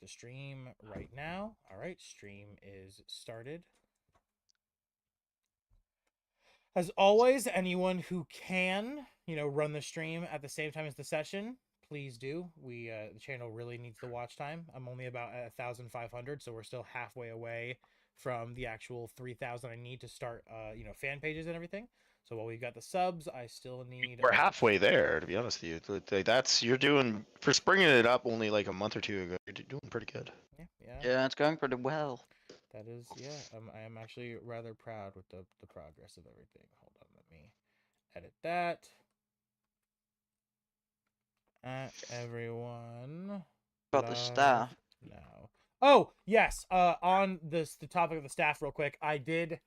to stream right now. All right, stream is started. As always, anyone who can, run the stream at the same time as the session, please do. The channel really needs the watch time. I'm only about 1,500, so we're still halfway away from the actual 3,000 I need to start, fan pages and everything. So while we've got the subs, I still need. We're halfway there, to be honest with you. You're doing for springing it up only like a month or two ago. You're doing pretty good. Yeah. Yeah, it's going pretty well. That is, yeah. I am actually rather proud with the progress of everything. Hold on, let me edit that. Everyone. About the staff. No. Oh yes. On the topic of the staff, real quick. I did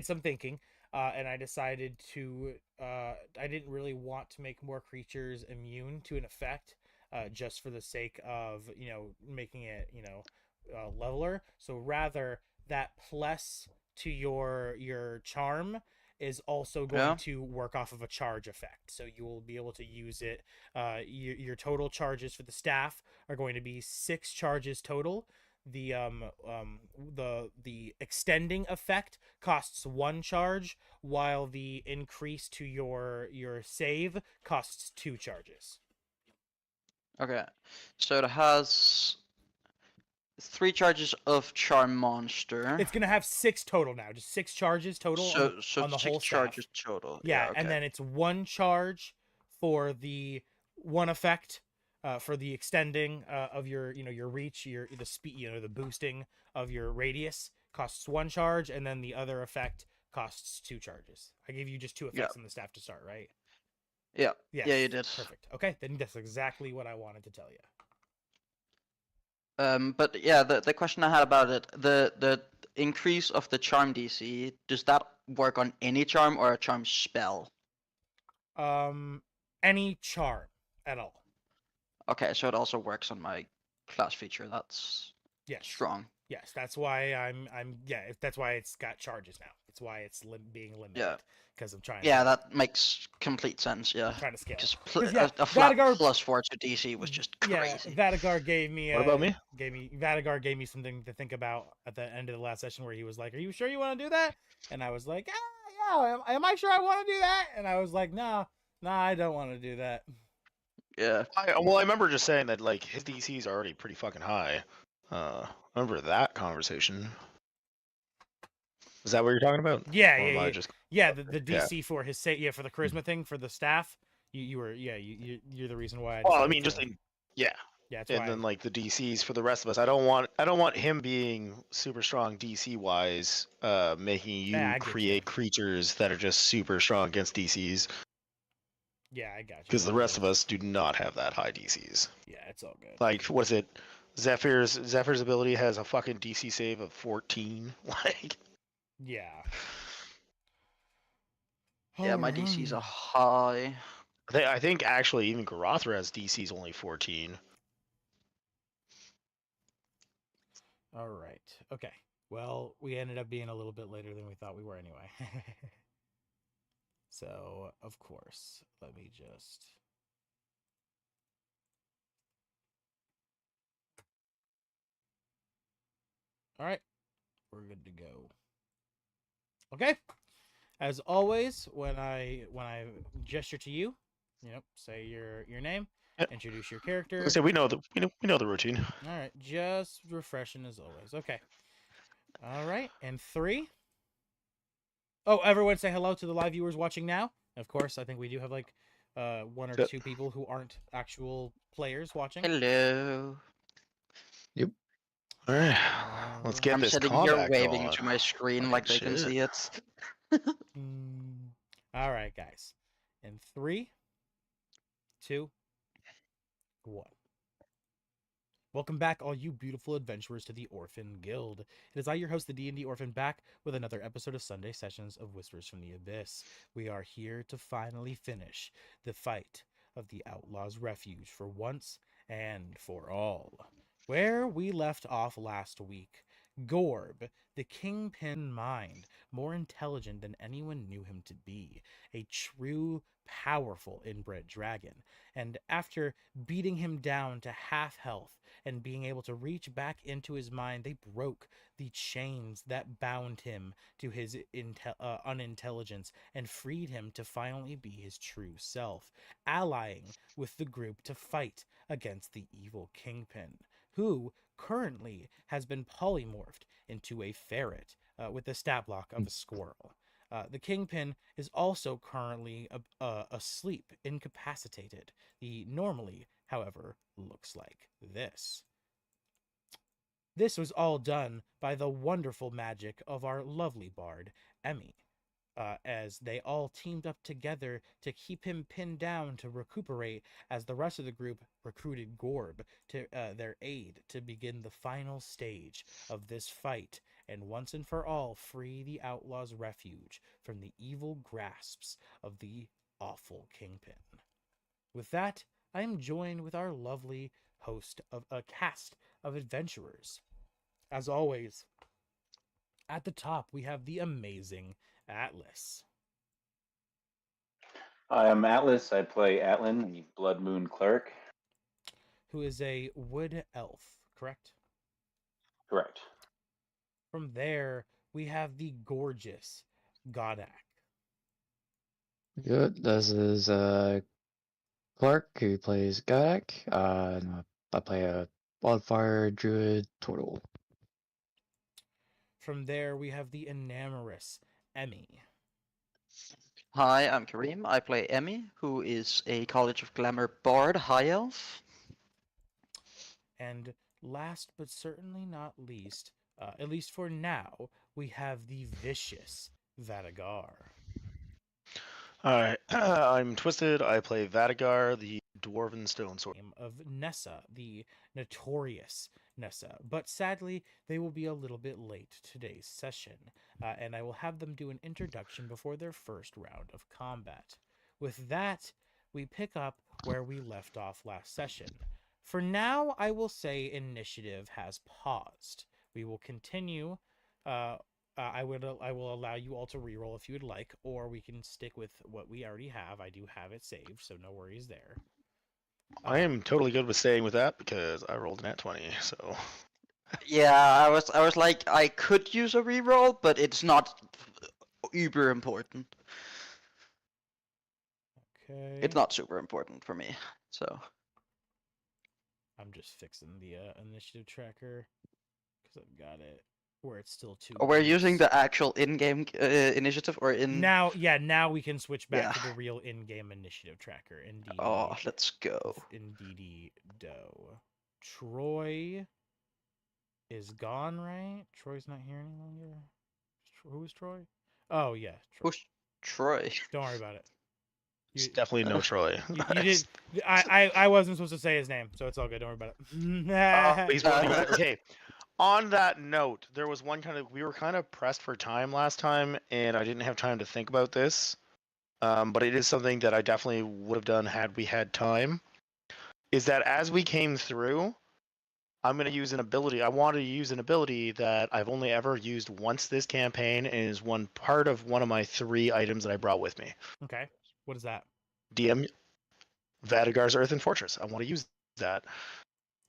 some thinking, and I decided to. I didn't really want to make more creatures immune to an effect, just for the sake of making it leveler. So rather that plus to your charm is also going to work off of a charge effect. So you will be able to use it. Your total charges for the staff are going to be 6 charges total. The extending effect costs 1 charge, while the increase to your save costs 2 charges. Okay, so it has 3 charges of charm monster. It's gonna have 6 total now, just 6 charges total on the whole charges staff. total. Yeah, okay. And then it's 1 charge for the 1 effect, for the extending of your your reach, the speed, the boosting of your radius costs 1 charge, and then the other effect costs 2 charges. I gave you just 2 effects on the staff to start, right? Yeah. Yes. Yeah, you did. Perfect. Okay, then that's exactly what I wanted to tell you. But yeah, the question I had about it, the increase of the charm DC, does that work on any charm or a charm spell? Any charm at all. Okay, so it also works on my class feature. That's strong. Yes, that's why that's why it's got charges now. That's why it's being limited. Yeah. Because I'm trying. Yeah, that makes complete sense. Yeah. I'm trying to scale. Because Yeah, a flat Vadagar, +4 to DC was just crazy. Yeah, Vadagar gave me. What about me? Vadagar gave me something to think about at the end of the last session, where he was like, "Are you sure you want to do that?" And I was like, "Yeah, am I sure I want to do that?" And I was like, "Nah, I don't want to do that." Yeah. I remember just saying that like his DC is already pretty fucking high. Remember that conversation? Is that what you're talking about? Yeah. The DC for his for the charisma thing for the staff. You're the reason why. Yeah. Yeah, that's and then like the DCs for the rest of us. I don't want him being super strong DC wise, making you create creatures that are just super strong against DCs. Yeah, I got you. Because the rest of us do not have that high DCs. Yeah, it's all good. Like, what is it? Zephyr's ability has a fucking DC save of 14. Like. Yeah. Yeah, my DCs are high. I think actually even Garothra's DC is only 14. All right. Okay. Well, we ended up being a little bit later than we thought we were anyway. So, of course, let me just... All right. We're good to go. Okay. As always, when I gesture to you, say your name, introduce your character. So we know the routine. All right, just refreshing as always. Okay. All right, and 3. Oh, everyone say hello to the live viewers watching now. Of course, I think we do have like 1 or 2 people who aren't actual players watching. Hello. Yep. All right, let's get this combat going. I'm sitting here waving to my screen like they can see it. All right, guys. In 3, 2, 1. Welcome back, all you beautiful adventurers, to the Orphan Guild. It is I, your host, the D&D Orphan, back with another episode of Sunday Sessions of Whispers from the Abyss. We are here to finally finish the fight of the Outlaws' Refuge for once and for all. Where we left off last week, Gorb, the kingpin mind, more intelligent than anyone knew him to be, a true powerful inbred dragon. And after beating him down to half health and being able to reach back into his mind, they broke the chains that bound him to his unintelligence and freed him to finally be his true self, allying with the group to fight against the evil kingpin, who currently has been polymorphed into a ferret with the stat block of a squirrel. The kingpin is also currently asleep, incapacitated. He normally, however, looks like this. This was all done by the wonderful magic of our lovely bard, Emmy, as they all teamed up together to keep him pinned down to recuperate, as the rest of the group recruited Gorb to their aid to begin the final stage of this fight and once and for all free the outlaws' refuge from the evil grasps of the awful kingpin. With that, I am joined with our lovely host of a cast of adventurers. As always, at the top we have the amazing Atlas. Hi, I'm Atlas. I play Atlan, the Blood Moon Cleric. Who is a wood elf, correct? Correct. From there, we have the gorgeous Godak. Good. This is Clark, who plays Gadak. And I play a wildfire druid turtle. From there, we have the enamorous Emmy. Hi, I'm Kareem. I play Emmy, who is a College of Glamour bard high elf. And last but certainly not least, at least for now, we have the vicious Vadagar. Alright, I'm Twisted. I play Vadagar, the Dwarven Stone Sword. Of Nessa, the notorious Nessa. But sadly, they will be a little bit late today's session, and I will have them do an introduction before their first round of combat. With that, we pick up where we left off last session. For now, I will say initiative has paused. We will continue. I will allow you all to reroll if you would like, or we can stick with what we already have. I do have it saved, so no worries there. I am totally good with staying with that because I rolled an at 20, so. Yeah, I was like, I could use a reroll, but it's not uber important. Okay. It's not super important for me, so. I'm just fixing the initiative tracker because I've got it where it's still two. We're using the actual in-game initiative, or in. Now, yeah, now we can switch back to Yeah. the real in-game initiative tracker. Indeed. Oh, let's go. Indeedy do. Troy is gone, right? Troy's not here any longer. Who is Troy? Oh yeah, Troy. Who's Troy? Don't worry about it. It's definitely no Troy. You did. I wasn't supposed to say his name, so it's all good. Don't worry about it. He's working on it. Okay. On that note, there was one we were kind of pressed for time last time, and I didn't have time to think about this. But it is something that I definitely would have done had we had time. Is that as we came through, I'm going to use an ability. I wanted to use an ability that I've only ever used once this campaign, and is one part of one of my 3 items that I brought with me. Okay. What is that? DM Vadagar's Earthen Fortress. I want to use that.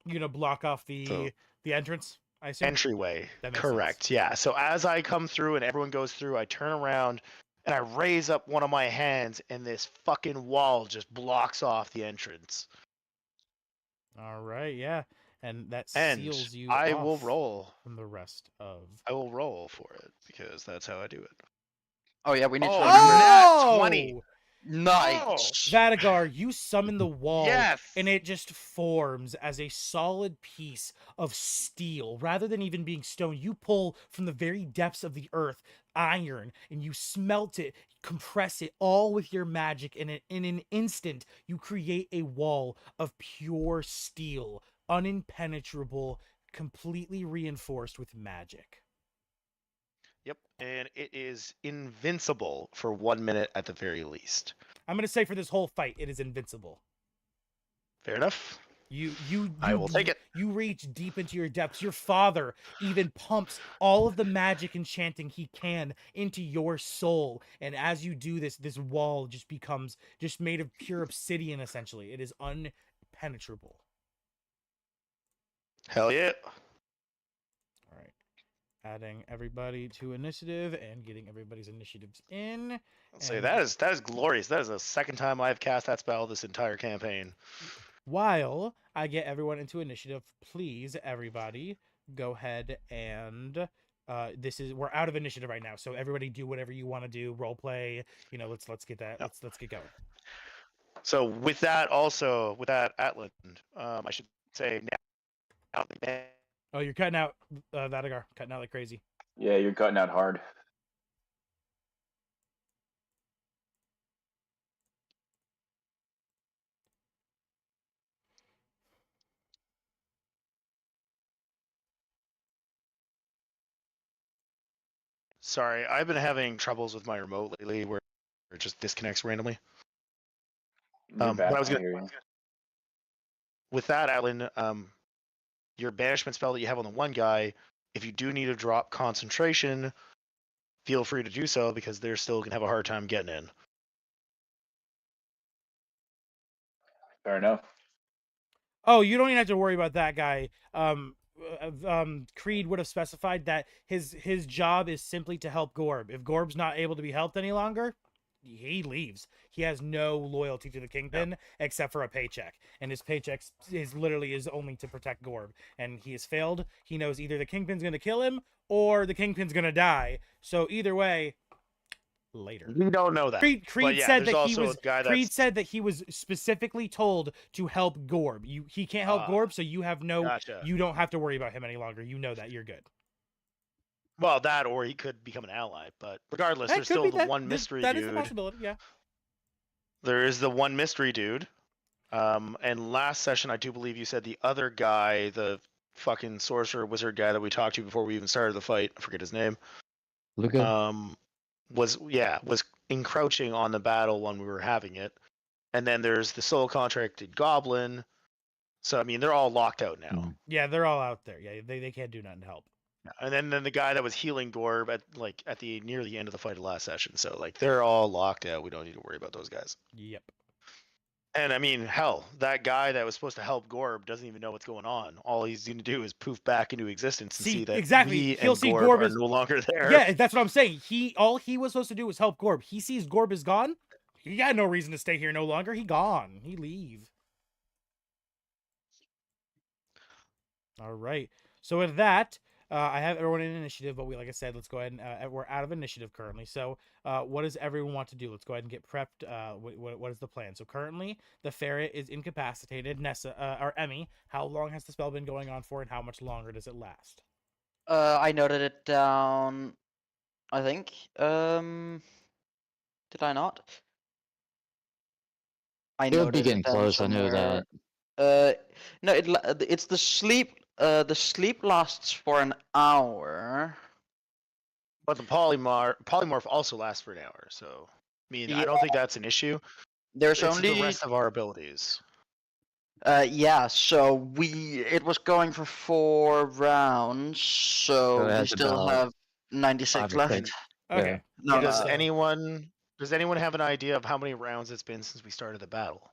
You gonna block off the entrance? I assume. Entryway. That makes Correct. sense. Yeah. So as I come through and everyone goes through, I turn around and I raise up one of my hands, and this fucking wall just blocks off the entrance. All right. Yeah. And that And seals you. I off will roll. from the rest of. I will roll for it because that's how I do it. Oh yeah, we need Oh, to remember. nat 20. Nice. Vadagar, you summon the wall, Yes. and it just forms as a solid piece of steel. Rather than even being stone, you pull from the very depths of the earth iron, and you smelt it, compress it all with your magic, and in an instant, you create a wall of pure steel, unimpenetrable, completely reinforced with magic. Yep, and it is invincible for 1 minute at the very least. I'm going to say for this whole fight, it is invincible. Fair enough. I will take it. You reach deep into your depths. Your father even pumps all of the magic enchanting he can into your soul. And as you do this, this wall just becomes just made of pure obsidian, essentially. It is unpenetrable. Hell yeah. All right. Adding everybody to initiative and getting everybody's initiatives in. I'll say And that is glorious. That is the second time I've cast that spell this entire campaign. while I get everyone into initiative, please, everybody, go ahead and we're out of initiative right now, so everybody do whatever you want to do, role play. Let's get that. Yep. Let's get going. So with that Atlan, I should say now. Oh, you're cutting out, Vadagar, cutting out like crazy. Yeah, you're cutting out hard. Sorry, I've been having troubles with my remote lately where it just disconnects randomly. You're back. What I was I gonna, hear you. with that, Atlan, your banishment spell that you have on the one guy, if you do need to drop concentration, feel free to do so because they're still gonna have a hard time getting in. Fair enough. Oh, you don't even have to worry about that guy. Creed would have specified that his job is simply to help Gorb. If Gorb's not able to be helped any longer, he leaves. He has no loyalty to the Kingpin except for a paycheck, and his paycheck is literally only to protect Gorb. And he has failed. He knows either the Kingpin's going to kill him or the Kingpin's going to die. So either way, later. We don't know that. Creed yeah, said there's that he also was. a guy Creed that's- said that he was specifically told to help Gorb. He can't help Gorb, so you have no. Gotcha. You don't have to worry about him any longer. You know that you're good. Well, that or he could become an ally, but regardless, That there's could still be the that. one mystery That dude. is a possibility. Yeah. There is the one mystery dude. And last session, I do believe you said the other guy, the fucking sorcerer wizard guy that we talked to before we even started the fight, I forget his name. Luca. Was encroaching on the battle when we were having it. And then there's the soul contracted goblin. So I mean, they're all locked out now. Mm. Yeah, they're all out there. Yeah, they can't do nothing to help. And then the guy that was healing Gorb at the near the end of the fight of last session. So like they're all locked out. We don't need to worry about those guys. Yep. And I mean, hell, that guy that was supposed to help Gorb doesn't even know what's going on. All he's going to do is poof back into existence and see that exactly. we He'll and see Gorb Gorb are is no longer there. Yeah, that's what I'm saying. All he was supposed to do was help Gorb. He sees Gorb is gone. He got no reason to stay here no longer. He gone. He leave. All right. So with that, I have everyone in initiative, but like I said, let's go ahead and we're out of initiative currently. So what does everyone want to do? Let's go ahead and get prepped. What is the plan? So currently, the ferret is incapacitated. Nessa or Emmy, how long has the spell been going on for, and how much longer does it last? I noted it down. I think. Did I not? I It would be noted getting it down close. I know somewhere. that. No, it's the sleep. The sleep lasts for an hour. But the polymorph also lasts for an hour. So I mean, I don't think that's an issue. There's It's only the rest of our abilities. yeah. So it was going for 4 rounds. So we that's still about have 96 5 or left. 6. Okay. Yeah. No, Does no. anyone have an idea of how many rounds it's been since we started the battle?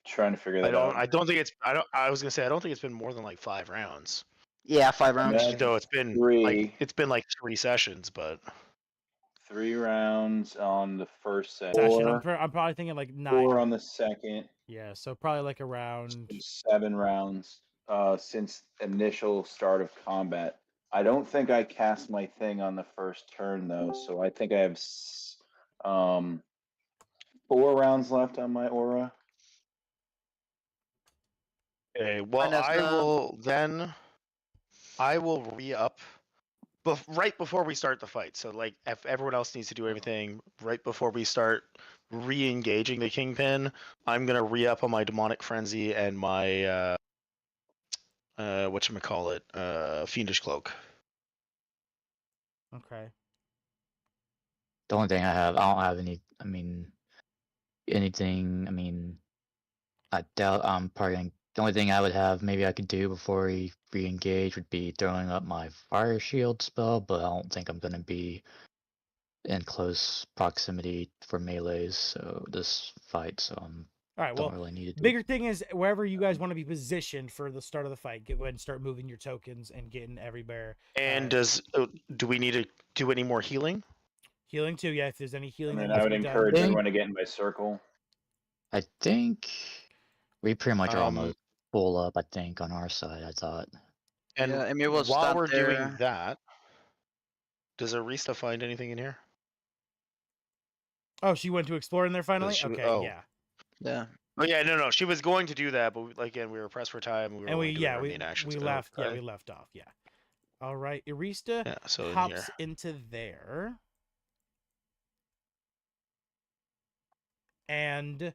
Trying to figure that out. I don't think it's. I was gonna say I don't think it's been more than like 5 rounds. Yeah, 5 rounds. Yeah. Though it's been 3. like 3 sessions, but 3 rounds on the first set. Session. 4, I'm probably thinking like 9. 4 on the second. Yeah, so probably like around. 7 rounds since initial start of combat. I don't think I cast my thing on the first turn though, so I think I have 4 rounds left on my aura. okay. Well, I will re-up right before we start the fight. So like, if everyone else needs to do everything right before we start re-engaging the Kingpin, I'm gonna re-up on my demonic frenzy and my whatchamacallit, fiendish cloak. Okay. The only thing I don't have any. I mean, anything. I mean, I doubt I'm probably gonna The only thing I would have maybe I could do before he re-engage would be throwing up my fire shield spell, but I don't think I'm gonna be in close proximity for melees, so this fight, so I All right. don't Well, really need to do. bigger thing is wherever you guys want to be positioned for the start of the fight, go ahead and start moving your tokens and getting everywhere. And do we need to do any more healing? Healing too. Yeah, if there's any I healing that mean, needs I to would be done. encourage Think- everyone to get in my circle. I think we pretty much are Um, almost full up. I think on our side, I thought. And Yeah, Emil will while stand we're doing there. that, does Arista find anything in here? Oh, she went to explore in there finally. she- Okay, oh. yeah. Yeah. Oh yeah, no. She was going to do that, but again, we were pressed for time. We were And only we doing yeah our we main actions. we Oh, left yeah okay. we left off yeah. All right, Arista Yeah, so in hops here. into there, and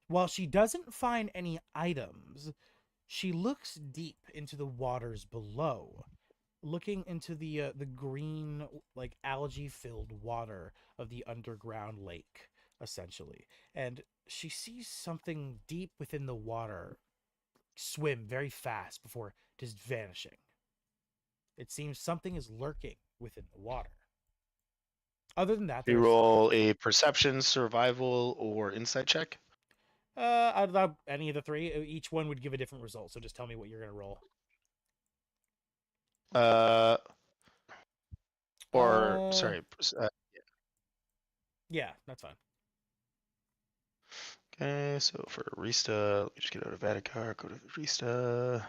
while she doesn't find any items, she looks deep into the waters below, looking into the green, like algae-filled water of the underground lake, essentially, and she sees something deep within the water swim very fast before just vanishing. It seems something is lurking within the water. Other than that, We there's roll a perception, survival, or insight check. out of any of the three, each one would give a different result. So just tell me what you're gonna roll. Sorry. Yeah, that's fine. Okay, so for Arista, let me just get out of Vaticar, go to Arista.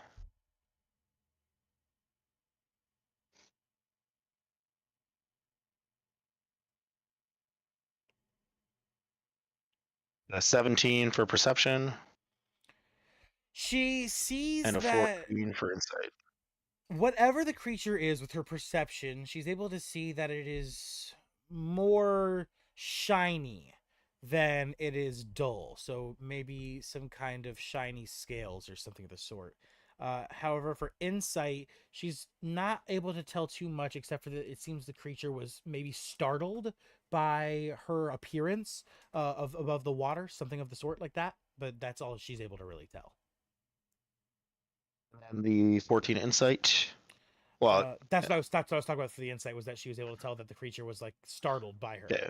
A 17 for perception She sees and a that 14 for insight. whatever the creature is with her perception, she's able to see that it is more shiny than it is dull. So maybe some kind of shiny scales or something of the sort. However, for insight, she's not able to tell too much, except for that it seems the creature was maybe startled by her appearance of above the water, something of the sort like that. But that's all she's able to really tell. And the 14 insight. Well, That's what I was talking about for the insight, was that she was able to tell that the creature was like startled by her. yeah.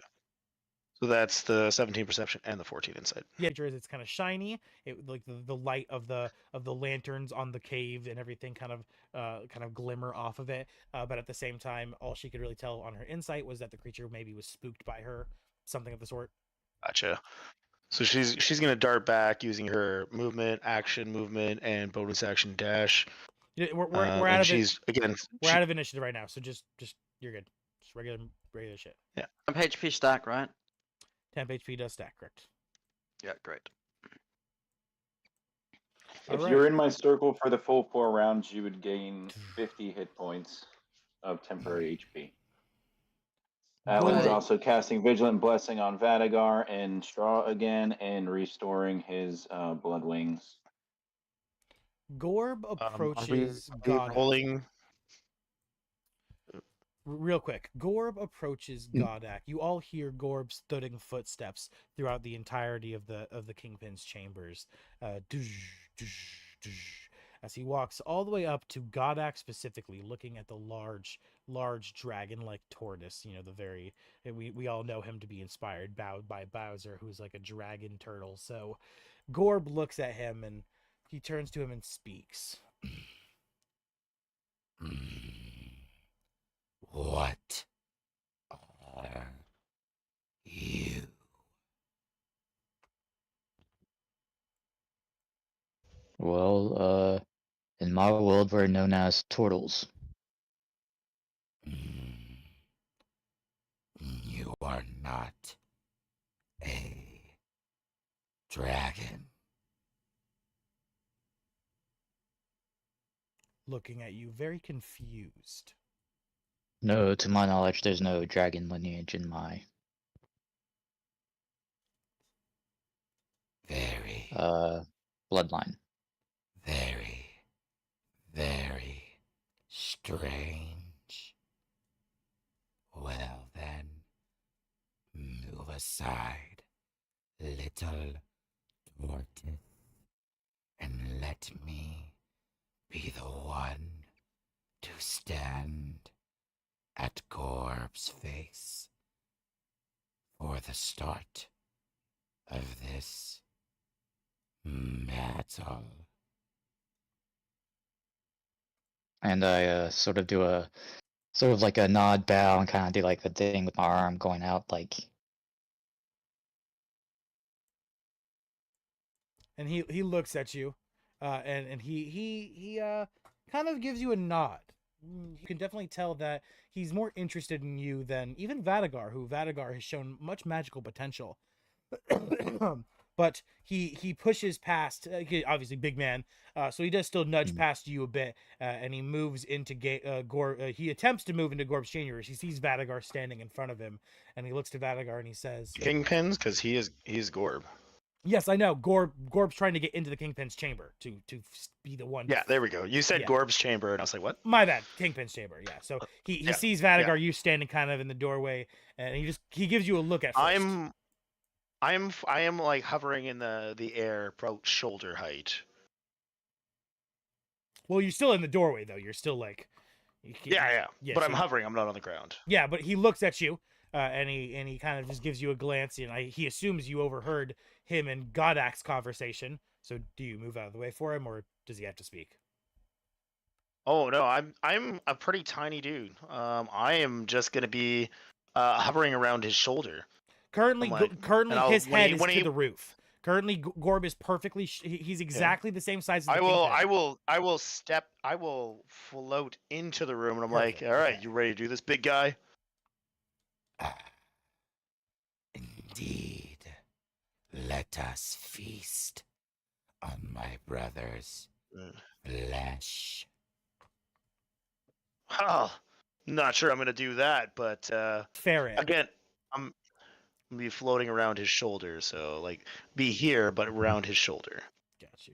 So that's the 17 perception and the 14 insight. Yeah, it's kind of shiny. It like the light of the lanterns on the cave and everything kind of glimmer off of it. But at the same time, all she could really tell on her insight was that the creature maybe was spooked by her, something of the sort. Gotcha. So she's gonna dart back using her movement, and bonus action dash. Yeah, we're And out of it. she's again. We're out of initiative right now, so just you're good. Just regular shit. Temp HP stack, right? Temp HP does stack, correct? Yeah, great. All If right. you're in my circle for the full 4 rounds, you would gain 50 hit points of temporary HP. Alan's Good. also casting Vigilant Blessing on Vadagar and Straw again, and restoring his Blood Wings. Gorb approaches Are we God. rolling? Real quick, Gorb approaches Godak. You all hear Gorb's thudding footsteps throughout the entirety of the Kingpin's chambers, as he walks all the way up to Godak specifically, looking at the large dragon-like tortoise. You know, we all know him to be inspired by Bowser, who's like a dragon turtle. So Gorb looks at him and he turns to him and speaks. What are you? Well, in my world, we're known as turtles. You are not a dragon. Looking at you, very confused. No, to my knowledge, there's no dragon lineage in my Very, bloodline. very, very strange. Well then, move aside, little tortoise, and let me be the one to stand at Gorb's face for the start of this battle. And I sort of do a sort of like a nod bow and kind of do like the thing with my arm going out like. And he looks at you, and he kind of gives you a nod. You can definitely tell that he's more interested in you than even Vadagar, who Vadagar has shown much magical potential. But he pushes past, obviously big man, so he does still nudge past you a bit, and he moves into he attempts to move into Gorb's chambers. He sees Vadagar standing in front of him, and he looks to Vadagar and he says, Kingpins, because he's Gorb. "Yes, I know. Gorb's trying to get into the Kingpin's chamber to be the one." Yeah, there we go. You said Yeah. Gorb's chamber, and I was like, what? My bad, Kingpin's chamber. Yeah. So he Yeah, sees Vadagar, you standing kind of in the doorway, and he gives you a look at first. I am like hovering in the air, about shoulder height. Well, you're still in the doorway though. You're still like. Yeah. But so I'm hovering. I'm not on the ground. Yeah, but he looks at you, and he kind of just gives you a glance, and he assumes you overheard him and Godak's conversation. So do you move out of the way for him, or does he have to speak? Oh no, I'm a pretty tiny dude. I am just gonna be hovering around his shoulder. Currently, his head is when to the roof. Currently, Gorb is perfectly. He's exactly the same size as the I will Kingpin. I will float into the room, and I'm Perfect, like, all right, okay. you ready to do this, big guy? Indeed. Let us feast on my brother's flesh. Oh, not sure I'm gonna do that, but Ferret. again, I'm gonna be floating around his shoulder, so like be here, but around his shoulder. Got you.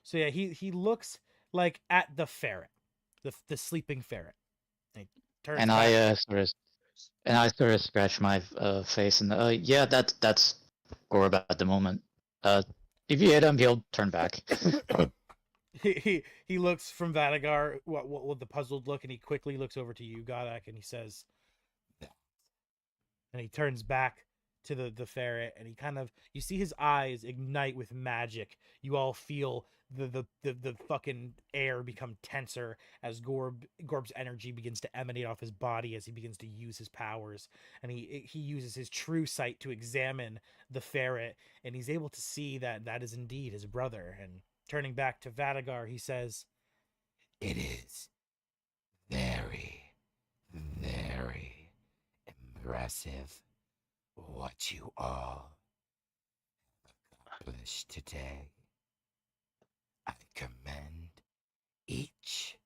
So yeah, he looks like at the ferret, the sleeping ferret. And he turns And back. I sort of scratch my face and yeah, that's Gorb at the moment. If you hit him, he'll turn back. He looks from Vadagar what with the puzzled look, and he quickly looks over to you, Godak, and he says, and he turns back to the ferret, and he kind of, you see his eyes ignite with magic. You all feel the fucking air become tenser as Gorb's energy begins to emanate off his body as he begins to use his powers, and he uses his true sight to examine the ferret, and he's able to see that is indeed his brother. And turning back to Vadagar, he says, It is very, very impressive what you all accomplished today. I commend each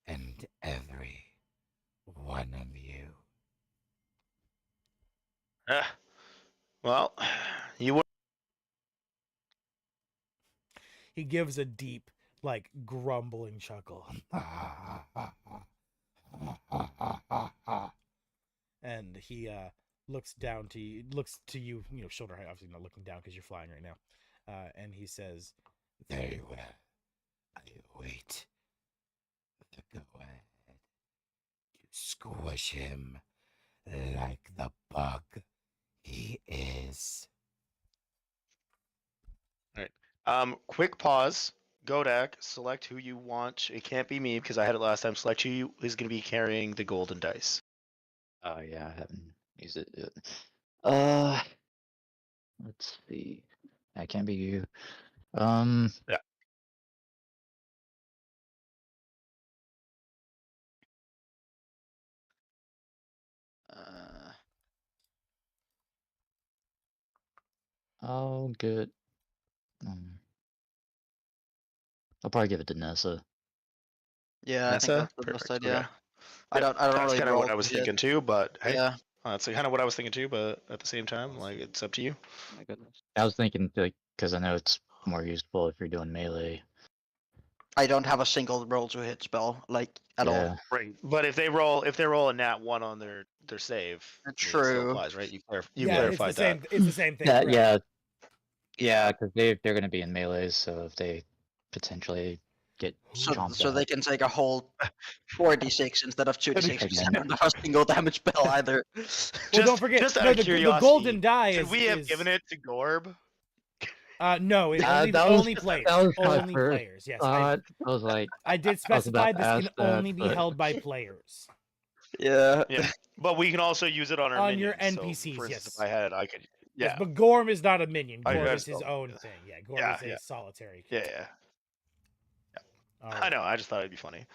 and every one of you. Well, you would. he gives a deep, like, grumbling chuckle. And he looks to you, shoulder height, obviously not looking down because you're flying right now. And he says, Very well. I await the go-ahead to squish him like the bug he is. Quick pause. Godak, select who you want. It can't be me because I had it last time. Select who is going to be carrying the golden dice. Oh yeah, I haven't used it yet. Let's see. That can't be you. Yeah. I'll get. I'll probably give it to Nessa. Yeah, I think Nessa? that's the best Perfect, idea. okay. I don't That's really kind of roll what I was to hit. thinking too, but hey, Yeah, that's kind of what I was thinking too, but at the same time, like, it's up to you. my goodness. I was thinking like because I know it's more useful if you're doing melee. I don't have a single roll to hit spell like at all. Yeah. Right. But if they roll a nat 1 on their save, it still True. applies, right? You yeah, clarified that. It's the same thing. That correct. yeah, because they're gonna be in melees, so if they potentially get So chomped so out. they can take a whole 4d6 instead of 2d6 That'd be because fun. I don't have a single damage spell either. Well, don't forget, just out no, of the curiosity, golden die should is we have is given it to Gorb? no, it only that was only players, that was my only first players. Yes, thought. I was like, I did I was specify about to this can ask that, only be but held by players Yeah. Yeah, but we can also use it on our on your minions. So, NPCs. for Yes, instance, if I had, I could. yes, Yeah, but Gorm is not a minion. I Gorm have is his spell own minions. thing. Yeah, Gorm Yeah, is a yeah. solitary. Yeah. All I right. know. I just thought it'd be funny.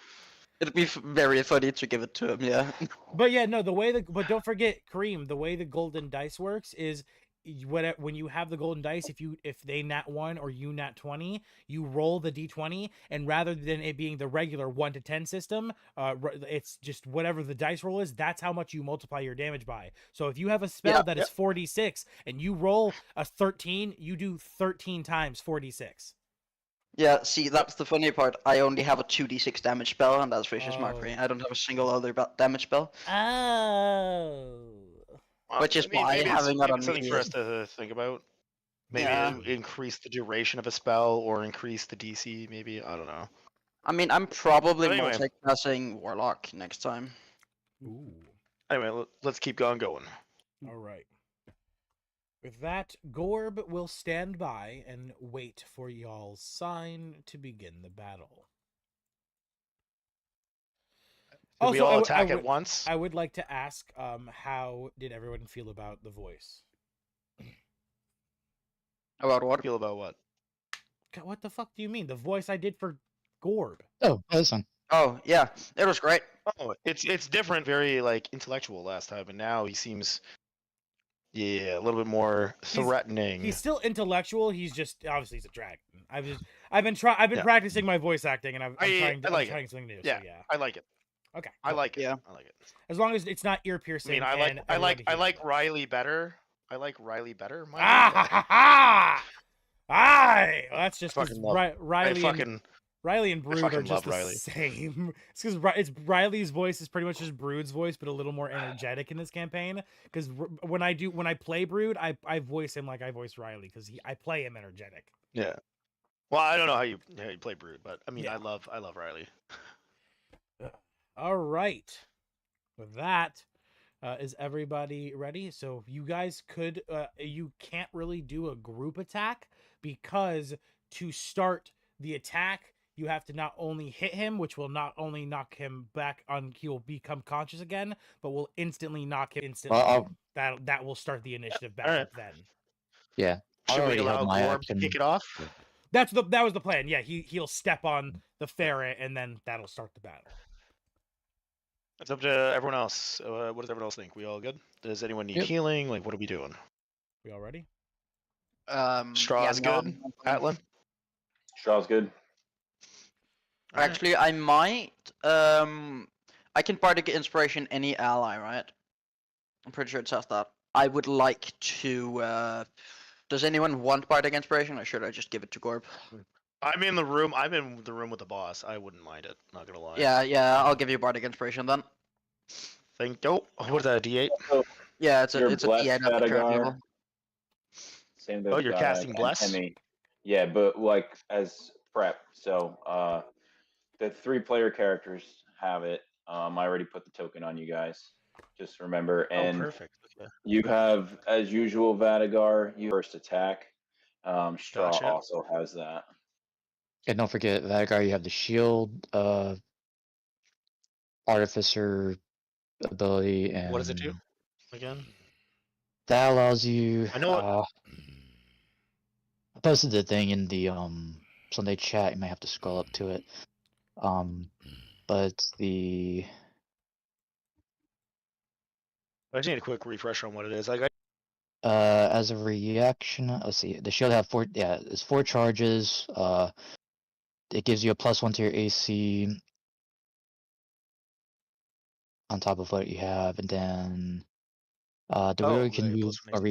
It'd be very funny to give it to him, yeah. But yeah, no, but don't forget, Kareem, the way the golden dice works is when you have the golden dice, if they nat 1 or you nat 20, you roll the d20, and rather than it being the regular 1 to 10 system, it's just whatever the dice roll is, that's how much you multiply your damage by. So if you have a spell that is 4d6 and you roll a 13, you do 13 times 4d6. Yeah, see, that's the funny part. I only have a 2d6 damage spell, and that's Vicious Mockery. Oh. I don't have a single other damage spell. Oh. Which is why maybe having it's, that maybe on it's something me for is- us to think about. Maybe Yeah. increase the duration of a spell or increase the DC. Maybe I don't know. I mean, I'm probably But anyway. multiclassing Warlock next time. Ooh. Anyway, let's keep going. All right. With that, Gorb will stand by and wait for y'all's sign to begin the battle. Did we Also, all attack at once? I would like to ask, how did everyone feel about the voice? About what? Feel about what? God, what the fuck do you mean? The voice I did for Gorb. oh, this one. Oh, yeah, it was great. Oh, it's different, very like intellectual last time, and now he seems, a little bit more threatening. He's still intellectual. He's just obviously he's a dragon. I've been practicing my voice acting, and I'm trying something new. Yeah. So yeah. I like it. Okay. I like it. Yeah. I like it. As long as it's not ear I piercing. mean, I like Riley better. I like Riley better. Ah ha ha ha! Aye, that's just because fucking love- Riley and Brood are fucking just love the Riley. same. It's because it's Riley's voice is pretty much just Brood's voice, but a little more energetic in this campaign. Because when I play Brood, I voice him like I voice Riley because I play him energetic. Yeah. Well, I don't know how you play Brood, but I mean, Yeah. I love Riley. All right. With that, is everybody ready? So you guys you can't really do a group attack because to start the attack, you have to not only hit him, which will not only knock him back on, he will become conscious again, but will instantly knock him instantly. That will start the initiative back Alright. up then. Yeah. I Should we already allow held my Gorb action. to kick it off? That was the plan. Yeah, he'll step on the ferret and then that'll start the battle. It's up to everyone else. What does everyone else think? We all good? Does anyone need Yep. healing? Like, what are we doing? We all ready? Straw's no, good. I'm fine. Atlan? Straw's good. Alright. Actually, I might. I can bardic inspiration any ally, right? I'm pretty sure it says that. I would like to. Does anyone want bardic inspiration, or should I just give it to Gorb? I'm in the room. I'm in the room with the boss. I wouldn't mind it. Not gonna lie. Yeah, I'll give you bardic inspiration then. Thank. Oh, what is that? A D8? So, Yeah, it's a You're D8 blessed, at the current Vadagar. level. same Oh, with, you're casting and Bless? Hemi. Yeah, but like as prep. So the 3-player characters have it. I already put the token on you guys. Just remember, and Oh, perfect. Okay. you have, as usual, Vadagar, you first attack. Straw Gotcha. also has that. And don't forget, Vadagar, you have the shield, artificer ability, and What does it do again? that allows you. I know it- I posted the thing in the Sunday chat. You might have to scroll up to it. But it's the I just need a quick refresher on what it is. Like, as a reaction. Let's see. The shield have 4. Yeah, it's 4 charges. It gives you a +1 to your AC on top of what you have, and then the wielder can right, use +1 a AC.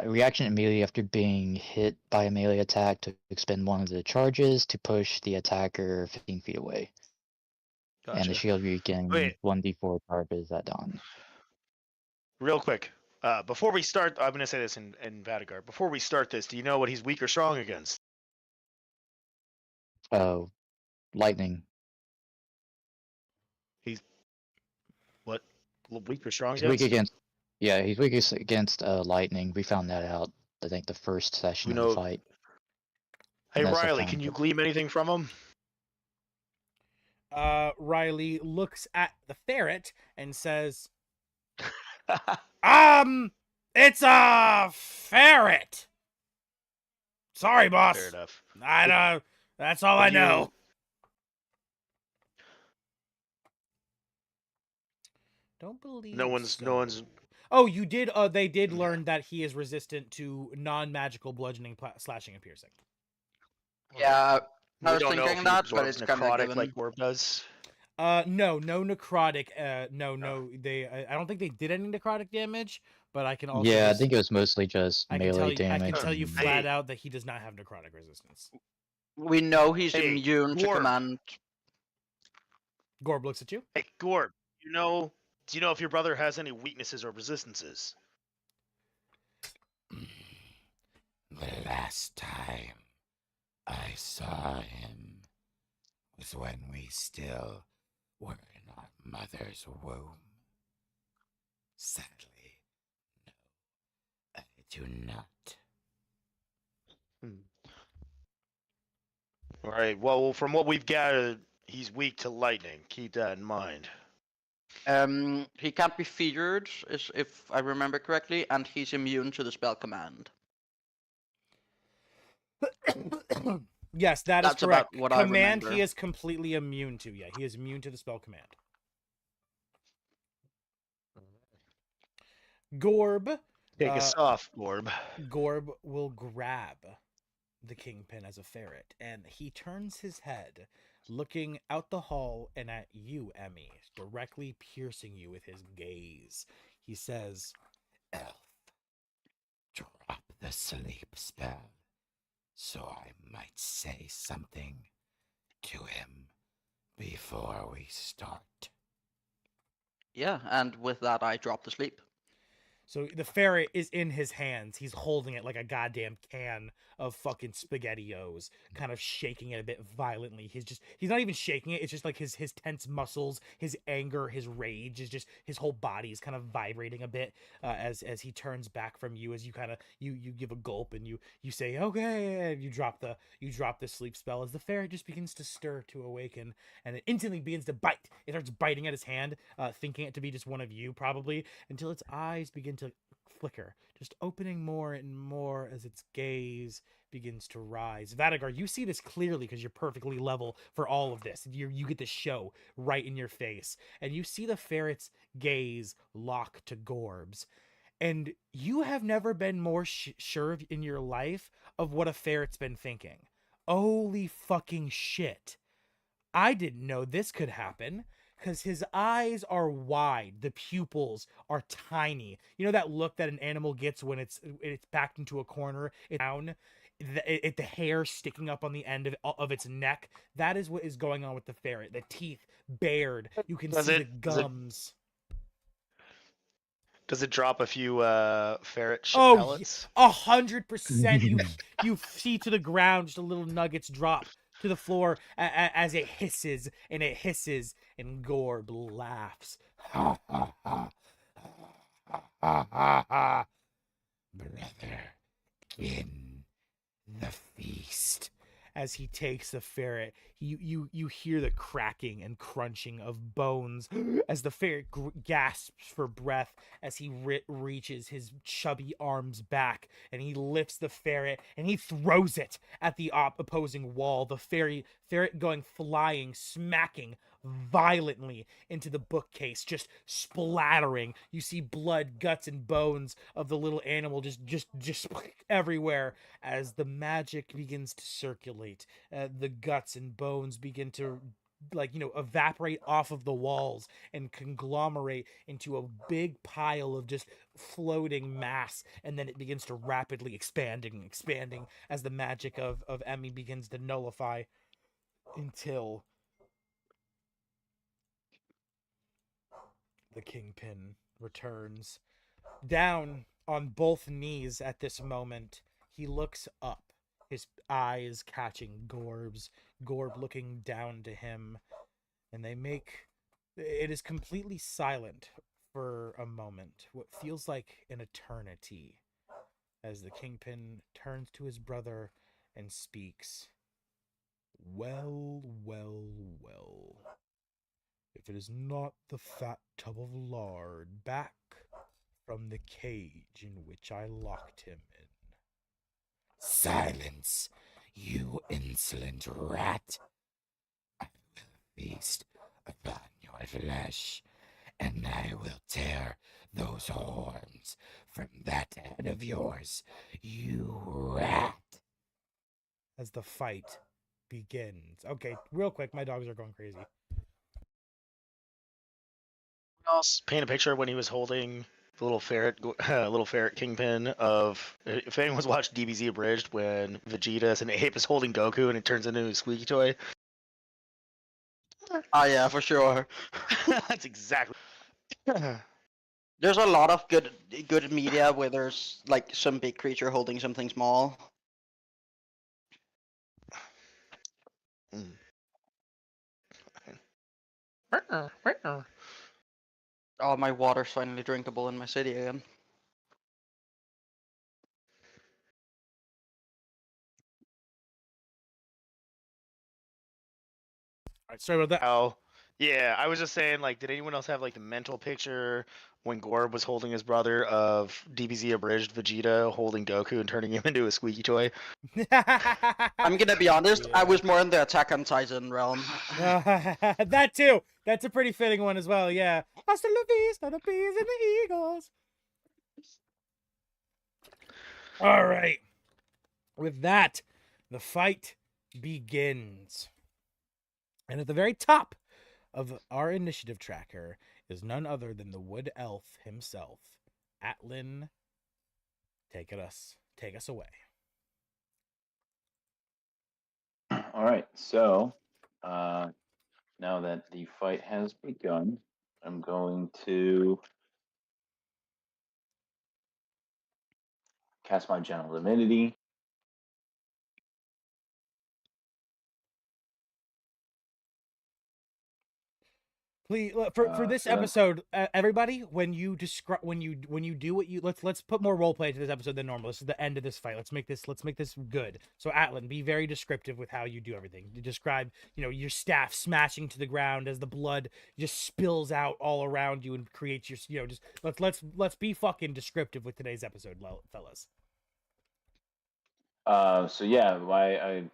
reaction immediately after being hit by a melee attack to expend 1 of the charges to push the attacker 15 feet away. gotcha. And the shield regains Wait. 1d4 charges at dawn. Real quick, before we start, I'm gonna say this in Vadagar. Before we start this, do you know what he's weak or strong against? Oh, lightning. He's what? Weak or strong He's weak against? against. Yeah, he's weak against lightning. We found that out. I think the first session We of the know. fight. Hey Unless I Riley, found can you it. glean anything from him? Riley looks at the ferret and says, it's a ferret. Sorry, boss. Fair enough. I know. That's all I Have you- know. Don't believe No one's. so. No one's. Oh, you did. They did learn that he is resistant to non-magical bludgeoning, slashing, and piercing. Yeah, I We was don't know thinking if he that, but absorbs it's kind of necrotic given. like Orb does. No necrotic. No. I don't think they did any necrotic damage, but I can also. Yeah, I just, think it was mostly just I can melee tell you. I can damage. tell you and- flat Hey. out that he does not have necrotic resistance. We know he's Hey, immune to Gorb. command. Gorb looks at you. Hey, Gorb. Do you know if your brother has any weaknesses or resistances? The last time I saw him was when we still were in our mother's womb. Sadly, no, I do not. All right. Well, from what we've gathered, he's weak to lightning. Keep that in mind. He can't be feared, if I remember correctly, and he's immune to the spell command. Yes, that is That's about correct. what I Command, he remember. is completely immune to. Yeah, he is immune to the spell command. Gorb. Take us off, Gorb. Gorb will grab the kingpin as a ferret, and he turns his head, looking out the hall and at you, Emmy, directly piercing you with his gaze. He says, Elf, drop the sleep spell, so I might say something to him before we start. Yeah, and with that, I drop the sleep. So the ferret is in his hands. He's holding it like a goddamn can of fucking SpaghettiOs, kind of shaking it a bit violently. He's not even shaking it. It's just like his tense muscles, his anger, his rage is just his whole body is kind of vibrating a bit as he turns back from you. As you kind of you give a gulp and you say okay, and you drop the sleep spell as the ferret just begins to stir to awaken, and it instantly begins to bite. It starts biting at his hand, thinking it to be just one of you probably, until its eyes begin to flicker, just opening more and more as its gaze begins to rise. Vadagar, you see this clearly because you're perfectly level for all of this. You get the show right in your face, and you see the ferret's gaze lock to Gorb's. And you have never been more sure in your life of what a ferret's been thinking. Holy fucking shit. I didn't know this could happen because his eyes are wide, the pupils are tiny. You know that look that an animal gets when it's backed into a corner, it's down, the hair sticking up on the end of its neck. That is what is going on with the ferret. The teeth bared. You can see the gums. Does it drop a few ferret Oh, pellets? 100%. You see to the ground just a little nuggets drop to the floor as it hisses and it hisses, and Gorb laughs. Ha ha ha. Ha ha ha. Brother, in the feast. As he takes the ferret, you hear the cracking and crunching of bones as the ferret gasps for breath as he reaches his chubby arms back, and he lifts the ferret and he throws it at the opposing wall. The ferret going flying, smacking violently into the bookcase, just splattering. You see blood, guts, and bones of the little animal just everywhere as the magic begins to circulate. The guts and bones begin to evaporate off of the walls and conglomerate into a big pile of just floating mass, and then it begins to rapidly expanding as the magic of Emmy begins to nullify until the kingpin returns. Down on both knees at this moment, he looks up his eyes catching Gorb's, Gorb looking down to him, and they make it is completely silent for a moment, what feels like an eternity, as the Kingpin turns to his brother and speaks. Well, well, well. If it is not the fat tub of lard back from the cage in which I locked him in. Silence, you insolent rat. I will feast upon your flesh, and I will tear those horns from that head of yours, you rat. As the fight begins. Okay, real quick, my dogs are going crazy. Else paint a picture when he was holding the little ferret kingpin of. If anyone's watched DBZ Abridged, when Vegeta as an ape is holding Goku and it turns into a squeaky toy. Ah, yeah, for sure. That's exactly. There's a lot of good media where there's like some big creature holding something small. Mm. Oh, my water's finally drinkable in my city again. All right, sorry about that. Oh, yeah. I was just saying, like, did anyone else have like the mental picture when Gorb was holding his brother of DBZ Abridged Vegeta holding Goku and turning him into a squeaky toy? I'm gonna be honest, I Yeah. was more in the Attack on Titan realm. That too. That's a pretty fitting one as well. Yeah. Hasta la vista, the bees and the eagles. All right. With that, the fight begins. And at the very top of our initiative tracker is none other than the wood elf himself, Atlin. Take us away. All right, so now that the fight has begun, I'm going to cast my Gentle Divinity. Please, for this So that's episode, everybody, when you describe when you do what you let's put more role play to this episode than normal. This is the end of this fight. Let's make this good. So Atlan, be very descriptive with how you do everything. You describe, your staff smashing to the ground as the blood just spills out all around you and creates your, just let's be fucking descriptive with today's episode, fellas. so yeah, I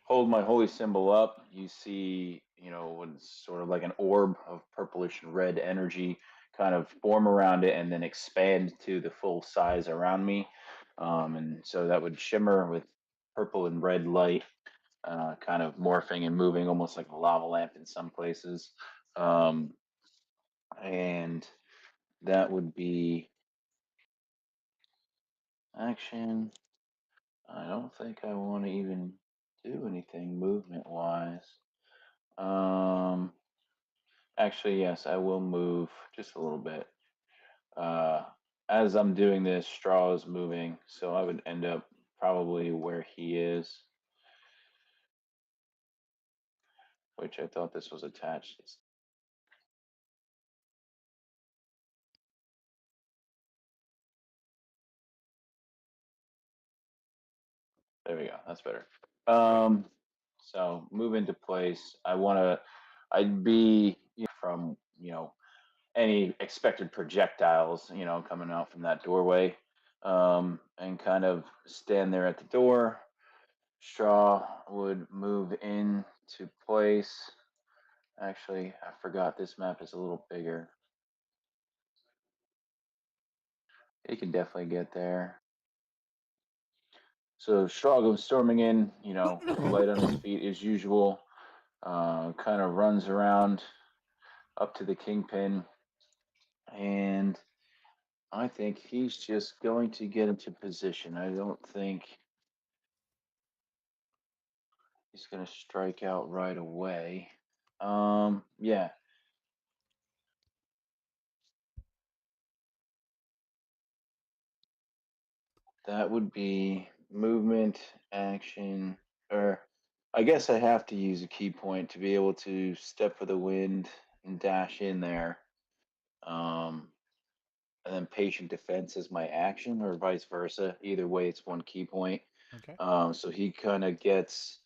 hold my holy symbol up. You see, what's sort of like an orb of purplish and red energy kind of form around it and then expand to the full size around me. And so that would shimmer with purple and red light, kind of morphing and moving almost like a lava lamp in some places. And that would be action. I don't think I want to even do anything movement wise. Actually, yes, I will move just a little bit. Uh, as I'm doing this, Straw is moving, so I would end up probably where he is, which I thought this was attached. There we go. That's better. So move into place. I'd be from, any expected projectiles, coming out from that doorway, and kind of stand there at the door. Straw would move into place. Actually, I forgot this map is a little bigger. He can definitely get there. So Straw goes storming in, light on his feet as usual. Kind of runs around up to the Kingpin, and I think he's just going to get into position. I don't think he's going to strike out right away. Yeah. That would be movement, action, or I guess I have to use a key point to be able to step for the wind and dash in there. Um, and then patient defense is my action, or vice versa. Either way, it's one key point. Okay. So he kind of gets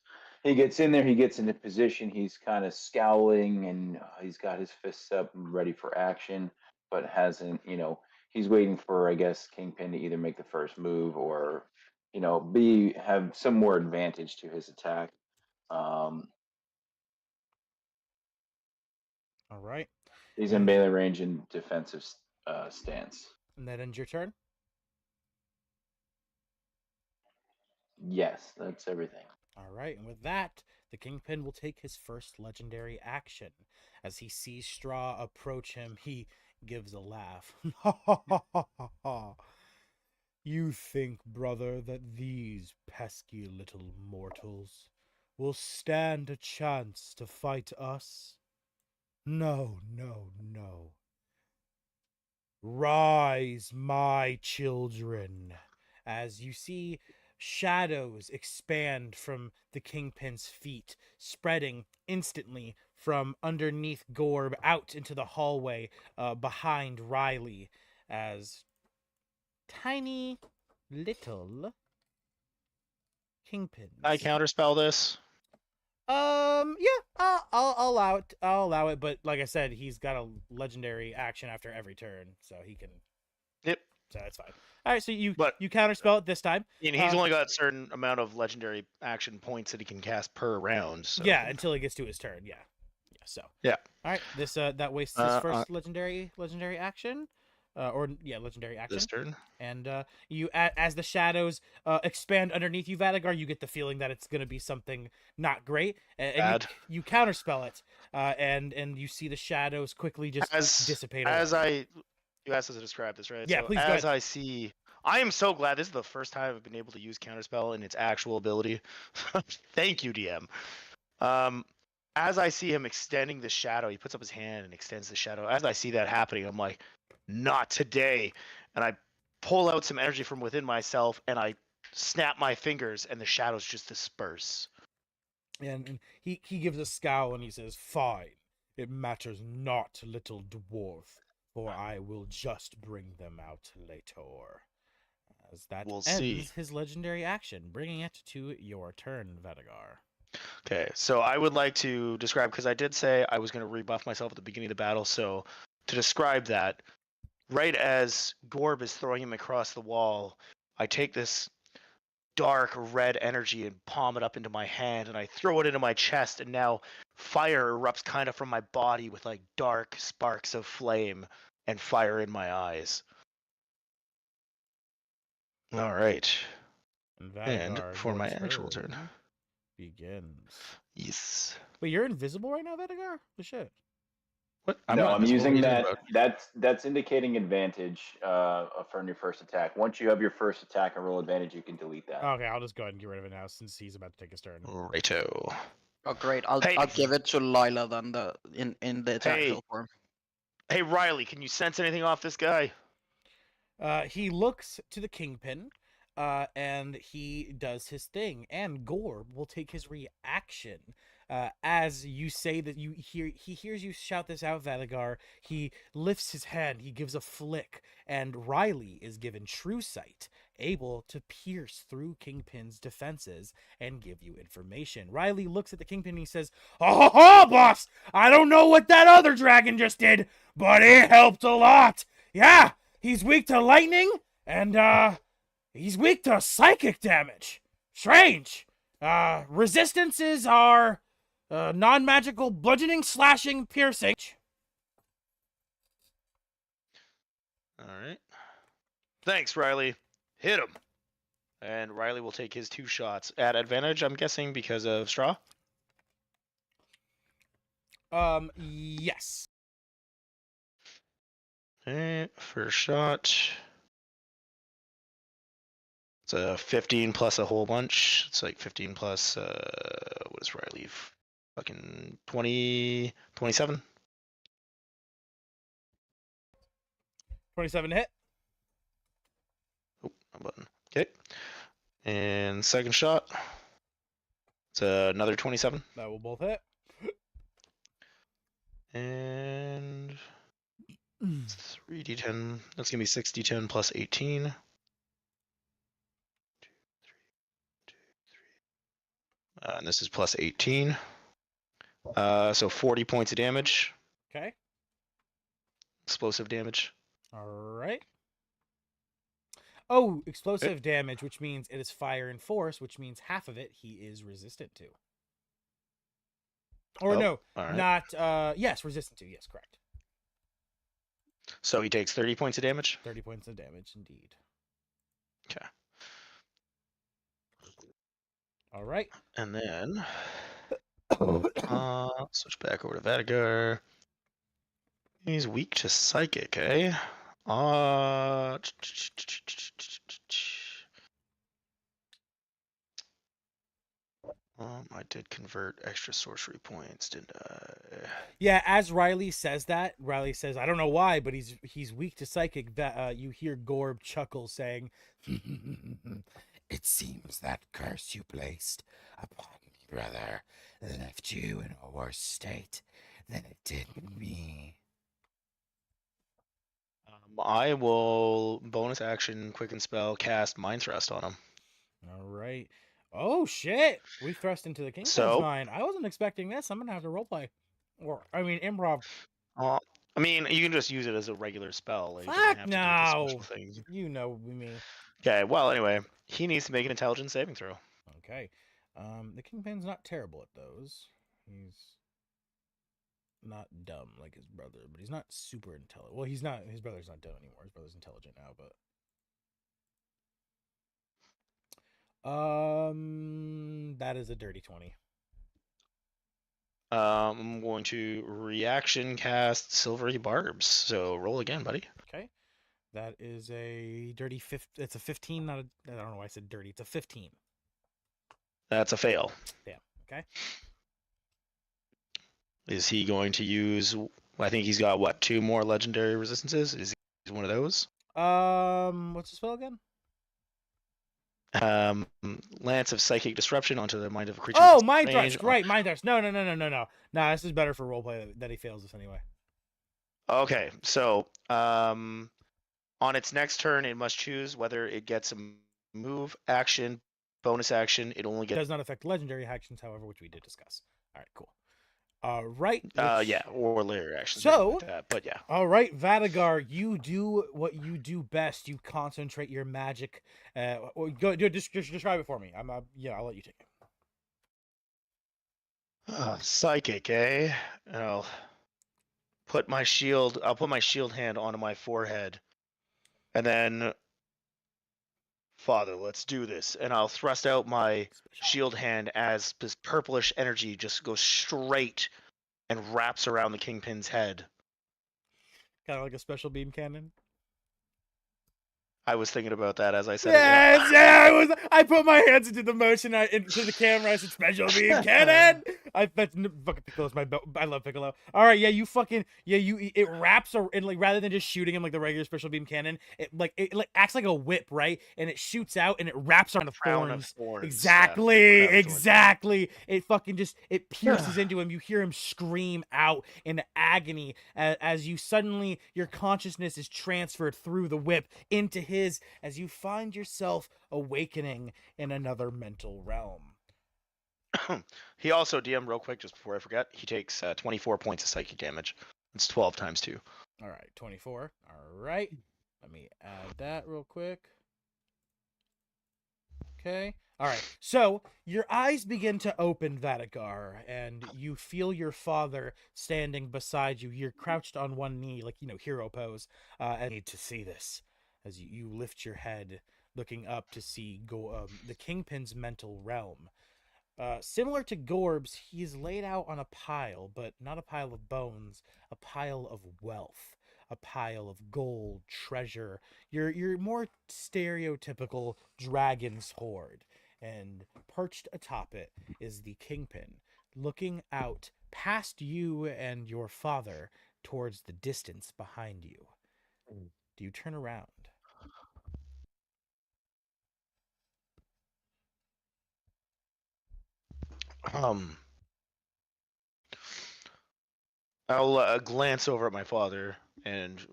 in there, he gets into position, he's kind of scowling, and he's got his fists up and ready for action, but hasn't, he's waiting for, I guess, Kingpin to either make the first move or, have some more advantage to his attack. All right. He's in And melee range and defensive stance. and that ends your turn. Yes, that's everything. All right, and with that, the Kingpin will take his first legendary action. As he sees Straw approach him, he gives a laugh. Ha ha ha ha ha ha. You think, brother, that these pesky little mortals will stand a chance to fight us? No, no, no. Rise, my children, as you see shadows expand from the Kingpin's feet, spreading instantly from underneath Gorb out into the hallway behind Riley, as tiny little Kingpins. I counterspell this. Yeah, I'll allow it. I'll allow it, but like I said, he's got a legendary action after every turn, so he can. Yep. So that's fine. All right, so you But counterspell it this time. and he's only got a certain amount of legendary action points that he can cast per round. So. Yeah, until he gets to his turn. Yeah. So. Yeah. All right. This that wastes his first legendary action. Legendary action. This turn. And you, as the shadows expand underneath you, Vadagar, you get the feeling that it's going to be something not great, and Bad. you counterspell it, and you see the shadows quickly just dissipate. You asked us to describe this, right? Yeah, so please go ahead. I am so glad this is the first time I've been able to use counterspell in its actual ability. Thank you, DM. As I see him extending the shadow, he puts up his hand and extends the shadow. As I see that happening, I'm like, not today. And I pull out some energy from within myself and I snap my fingers and the shadows just disperse. And he gives a scowl and he says, "Fine, it matters not, little dwarf, for I will just bring them out later." As that We'll ends see. his legendary action, bringing it to your turn, Vadagar. Okay, so I would like to describe, because I did say I was going to rebuff myself at the beginning of the battle, so to describe that, right as Gorb is throwing him across the wall, I take this dark red energy and palm it up into my hand, and I throw it into my chest, and now fire erupts kind of from my body with like dark sparks of flame and fire in my eyes. All right. And for my actual turn. Begins. Yes. Wait, you're invisible right now, Vadagar? The shit. What? I'm using What are you that. That's indicating advantage from your first attack. Once you have your first attack and roll advantage, you can delete that. Okay, I'll just go ahead and get rid of it now since he's about to take his turn. Righto. Oh great! I'll give it to Lila then in the tactical form. Hey Riley, can you sense anything off this guy? He looks to the Kingpin, and he does his thing, and Gorb will take his reaction. As you say that he hears you shout this out, Vadagar. He lifts his hand, he gives a flick, and Riley is given true sight, able to pierce through Kingpin's defenses and give you information. Riley looks at the Kingpin and he says, "Oh, boss! I don't know what that other dragon just did, but it helped a lot. Yeah, he's weak to lightning, and he's weak to psychic damage. Strange. Resistances are non-magical bludgeoning, slashing, piercing." All right. Thanks, Riley. Hit him. And Riley will take his 2 shots at advantage, I'm guessing, because of Straw? Yes. Okay, first shot. It's a 15 plus a whole bunch. It's like 15 plus, what is Riley? Fucking 20, 27? 27 hit. Oh, no button. Okay. And second shot. It's another 27. That will both hit. And it's 3d10. That's going to be 6d10 plus 18. And this is plus 18. So 40 points of damage. Okay. Explosive damage. All right. Oh, explosive damage, which means it is fire and force, which means half of it he is resistant to. Or Oh, no, all right. not yes, resistant to. Yes, correct. So he takes 30 points of damage. 30 points of damage indeed. Okay. All right. And then switch back over to Vadigar. He's weak to psychic, eh? I did convert extra sorcery points, didn't I? Yeah, as Riley says that, Riley says, I don't know why, but he's weak to psychic. You hear Gorb chuckle saying, It seems that curse you placed upon me, brother, left you in a worse state than it did me. I will bonus action, quicken spell, cast Mind Thrust on him. all right. Oh, shit. We thrust into the Kingpin's So? mind. I wasn't expecting this. I'm going to have to roleplay. Or, I mean, improv. I mean, you can just use it as a regular spell. Like, you Fuck don't have to do the no. special thing. You know me. Okay, well, anyway, he needs to make an intelligence saving throw. Okay. The Kingpin's not terrible at those. He's not dumb like his brother, but he's not super intelligent. Well, he's not. His brother's not dumb anymore. His brother's intelligent now, but that is a dirty 20. I'm going to reaction cast Silvery Barbs. So roll again, buddy. Okay. That is a dirty 15. It's a 15, not a. I don't know why I said dirty. It's a 15. That's a fail. Damn. Okay. Is he going to use? I think he's got what, 2 more legendary resistances. Is he one of those? What's the spell again? Lance of Psychic Disruption onto the mind of a creature. Oh, within Mind range. Thrust. Right, Mind Thrust. No. Nah, this is better for roleplay that he fails this anyway. Okay, so on its next turn, it must choose whether it gets a move, action, bonus action. It only It gets does not affect legendary actions, however, which we did discuss. All right, cool. Right. yeah, or later actions. So- like that. But yeah. All right, Vadigar, you do what you do best. You concentrate your magic. Go just describe it for me. Yeah, I'll let you take it. Psychic, eh? And I'll put my shield hand onto my forehead. And then, Father, let's do this. And I'll thrust out my shield hand as this purplish energy just goes straight and wraps around the Kingpin's head. Kind of like a special beam cannon. I was thinking about that as I said Yes, yeah, I put my hands into the motion, into the camera. I said special beam cannon. That's fucking Piccolo's my belt. I love Piccolo. All right, yeah, it wraps and like rather than just shooting him like the regular special beam cannon, it acts like a whip, right? And it shoots out and it wraps around the Crown of thorns. thorns. Exactly, Yeah, crown of thorns. exactly. It fucking just it pierces into him. You hear him scream out in agony as you suddenly your consciousness is transferred through the whip into his as you find yourself awakening in another mental realm. He also, DM, real quick, just before I forget, he takes 24 points of psychic damage. It's 12 times 2. All right, 24. All right. Let me add that real quick. Okay. All right. So your eyes begin to open, Vadigar, and you feel your father standing beside you. You're crouched on one knee, like, hero pose. And need to see this as you lift your head, looking up to see the Kingpin's mental realm. Similar to Gorb's, he's laid out on a pile, but not a pile of bones, a pile of wealth, a pile of gold, treasure, your more stereotypical dragon's hoard. And perched atop it is the Kingpin, looking out past you and your father towards the distance behind you. Do you turn around? I'll glance over at my father and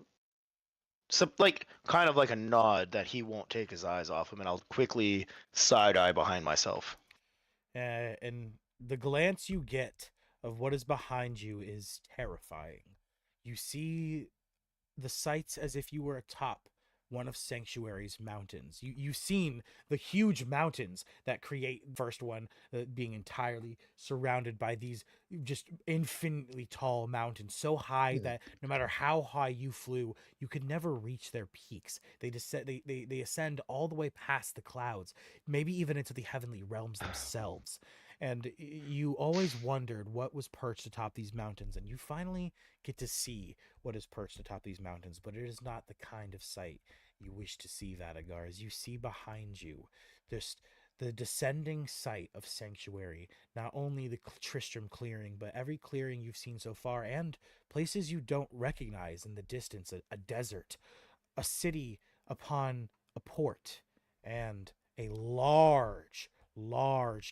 like kind of like a nod that he won't take his eyes off him, and I'll quickly side eye behind myself. And the glance you get of what is behind you is terrifying. You see the sights as if you were atop one of Sanctuary's mountains. You've seen the huge mountains that create the first one, being entirely surrounded by these just infinitely tall mountains, so high that no matter how high you flew, you could never reach their peaks. They descend, they ascend all the way past the clouds, maybe even into the heavenly realms themselves. And you always wondered what was perched atop these mountains, and you finally get to see what is perched atop these mountains, but it is not the kind of sight you wish to see, Vadagar. As you see behind you, just the descending sight of Sanctuary, not only the Tristram clearing, but every clearing you've seen so far, and places you don't recognize in the distance, a desert, a city upon a port, and a large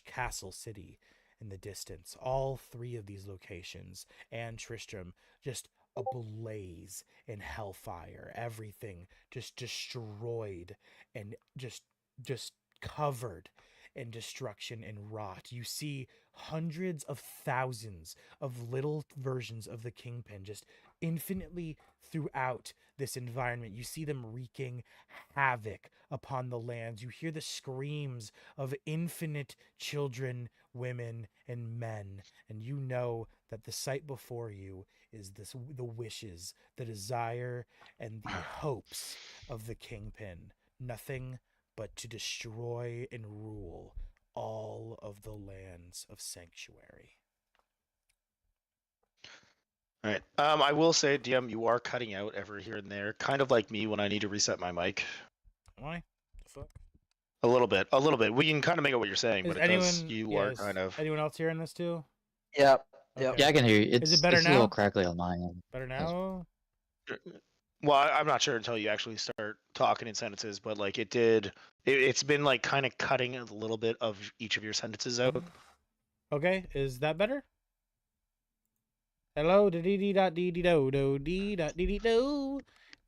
castle city in the distance. All three of these locations and Tristram just ablaze in hellfire. Everything just destroyed and just covered in destruction and rot. You see hundreds of thousands of little versions of the Kingpin just infinitely throughout this environment. You see them wreaking havoc upon the lands. You hear the screams of infinite children, women, and men, and you know that the sight before you is the wishes, the desire, and the hopes of the Kingpin. Nothing but to destroy and rule all of the lands of Sanctuary. All right. I will say, DM, you are cutting out every here and there, kind of like me when I need to reset my mic. Why? The fuck? A little bit, a little bit. We can kind of make out what you're saying, Is but anyone? You are kind of. Anyone else hearing this too? Yep. Okay. Yeah, I can hear you. Is it better it's a little now? crackly on my end. Better now? Well, I'm not sure until you actually start talking in sentences, but like it did. It's been like kind of cutting a little bit of each of your sentences out. Okay, is that better? Hello, dee dee dot dee dee do do dee dot dee dee do.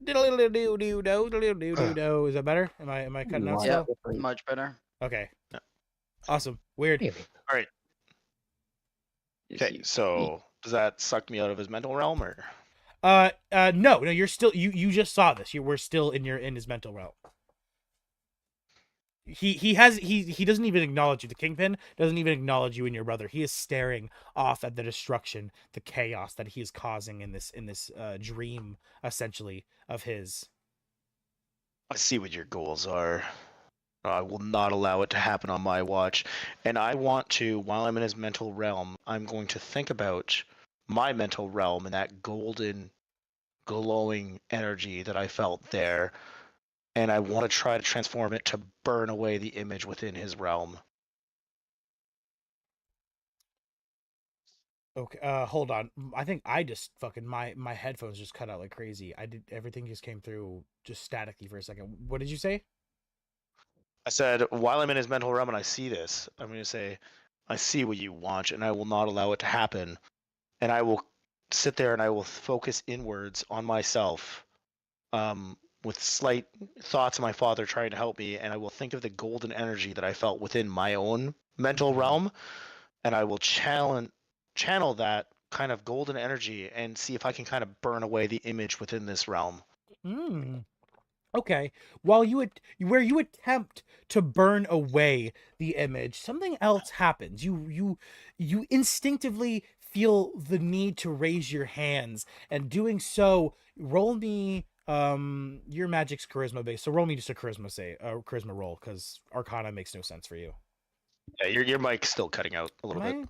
Diddle do do do do do do do. Is that better? Am I cutting out Yep. still? Much better. Okay. Yeah. Awesome. Weird. All right. Okay, so does that suck me out of his mental realm, or? No, you're still you just saw this. We're still in his mental realm. He doesn't even acknowledge you. The Kingpin doesn't even acknowledge you and your brother. He is staring off at the destruction, the chaos that he is causing in this dream, essentially, of his. I see what your goals are. I will not allow it to happen on my watch. And I want to, while I'm in his mental realm, I'm going to think about my mental realm and that golden, glowing energy that I felt there. And I want to try to transform it to burn away the image within his realm. Okay, hold on. I think I just fucking my headphones just cut out like crazy. Everything just came through just statically for a second. What did you say? I said, while I'm in his mental realm and I see this, I'm going to say, I see what you want, and I will not allow it to happen. And I will sit there and I will focus inwards on myself, with slight thoughts of my father trying to help me, and I will think of the golden energy that I felt within my own mental realm, and I will channel that kind of golden energy and see if I can kind of burn away the image within this realm. Okay. While where you attempt to burn away the image, something else happens. You instinctively feel the need to raise your hands, and doing so, roll me your magic's charisma base. So roll me just a charisma roll, because Arcana makes no sense for you. Yeah, your mic's still cutting out a little bit.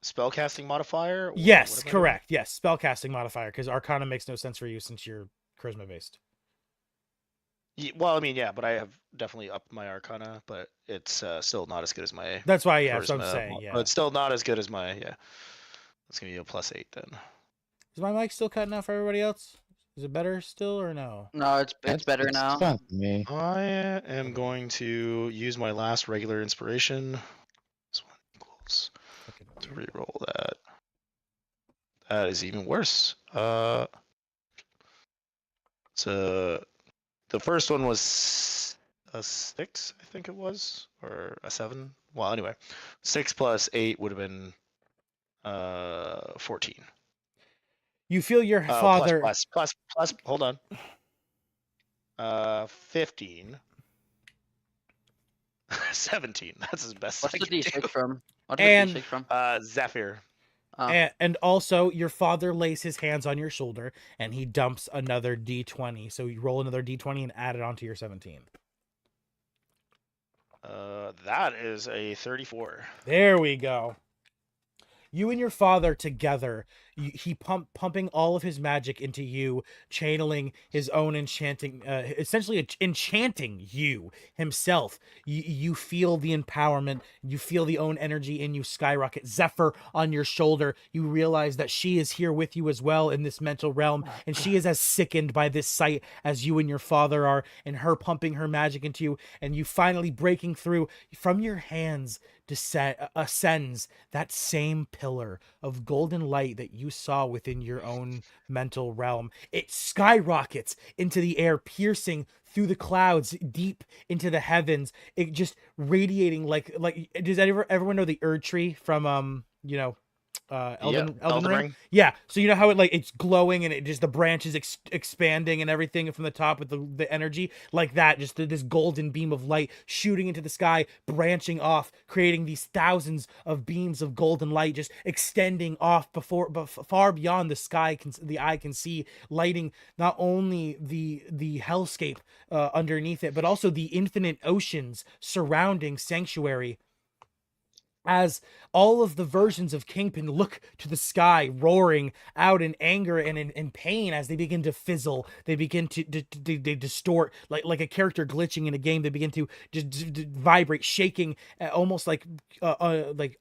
Spellcasting modifier? Yes, correct. Yes, spellcasting modifier, because Arcana makes no sense for you since you're charisma based. Well, I mean, yeah, but I have definitely upped my Arcana, but it's still not as good as my. That's why, yeah, charisma, that's what I'm saying. Yeah, but it's still not as good as my. Yeah, it's gonna be a +8 then. Is my mic still cutting out for everybody else? Is it better still or no? No, it's better now. Fine for me. I am going to use my last regular inspiration. This one equals. To reroll that. That is even worse. So the first one was a 6, I think it was, or a 7. Well, anyway, 6 plus 8 would have been 14. You feel your Oh, father. plus. Hold on. 15. 17. That's as best What's I the can D6 do. from? What's the And D6 from? Zephyr. and also your father lays his hands on your shoulder and he dumps another d20. So you roll another d20 and add it onto your 17. That is a 34. There we go. You and your father together, he pumping all of his magic into you, channeling his own enchanting, essentially enchanting you himself. You feel the empowerment, you feel the own energy in you skyrocket. Zephyr on your shoulder, you realize that she is here with you as well in this mental realm, and she is as sickened by this sight as you and your father are, and her pumping her magic into you, and you finally breaking through from your hands. Ascends that same pillar of golden light that you saw within your own mental realm. It skyrockets into the air, piercing through the clouds deep into the heavens. It just radiating like does everyone know the Erd tree from Elden Elden Ring? Ring. Yeah, so you know how it's glowing and it just the branches expanding and everything from the top with the energy like that, just this golden beam of light shooting into the sky, branching off, creating these thousands of beams of golden light just extending off far beyond the sky the eye can see, lighting not only the hellscape underneath it, but also the infinite oceans surrounding Sanctuary, as all of the versions of Kingpin look to the sky, roaring out in anger and in pain as they begin to fizzle. They begin to they distort like a character glitching in a game. They begin to just vibrate, shaking, almost like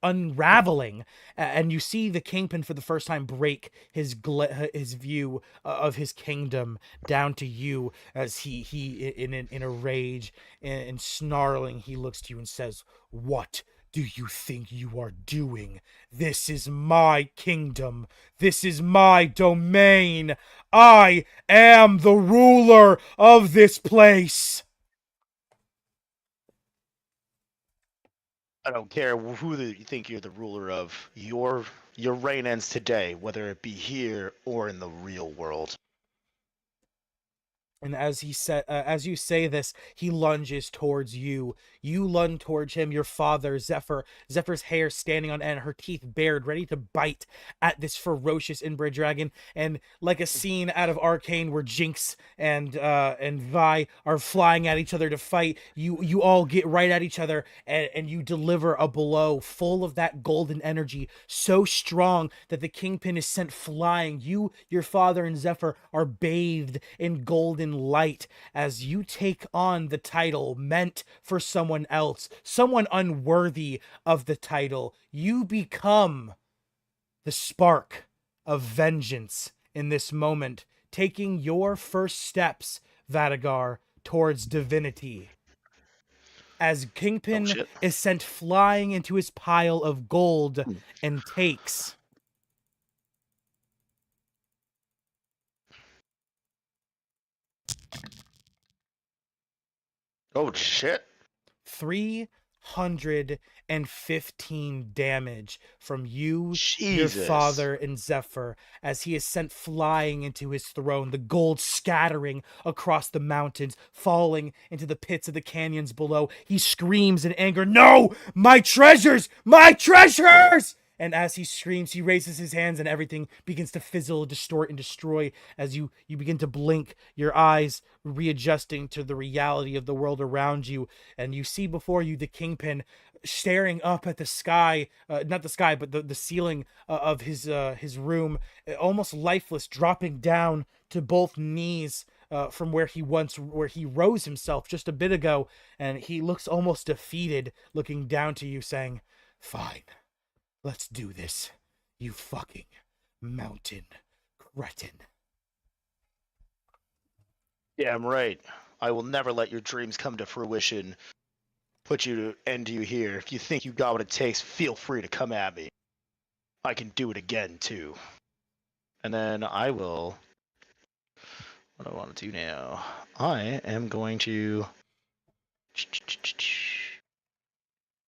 unraveling. And you see the Kingpin for the first time break his view of his kingdom down to you as he in a rage and snarling, he looks to you and says, "What do you think you are doing? This is my kingdom. This is my domain. I am the ruler of this place." I don't care who you think you're the ruler of. Your reign ends today, whether it be here or in the real world. And as you say this, he lunges towards you. You lunge towards him, your father, Zephyr. Zephyr's hair standing on end, her teeth bared, ready to bite at this ferocious inbred dragon. And like a scene out of Arcane where Jinx and Vi are flying at each other to fight, you all get right at each other, and you deliver a blow full of that golden energy, so strong that the Kingpin is sent flying. You, your father, and Zephyr are bathed in golden light as you take on the title meant for someone else, someone unworthy of the title. You become the spark of vengeance in this moment, taking your first steps, Vadagar, towards divinity. As Oh Kingpin shit. is sent flying into his pile of gold and takes Oh shit. 315 damage from you, your Jesus. father, and Zephyr as he is sent flying into his throne, the gold scattering across the mountains, falling into the pits of the canyons below. He screams in anger, "No! My treasures! My treasures!" And as he screams, he raises his hands and everything begins to fizzle, distort, and destroy as you begin to blink, your eyes readjusting to the reality of the world around you. And you see before you the Kingpin staring up at the sky, not the sky, but the ceiling of his room, almost lifeless, dropping down to both knees. From where he rose himself just a bit ago, and he looks almost defeated, looking down to you, saying, "Fine. Let's do this, you fucking mountain cretin." Yeah, I'm right. I will never let your dreams come to fruition. Put you to end you here. If you think you got what it takes, feel free to come at me. I can do it again too. And then I will. What do I want to do now? I am going to.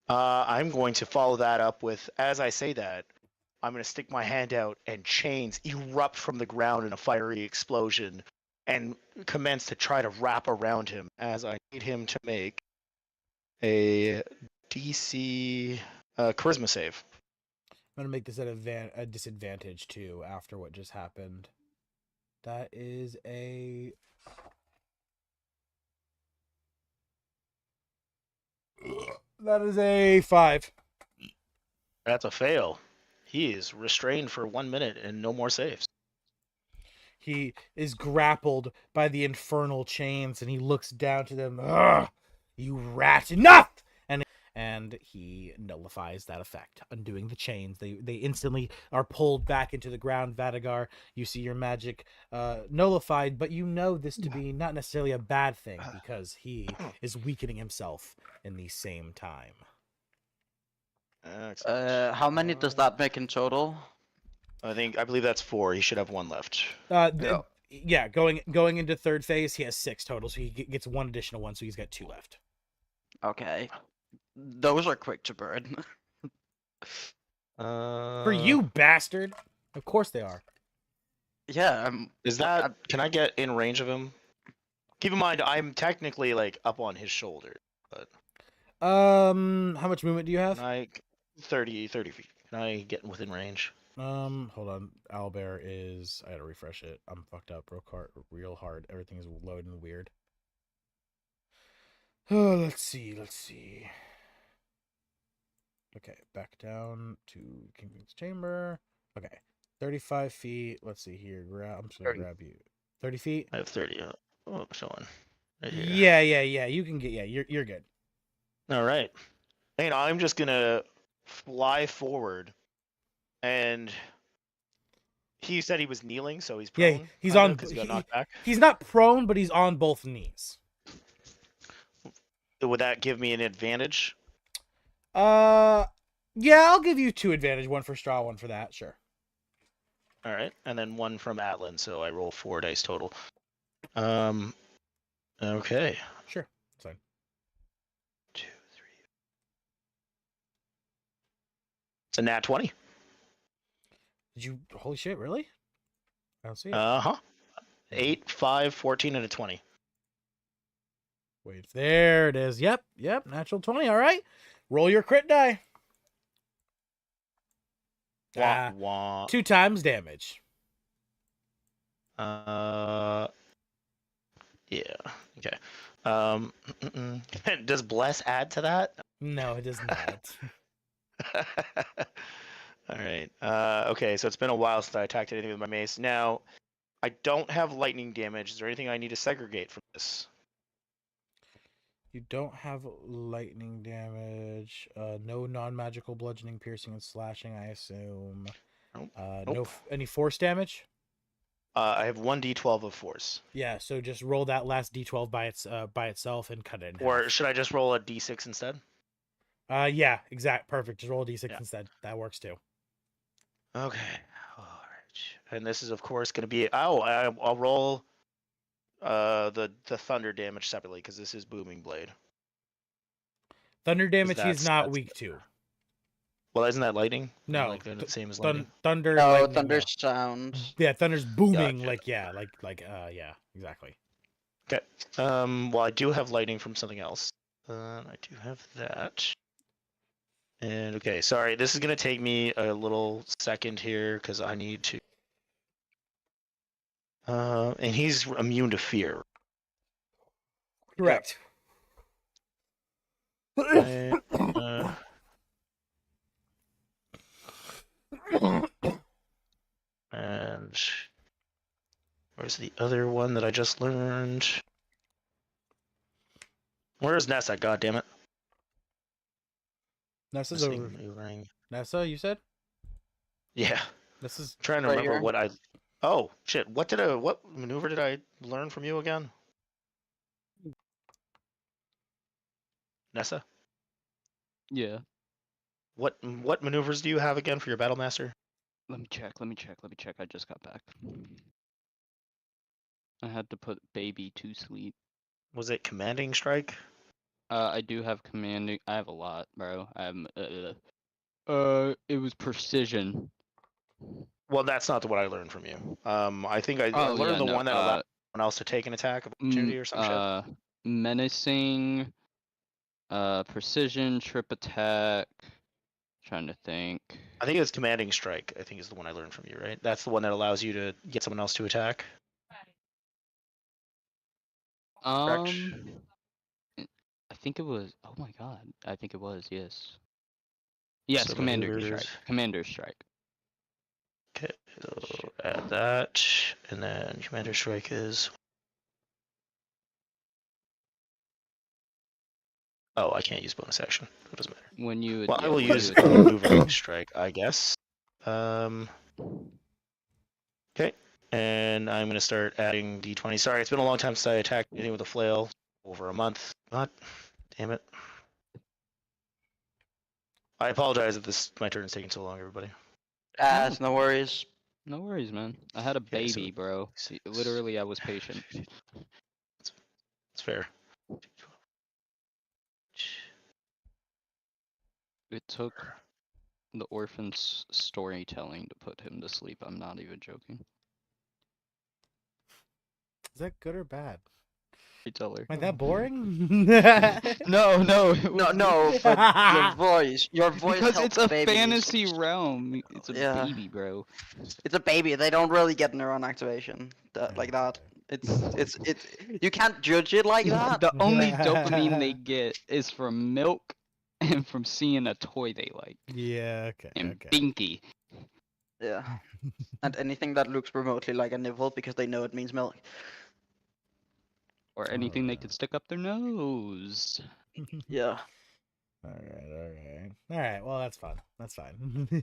I'm going to follow that up with, as I say that, I'm going to stick my hand out and chains erupt from the ground in a fiery explosion and commence to try to wrap around him as I need him to make a DC charisma save. I'm gonna make this at a disadvantage too after what just happened. That is a that is a 5. That's a fail. He is restrained for 1 minute and no more saves. He is grappled by the infernal chains, and he looks down to them. Ugh, you rat! Enough! And he nullifies that effect, undoing the chains. They instantly are pulled back into the ground. Vadagar, you see your magic nullified, but you know this to be not necessarily a bad thing because he is weakening himself in the same time. Excellent. How many does that make in total? I believe that's 4. He should have 1 left. Yeah, going into third phase, he has 6 total, so he gets 1 additional one, so he's got 2 left. Okay. Those are quick to burn. For you, bastard! Of course they are. Yeah. Is that? Can I get in range of him? Keep in mind, I'm technically like up on his shoulder, but. How much movement do you have? Can I 30 feet? Can I get within range? Hold on. Owlbear is. I gotta refresh it. I'm fucked up real hard. Everything is loading weird. Oh, let's see. Okay, back down to King's Chamber. Okay, 35 feet. Let's see here. I'm just gonna 30. grab you. 30 feet. I have 30. Oh, showing. Right here. Yeah. You can get. Yeah, you're good. All right. And I'm just gonna fly forward, and he said he was kneeling, so he's prone. Yeah, he's kinda, on. because he got knocked back. He's not prone, but he's on both knees. Would that give me an advantage? Yeah, I'll give you 2 advantage. 1 for straw, 1 for that. Sure. All right, and then 1 from Atlan, so I roll 4 dice total. Okay. Sure. It's fine. 2, 3. It's a nat 20. Did you? Holy shit! Really? I don't see it. 8, 5, 14, and a 20. Wait, there it is. Yep. Natural 20. All right. Roll your crit die. Wah, wah. 2 times damage. Yeah. Okay. Does bless add to that? No, it does not. All right. Okay, so it's been a while since I attacked anything with my mace. Now, I don't have lightning damage. Is there anything I need to segregate from this? You don't have lightning damage. No non-magical bludgeoning, piercing, and slashing, I assume. Nope. No any force damage? I have 1d12 of force. Yeah, so just roll that last d12 by itself and cut it in Or half. should I just roll a d6 instead? Yeah, perfect. Just roll a d6 Yeah. instead. That works too. Okay. All right. And this is, of course, going to be... I'll roll the thunder damage separately, because this is Booming Blade. Thunder damage he's not that's- weak to. Well, isn't that lightning? No, Like the same as lightning? Thunder. No, lightning, thunder no. sound. Yeah, thunder's booming. Gotcha. Yeah, exactly. Okay. Well, I do have lightning from something else. I do have that. And okay, sorry, this is gonna take me a little second here because I need to. And he's immune to fear. Correct. Right, and where's the other one that I just learned? Where's Nessa? God damn it! Nessa's Missing over. maneuvering. Nessa, you said? Yeah, Nessa's trying to Right remember here. what I. Oh shit! What maneuver did I learn from you again? Nessa? Yeah. What maneuvers do you have again for your battle master? Let me check. I just got back. I had to put baby to sleep. Was it commanding strike? I do have commanding. I have a lot, bro. I have. It was precision. Well, that's not the one I learned from you. I think I Oh yeah, learned the no. one that allowed someone else to take an attack of opportunity or some shit. Menacing. Precision, trip attack. Trying to think. I think it's commanding strike. I think is the one I learned from you, right? That's the one that allows you to get someone else to attack. Correct. I think it was. Oh my god. I think it was. Yes. Yes, So Commander maneuvers. Strike. Commander Strike. Okay, so add that, and then commander strike is. Oh, I can't use bonus action. That doesn't matter. When you. Well, I Yeah, will when use you attack. maneuvering strike, I guess. Okay, and I'm gonna start adding d20. Sorry, it's been a long time since I attacked anything with a flail. Over a month. God damn it. I apologize if my turn is taking so long, everybody. It's no worries. No worries, man. I had a Okay, so baby, bro. Literally, I was patient. It's fair. It took the orphan's storytelling to put him to sleep. I'm not even joking. Is that good or bad? I tell her. Am I that boring? No, no, it No, was- no, but your voice because helps it's a babies. fantasy realm. It's a Yeah. baby, bro. It's a baby. They don't really get neuron activation like that. It's you can't judge it like that. The only dopamine they get is from milk and from seeing a toy they like. Yeah, okay, And okay. binky. Yeah. And anything that looks remotely like a nipple because they know it means milk. Or anything they could stick up their nose. Yeah. Alright, well, that's fun. That's fine.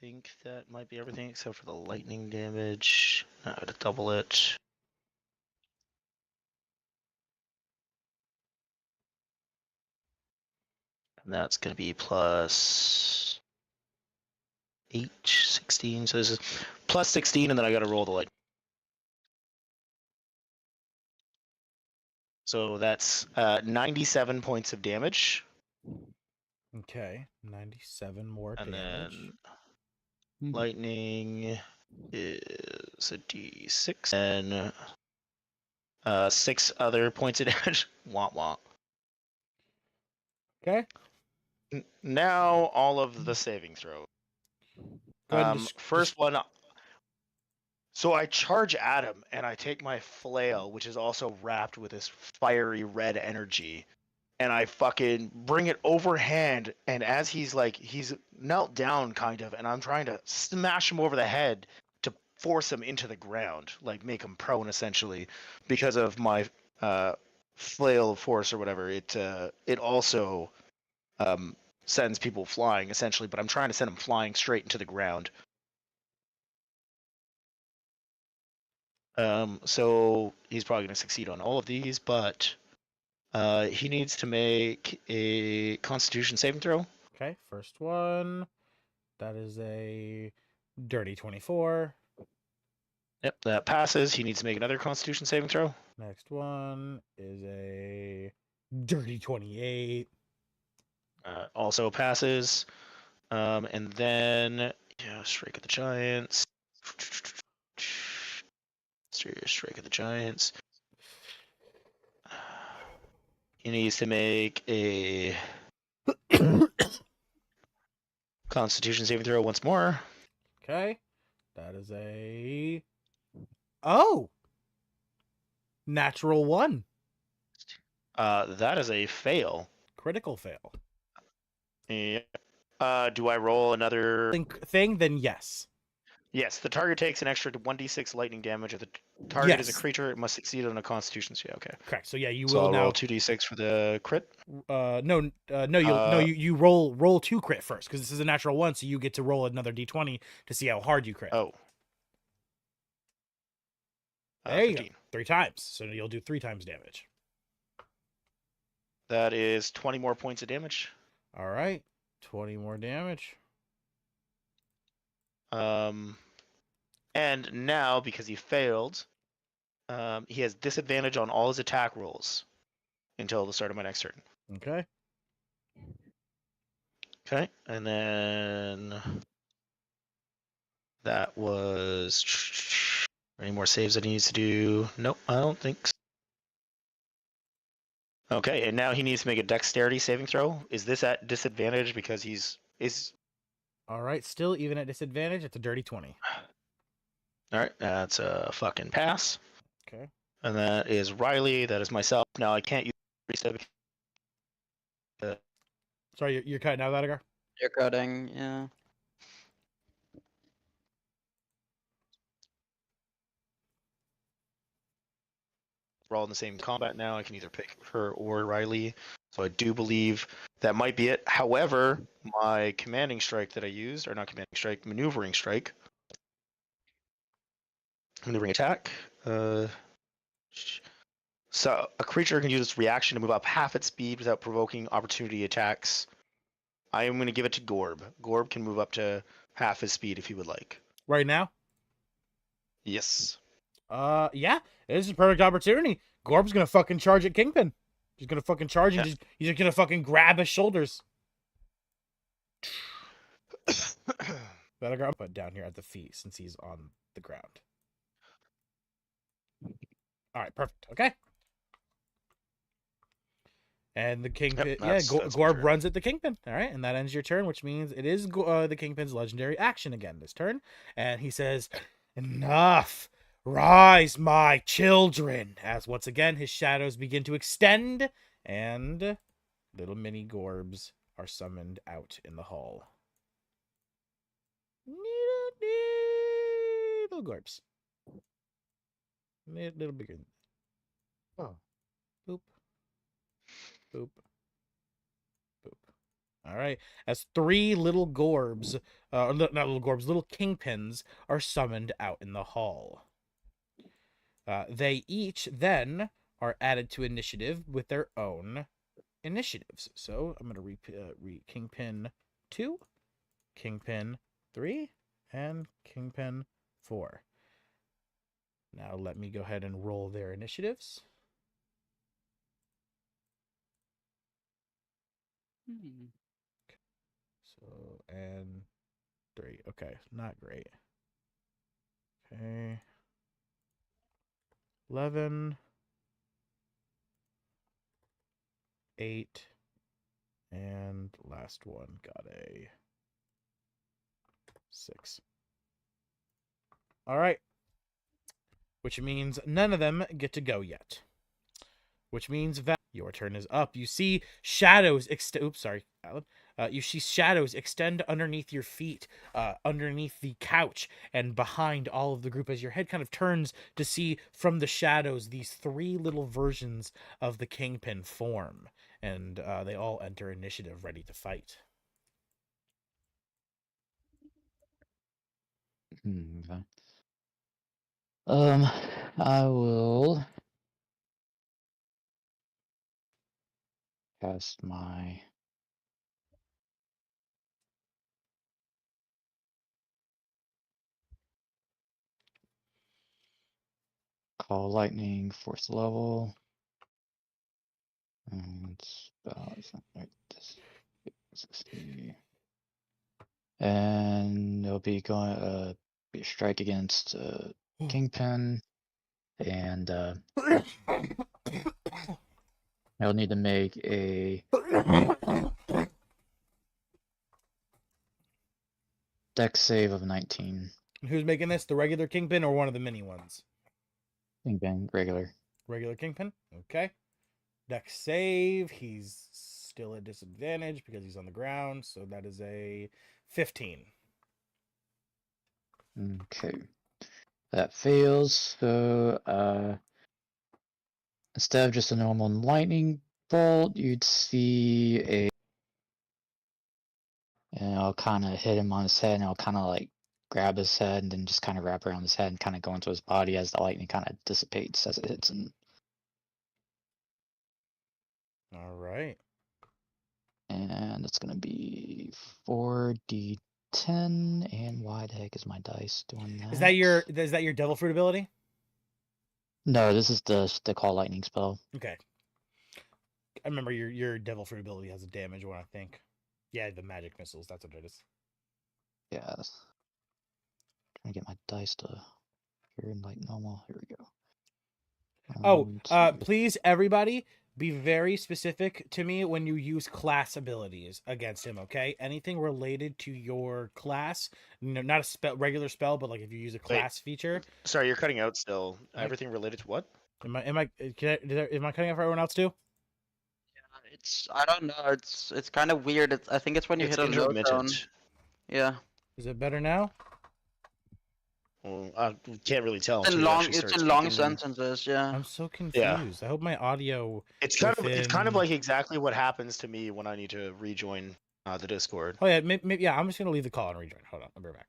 Think that might be everything except for the lightning damage. Now to double it. And that's going to be plus 8, 16. So this is plus 16, and then I got to roll the light. So that's 97 points of damage. Okay, 97 more And damage. then lightning is a d6. And 6 other points of damage. Wah wah. Okay. Now all of the saving throw. Go ahead and First one. So I charge at him, and I take my flail, which is also wrapped with this fiery red energy, and I fucking bring it overhand. And as he's knelt down, kind of, and I'm trying to smash him over the head to force him into the ground, like make him prone, essentially, because of my flail force or whatever. It also sends people flying, essentially, but I'm trying to send him flying straight into the ground. So he's probably going to succeed on all of these, but he needs to make a Constitution saving throw. Okay, first one. That is a dirty 24. Yep, that passes. He needs to make another Constitution saving throw. Next one is a dirty 28. Also passes. And then Strike of the Giants. Strike of the Giants. He needs to make a Constitution saving throw once more. Okay, that is a natural 1. That is a fail. Critical fail. Yeah. Do I roll another Thing? Then yes. Yes, the target takes an extra 1d6 lightning damage. If the target is a Yes. creature, it must succeed on a Constitution. So yeah, okay. Correct. So yeah, you So will I'll now roll 2d6 for the crit. you roll 2 crit first because this is a natural 1, so you get to roll another d20 to see how hard you crit. Oh. There you go. 15. 3 times. So you'll do 3 times damage. That is 20 more points of damage. All right. 20 more damage. And now, because he failed, he has disadvantage on all his attack rolls until the start of my next turn. Okay. Okay, and then that was any more saves that he needs to do? Nope, I don't think so. Okay, and now he needs to make a dexterity saving throw. Is this at disadvantage because he's is All right. Still, even at disadvantage, it's a dirty 20. all right? That's a fucking pass. Okay. And that is Riley. That is myself. Now I can't use reset. Sorry, you're cutting out, Edgar. You're cutting, yeah. We're all in the same combat now. I can either pick her or Riley. So I do believe that might be it. However, my commanding strike that I used, or not commanding strike, maneuvering strike, maneuvering attack. So a creature can use its reaction to move up half its speed without provoking opportunity attacks. I am going to give it to Gorb. Gorb can move up to half his speed if he would like. Right now? Yes. Yeah. This is a perfect opportunity. Gorb's gonna fucking charge at Kingpin. He's gonna fucking charge and he's just gonna fucking grab his shoulders. Edgar, I'll put down here at the feet since he's on the ground. All right, perfect. Okay. And the Kingpin, that's my Gorb turn. runs at the Kingpin. All right, and that ends your turn, which means it is the Kingpin's legendary action again this turn. And he says, "Enough! Rise, my children!" As once again his shadows begin to extend, and little mini Gorbs are summoned out in the hall. Little Gorbs. Little bigger. Oh. Boop. Boop. Boop. All right. As three little Gorbs, not little Gorbs, little Kingpins are summoned out in the hall. They each then are added to initiative with their own initiatives. So I'm going to read Kingpin 2, Kingpin 3, and Kingpin 4. Now let me go ahead and roll their initiatives. So, and 3. Okay, not great. Okay. 11, 8, and last one got a 6. All right. Which means none of them get to go yet. Which means that your turn is up. You see shadows extend. Oops, sorry, Alan. You see shadows extend underneath your feet, underneath the couch, and behind all of the group as your head kind of turns to see from the shadows these three little versions of the Kingpin form. And they all enter initiative ready to fight. Okay. I will cast my Call Lightning, 4th level. And spell is not right. This 60. And it'll be going be a strike against Kingpin, and I'll need to make a dex save of 19. Who's making this? The regular Kingpin or one of the mini ones? Kingpin, regular. Regular Kingpin. Okay. Dex save. He's still at disadvantage because he's on the ground. So that is a 15. Okay. That fails, so instead of just a normal lightning bolt, you'd see a, and I'll kind of hit him on his head, and I'll kind of like grab his head and then just kind of wrap around his head and kind of go into his body as the lightning kind of dissipates as it hits him. All right. And it's going to be 4d10. 10, and why the heck is my dice doing that? Is that your devil fruit ability? No, this is the call lightning spell. Okay. I remember your devil fruit ability has a damage one, I think. Yeah, the magic missiles. That's what it is. Yeah. Trying to get my dice to appear in like normal. Here we go. Oh, And please, everybody, be very specific to me when you use class abilities against him. Okay, anything related to your class, not a spell, regular spell, but like if you use a class feature. Sorry, you're cutting out still. Am I- Everything related to what? Am I am I cutting out for everyone else too? It's I don't know. It's kind of weird. I think it's when you It's hit a low tone. intermittent. Yeah. Is it better now? Well, I can't really tell It's until in you long. actually It's start in long speaking. sentences. Yeah. I'm so confused. Yeah. I hope my audio. It's kind of within- like exactly what happens to me when I need to rejoin the Discord. Oh yeah, maybe yeah. I'm just gonna leave the call and rejoin. Hold on, I'll be right back.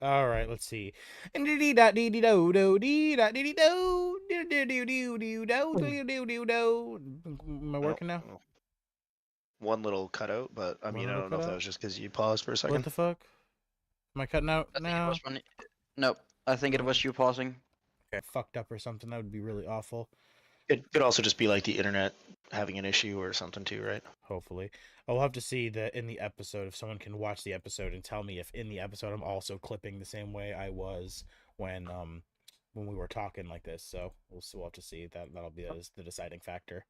All right, let's see. Am I working now? One little cutout, but I One mean, I little don't know if that cutout? was just because you paused for a second. What the fuck? Am I cutting out I think it now? was when. Nope. I think it was you pausing. Okay, fucked up or something. That would be really awful. It could also just be like the internet having an issue or something too, right? Hopefully, I'll have to see in the episode if someone can watch the episode and tell me if in the episode I'm also clipping the same way I was when we were talking like this. So we'll have to see. That'll be the deciding factor.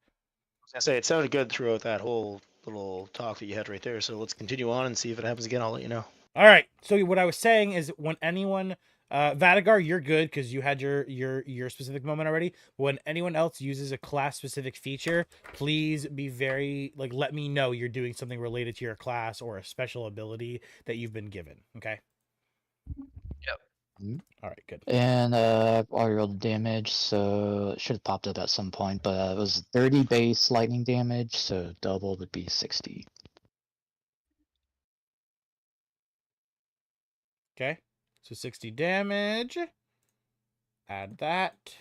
I say it sounded good throughout that whole little talk that you had right there. So let's continue on and see if it happens again. I'll let you know. All right. So what I was saying is when anyone Vadigar, you're good because you had your specific moment already. When anyone else uses a class specific feature, please be very let me know you're doing something related to your class or a special ability that you've been given. Okay. Yep. All right. Good. And I already rolled the damage, so it should have popped up at some point, but it was 30 base lightning damage, so double would be 60. Okay. So 60 damage. Add that.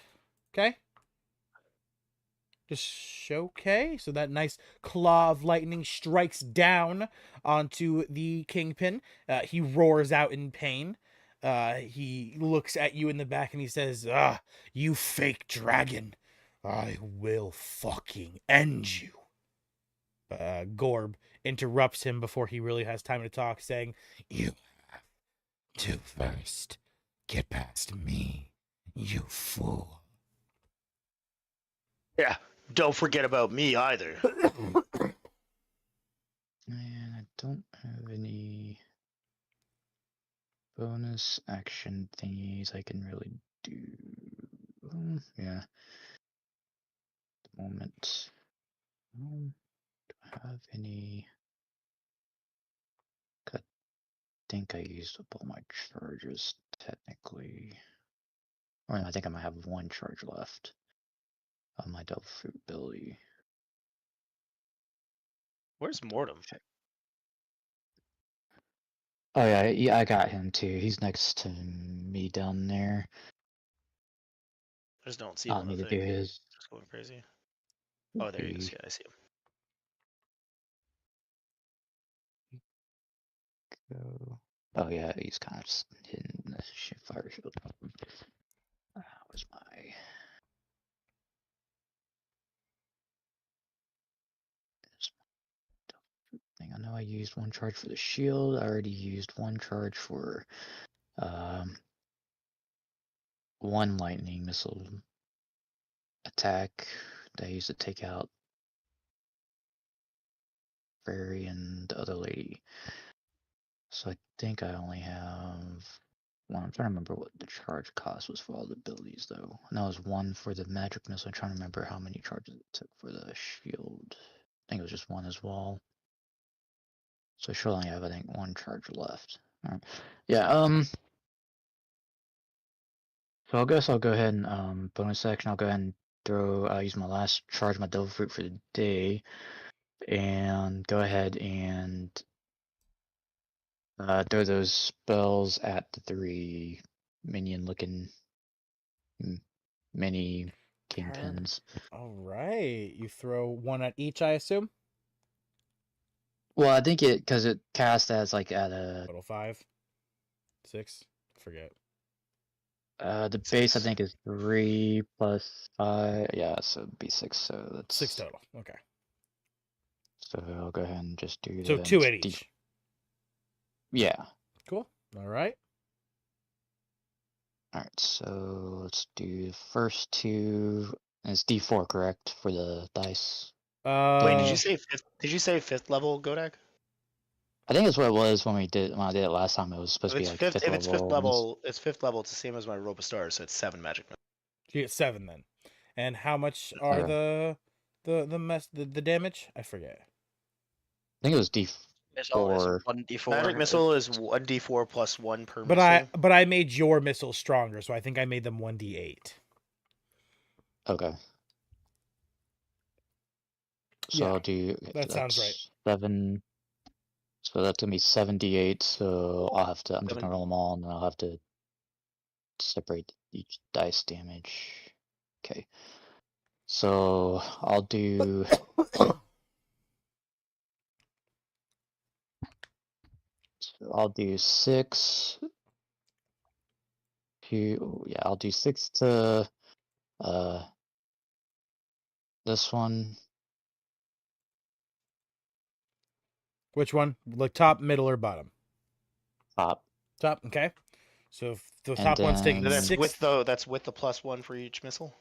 Okay. Just okay. So that nice claw of lightning strikes down onto the kingpin. He roars out in pain. He looks at you in the back and he says, "Ah, you fake dragon. I will fucking end you." Gorb interrupts him before he really has time to talk, saying, You have to first get past me, you fool. Yeah. Don't forget about me either. And I don't have any bonus action thingies I can really do. Yeah. At the moment. Do I have any? I think I used up all my charges technically. Or no, I think I might have one charge left on my double fruit ability. Where's Mortem? Oh yeah, I got him too. He's next to me down there. I just don't see him I'll on the need to thing. do his. Just going crazy. Oh, there he is. Yeah, I see him. Go. Oh yeah, he's kind of hidden in the fire shield. Where's my? Thing. I know I used one charge for the shield. I already used one charge for one lightning missile attack that I used to take out Fairy and the other lady. So I think I only have one. I'm trying to remember what the charge cost was for all the abilities though. And that was one for the magic missile. I'm trying to remember how many charges it took for the shield. I think it was just one as well. So I should only have, I think, one charge left. Alright. Yeah, so I guess I'll go ahead and bonus action, I'll go ahead and use my last charge, my devil fruit for the day, and go ahead and throw those spells at the 3 minion looking mini kingpins. All right. You throw one at each, I assume. Well, I think because it cast as like at a Total 5, 6. Forget. the base I 6. think is 3 plus 5. Yeah, so it'd be 6. So that's 6 total. Okay. So I'll go ahead and just do So the 2 at each. Yeah. Cool. All right. All right. So let's do the first 2. And it's D4, correct, for the dice? Blaine, did Uh, you say fifth? Did you say 5th level Godak? I think that's what it was when I did it last time. It was supposed If to be it's like fifth, 5th if it's fifth level. level, it's 5th level. It's the same as my rope of stars, so it's 7 magic. you get 7 then. And how much are Okay. the damage? I forget. I think it was D4. Missile is 1d4. Magic missile is 1d4 plus 1 per But missile. I made your missiles stronger, so I think I made them 1d8. Okay. So Yeah, I'll do. that sounds right. 7. So that's gonna be 78. So I'll have to. I'm just gonna roll them all, and then I'll have to separate each dice damage. Okay. So I'll do. I'll do 6 to. Yeah, I'll do 6 to. This one. Which one? Like top, middle, or bottom? Top. Top. Okay. So if the And top one's taking then- That's 6. with the plus 1 for each missile.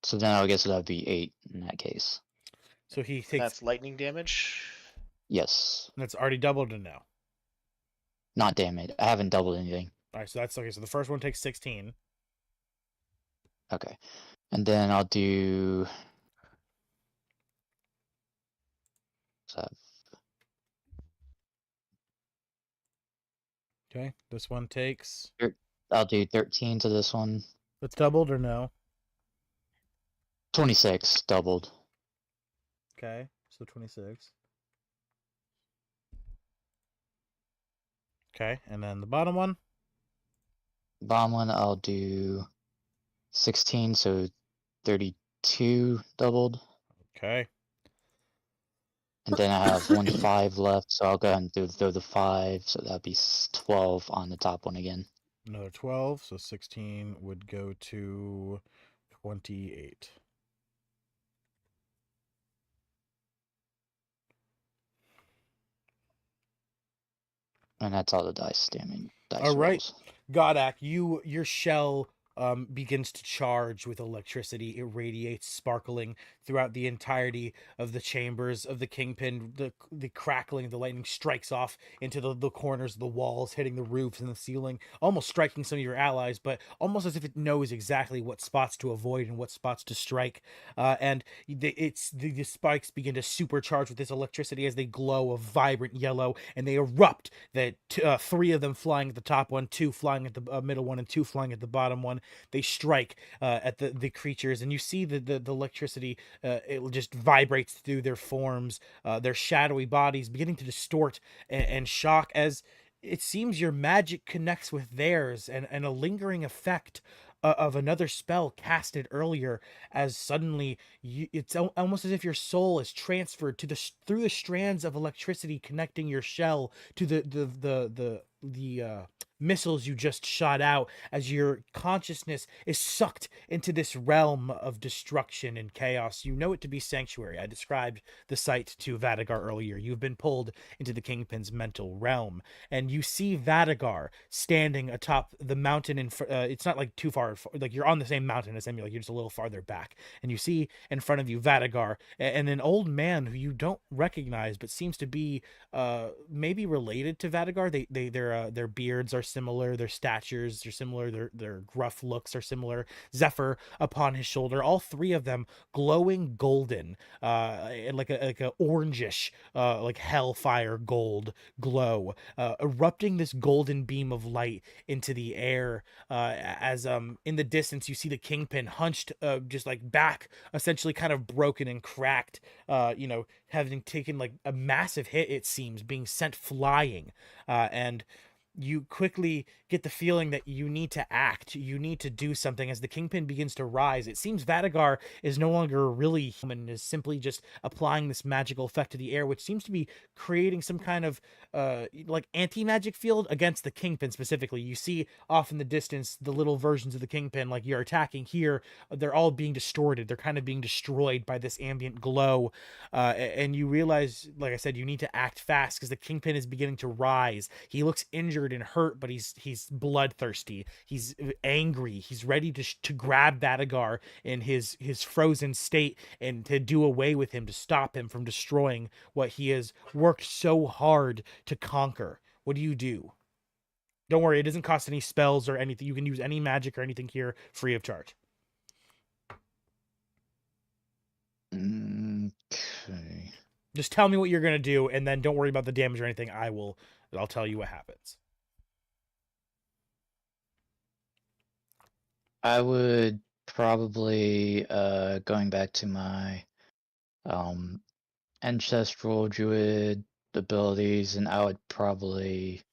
So then I guess that'd be 8 in that case. So he takes. That's lightning damage. Yes. That's already doubled and now. Not damage. I haven't doubled anything. All right. So that's okay. So the first one takes 16. Okay. And then I'll do. So Okay. This one takes. I'll do 13 to this one. That's doubled or no? 26 doubled. Okay. So 26. Okay. And then the bottom one. Bottom one I'll do 16, so 32 doubled. Okay. And then I have 1 5 left, so I'll go ahead and throw the 5, so that'd be 12 on the top one again. Another 12. So 16 would go to 28. And that's all the dice damage. All right. Rolls. Godak, your shell begins to charge with electricity. It radiates, sparkling throughout the entirety of the chambers of the kingpin. The crackling, the lightning strikes off into the corners of the walls, hitting the roofs and the ceiling, almost striking some of your allies, but almost as if it knows exactly what spots to avoid and what spots to strike. And the spikes begin to supercharge with this electricity as they glow a vibrant yellow, and they erupt. That 3 of them flying at the top one, 2 flying at the middle one, and 2 flying at the bottom one. They strike at the creatures, and you see the electricity. It just vibrates through their forms, their shadowy bodies, beginning to distort and shock as it seems your magic connects with theirs, and a lingering effect of another spell casted earlier, as suddenly it's almost as if your soul is transferred to through the strands of electricity connecting your shell to the missiles you just shot out, as your consciousness is sucked into this realm of destruction and chaos. You know it to be sanctuary. I described the site to Vadagar earlier. You've been pulled into the Kingpin's mental realm, and you see Vadagar standing atop the mountain. It's not like too far, like you're on the same mountain as him. You're just a little farther back, and you see in front of you Vadagar and an old man who you don't recognize, but seems to be maybe related to Vadagar. Their beards are similar, their statures are similar, their gruff looks are similar. Zephyr upon his shoulder, all 3 of them glowing golden, and like a orangish, like hellfire gold glow, erupting this golden beam of light into the air. As in the distance you see the Kingpin hunched, just like back, essentially kind of broken and cracked, having taken like a massive hit, it seems, being sent flying, and you quickly get the feeling that you need to act, you need to do something. As the Kingpin begins to rise, it seems Vadagar is no longer really human and is simply just applying this magical effect to the air, which seems to be creating some kind of like anti-magic field against the Kingpin specifically. You see off in the distance the little versions of the Kingpin, like you're attacking here, they're all being distorted, they're kind of being destroyed by this ambient glow. And you realize, like I said, you need to act fast because the Kingpin is beginning to rise. He looks injured and hurt, but he's bloodthirsty. He's angry. He's ready to grab Vadagar in his frozen state and to do away with him, to stop him from destroying what he has worked so hard to conquer. What do you do? Don't worry, it doesn't cost any spells or anything. You can use any magic or anything here free of charge. Okay. Just tell me what you're gonna do, and then don't worry about the damage or anything. I'll tell you what happens. I would probably going back to my ancestral druid abilities, and I would probably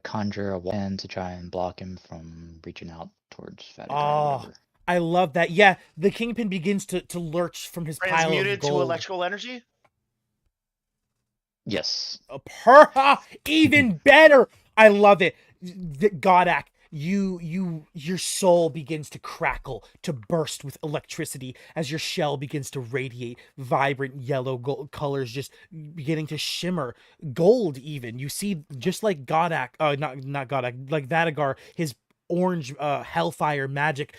conjure a wand to try and block him from reaching out towards Vatigar or Oh, whatever. I love that. Yeah, the Kingpin begins to lurch from his pile of Transmuted to gold. electrical energy? Yes. Even better. I love it. Godak, your soul begins to crackle, to burst with electricity as your shell begins to radiate vibrant yellow gold colors, just beginning to shimmer gold. Even you see, just like Godak, not Godak, like Vadagar, his orange hellfire magic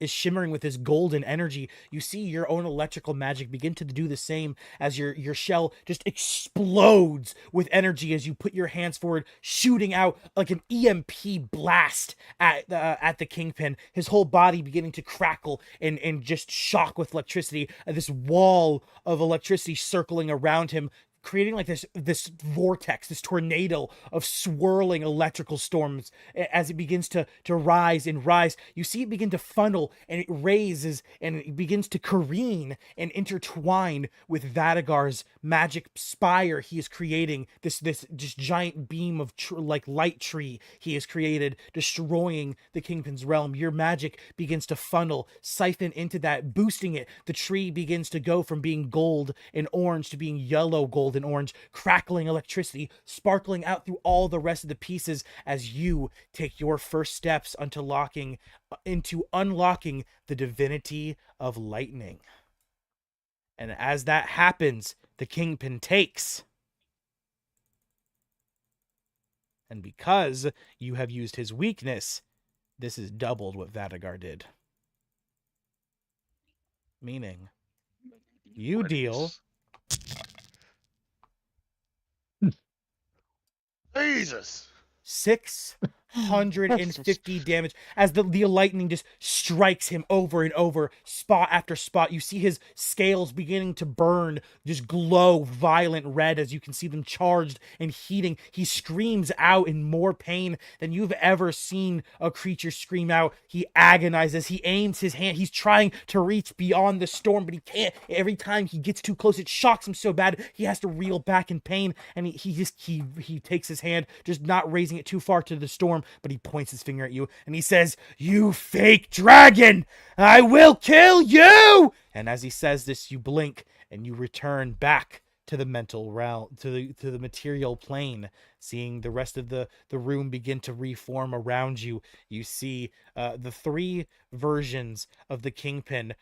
is shimmering with this golden energy. You see your own electrical magic begin to do the same as your shell just explodes with energy as you put your hands forward, shooting out like an EMP blast at the Kingpin. His whole body beginning to crackle and just shock with electricity. This wall of electricity circling around him, creating like this vortex, this tornado of swirling electrical storms. As it begins to rise and rise, you see it begin to funnel, and it raises and it begins to careen and intertwine with Vadagar's magic spire he is creating. This just giant beam of like light tree he has created, destroying the Kingpin's realm. Your magic begins to funnel, siphon into that, boosting it. The tree begins to go from being gold and orange to being yellow, gold, and orange, crackling electricity, sparkling out through all the rest of the pieces as you take your first steps into unlocking the divinity of lightning. And as that happens, the Kingpin takes. And because you have used his weakness, this is doubled what Vadagar did. Meaning, you What deal is- Jesus. 650 damage as the lightning just strikes him over and over, spot after spot. You see his scales beginning to burn, just glow violent red as you can see them charged and heating. He screams out in more pain than you've ever seen a creature scream out. He agonizes. He aims his hand. He's trying to reach beyond the storm, but he can't. Every time he gets too close, it shocks him so bad he has to reel back in pain. And he takes his hand, just not raising it too far to the storm, but he points his finger at you and he says, "You fake dragon, I will kill you!" And as he says this, you blink and you return back to the mental realm, to the material plane, seeing the rest of the room begin to reform around you. You see the three versions of the Kingpin,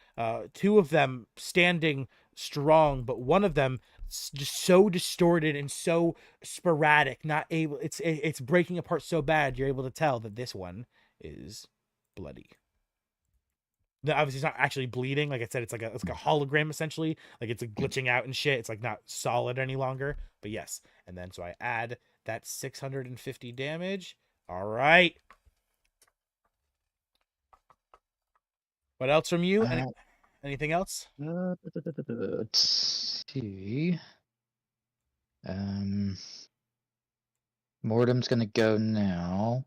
two of them standing strong, but one of them just so distorted and so sporadic, not able, it's breaking apart so bad you're able to tell that this one is bloody. Obviously it's not actually bleeding. Like I said, it's like a hologram essentially. Like it's like glitching out and shit. It's like not solid any longer. But yes, and then so I add that 650 damage. All right. What else from you? Anything else? Let's see. Mortem's gonna go now.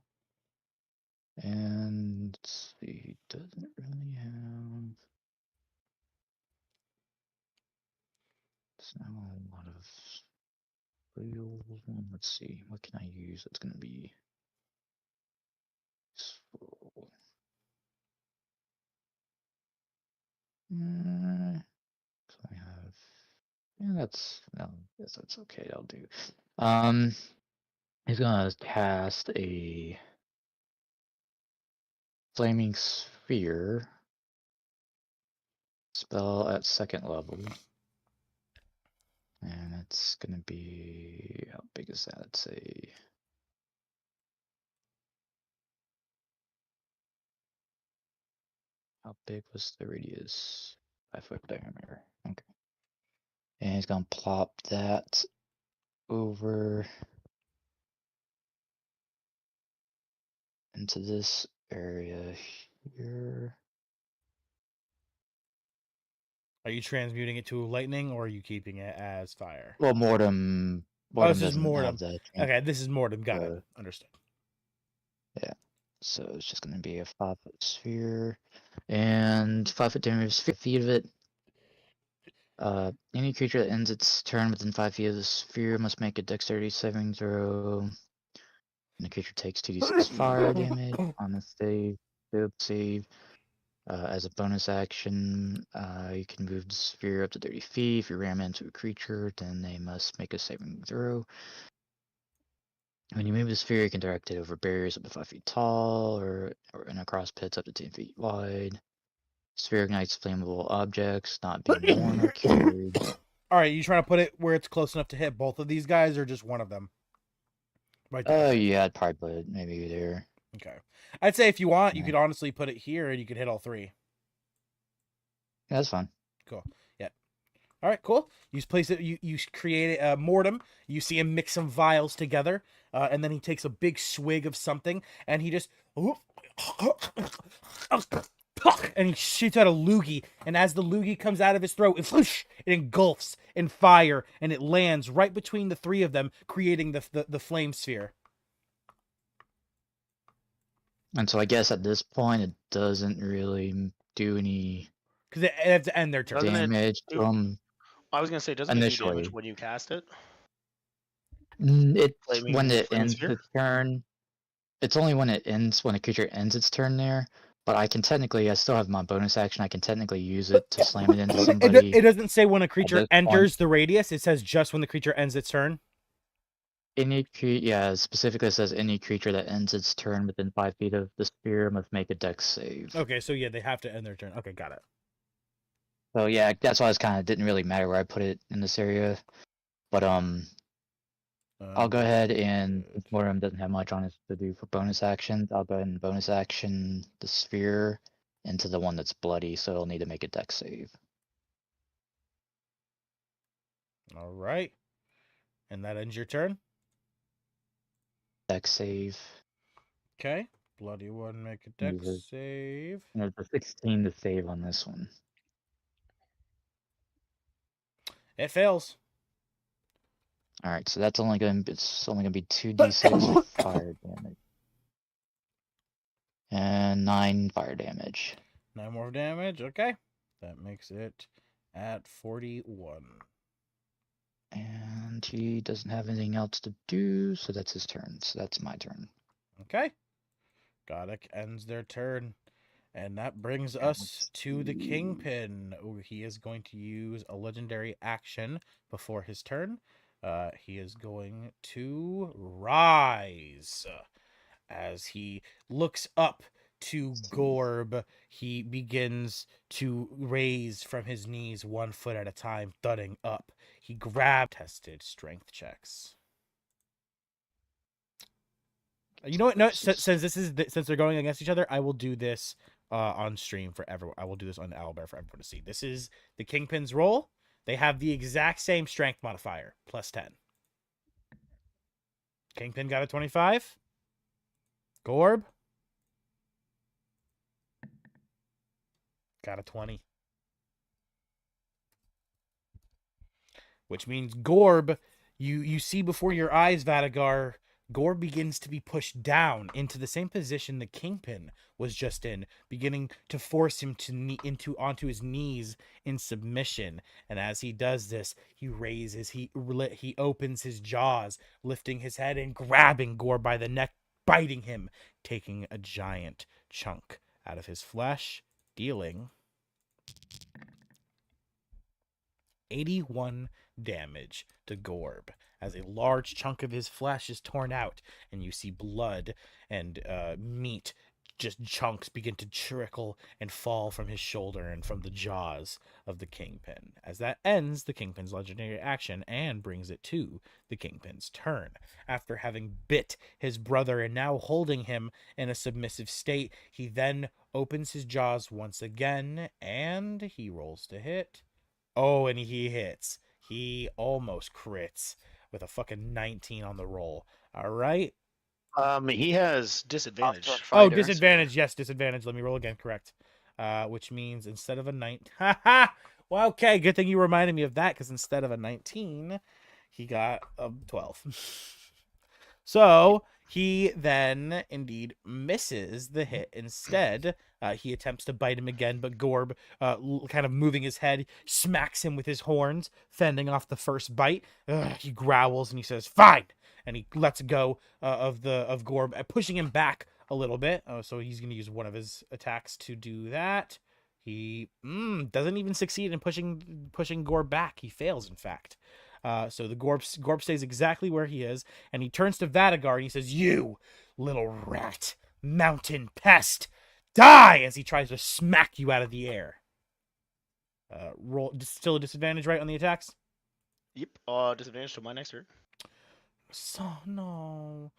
And let's see, doesn't really have. It's not a lot of Let's see, what can I use that's gonna be useful? So I have, yeah, that's no, yes, that's okay. I'll do. He's gonna cast a flaming sphere spell at 2nd level, and it's gonna be, how big is that? It's a, how big was the radius? 5-foot diameter. Okay. And he's gonna plop that over into this area here. Are you transmuting it to lightning, or are you keeping it as fire? Well, Mortem Oh, this is doesn't have Mortem. the Okay, this is Mortem. Got it. uh, Understood. yeah. So it's just gonna be a 5-foot sphere, and 5-foot diameter, 5 feet of it. Any creature that ends its turn within 5 feet of the sphere must make a dexterity saving throw. And the creature takes 2d6 fire damage on a save. As a bonus action, you can move the sphere up to 30 feet. If you ram into a creature, then they must make a saving throw. When you move the sphere, you can direct it over barriers up to 5 feet tall, or and across pits up to 10 feet wide. Sphere ignites flammable objects, not being worn or carried. All right, you trying to put it where it's close enough to hit both of these guys, or just one of them? Right there. Oh, yeah, I'd probably put it maybe there. Okay. I'd say if you want, you Yeah. could honestly put it here, and you could hit all three. Yeah, that's fine. Cool. Yeah. All right. Cool. You place it. You create a Mortem. You see him mix some vials together, and then he takes a big swig of something, and he just and he shoots out a loogie. And as the loogie comes out of his throat, it engulfs in fire, and it lands right between the three of them, creating the flame sphere. And so I guess at this point, it doesn't really do any Because it has to end their turn. Doesn't it damage do- from I was gonna say, doesn't it do damage initially. when you cast it? It's Flaming- when it flaming ends sphere? its turn. It's only when a creature ends its turn there. But I still have my bonus action. I can technically use it to slam it into somebody. It doesn't say when a creature this enters the radius. It says just when the creature ends its turn. Specifically it says any creature that ends its turn within 5 feet of the sphere must make a dex save. Okay, so yeah, they have to end their turn. Okay, got it. So yeah, that's why it didn't really matter where I put it in this area. But I'll go ahead and since Mortem doesn't have much on it to do for bonus actions, I'll go ahead and bonus action the sphere into the one that's bloody, so it'll need to make a dex save. All right, and that ends your turn. Dex save. Okay, bloody one, make a dex Uses- save. And it's a 16 to save on this one. It fails. All right, so it's only gonna be 2d6 fire damage and 9 fire damage. 9 more damage. Okay, that makes it at 41. And he doesn't have anything else to do, so that's his turn. So that's my turn. Okay, Goddic ends their turn. And that brings us to the Kingpin. Oh, he is going to use a legendary action before his turn. He is going to rise. As he looks up to Gorb, he begins to raise from his knees 1 foot at a time, thudding up. He tested strength checks. You know what? No, since since they're going against each other, I will do this on stream for everyone. I will do this on the Owlbear for everyone to see. This is the Kingpin's roll. They have the exact same strength modifier, plus 10. Kingpin got a 25. Gorb got a 20. Which means Gorb, you see before your eyes, Vadagar, Gore begins to be pushed down into the same position the Kingpin was just in, beginning to force him to onto his knees in submission. And as he does this, he opens his jaws, lifting his head and grabbing Gore by the neck, biting him, taking a giant chunk out of his flesh, dealing 81 damage to Gorb as a large chunk of his flesh is torn out, and you see blood and meat, just chunks, begin to trickle and fall from his shoulder and from the jaws of the Kingpin. As that ends the Kingpin's legendary action and brings it to the Kingpin's turn. After having bit his brother and now holding him in a submissive state, he then opens his jaws once again, and he rolls to hit. Oh, and he hits. He almost crits with a fucking 19 on the roll. All right. He has disadvantage. After Oh, fighter. disadvantage. Yes, disadvantage. Let me roll again. Correct. Which means instead of a 19. Haha. Well, okay. Good thing you reminded me of that, because instead of a 19, he got a 12. So he then indeed misses the hit. Instead, he attempts to bite him again, but Gorb, kind of moving his head, smacks him with his horns, fending off the first bite. He growls and he says, "Fine," and he lets go of Gorb, pushing him back a little bit. So he's going to use one of his attacks to do that. He doesn't even succeed in pushing Gorb back. He fails, in fact. So the Gorb stays exactly where he is, and he turns to Vadagar and he says, "You little rat, mountain pest, die!" as he tries to smack you out of the air. Roll still a disadvantage, right, on the attacks? Yep. Disadvantage to my next turn. So no,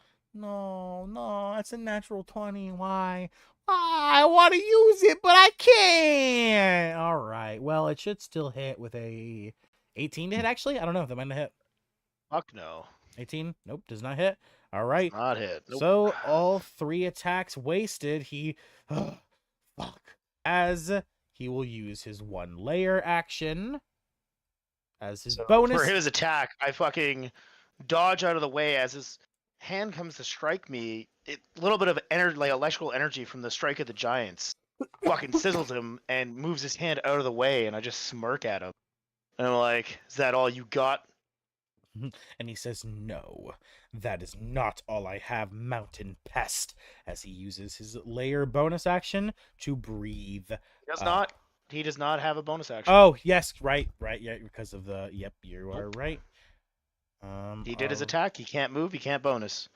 that's a natural 20. Why? I want to use it, but I can't. All right. Well, it should still hit with a 18 to hit, actually. I don't know if that might not hit. Fuck no. 18? Nope, does not hit. All right. Not hit. Nope. So all 3 attacks wasted. He fuck. As he will use his 1 layer action as his bonus. For his attack, I fucking dodge out of the way as his hand comes to strike me. A little bit of energy, like electrical energy from the strike of the giants, fucking sizzles him and moves his hand out of the way, and I just smirk at him. And I'm like, "Is that all you got?" And he says, "No, that is not all I have, mountain pest," as he uses his layer bonus action to breathe. He does not have a bonus action. Oh, yes, right, yeah, because of the, yep, you are right. He did his attack. He can't move. He can't bonus.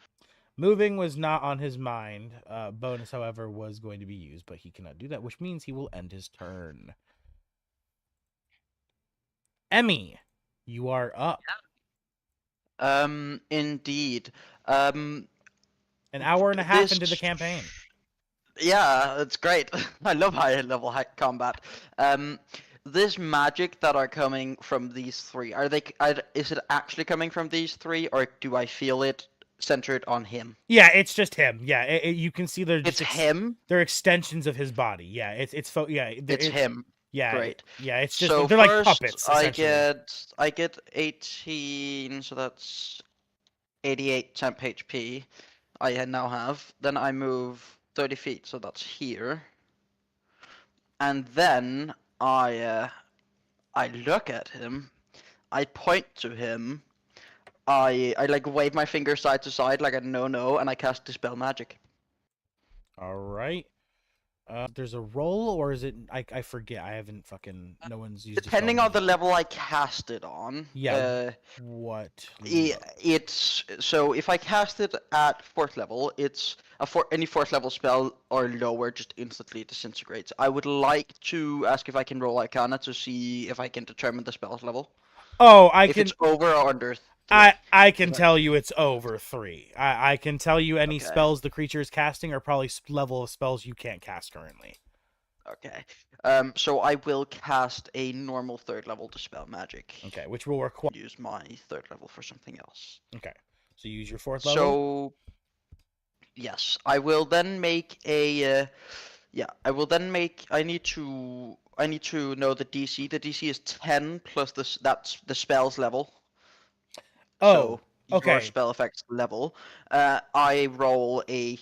Moving was not on his mind. Bonus, however, was going to be used, but he cannot do that, which means he will end his turn. Emmy, you are up. Indeed. An hour and a half into the campaign. Yeah, it's great. I love high level combat. This magic that are coming from these 3, is it actually coming from these 3, or do I feel it centered on him? Yeah, it's just him. Yeah, you can see they're just him. They're extensions of his body. Yeah, it's him. Yeah, Great. Yeah, it's just So they're first, like puppets. I get 18, so that's 88 temp HP. I now have. Then I move 30 feet, so that's here. And then I look at him. I point to him. I like wave my finger side to side like a no, and I cast Dispel Magic. All right. There's a roll, or is it? I forget. I haven't fucking. No one's used. Depending on the level I cast it on. Yeah. What? It's so if I cast it at 4th level, it's any 4th level spell or lower just instantly disintegrates. I would like to ask if I can roll Arcana to see if I can determine the spell's level. Oh, if it's over or under. 3. I can tell you it's over 3. I can tell you any spells the creature is casting are probably level of spells you can't cast currently. Okay. So I will cast a normal 3rd level Dispel Magic. Okay, which will require use my 3rd level for something else. Okay. So you use your 4th level. So yes, I will then make a I will then make I need to know the DC. The DC is 10 plus that's the spell's level. Oh. your Okay. spell effects level, I roll a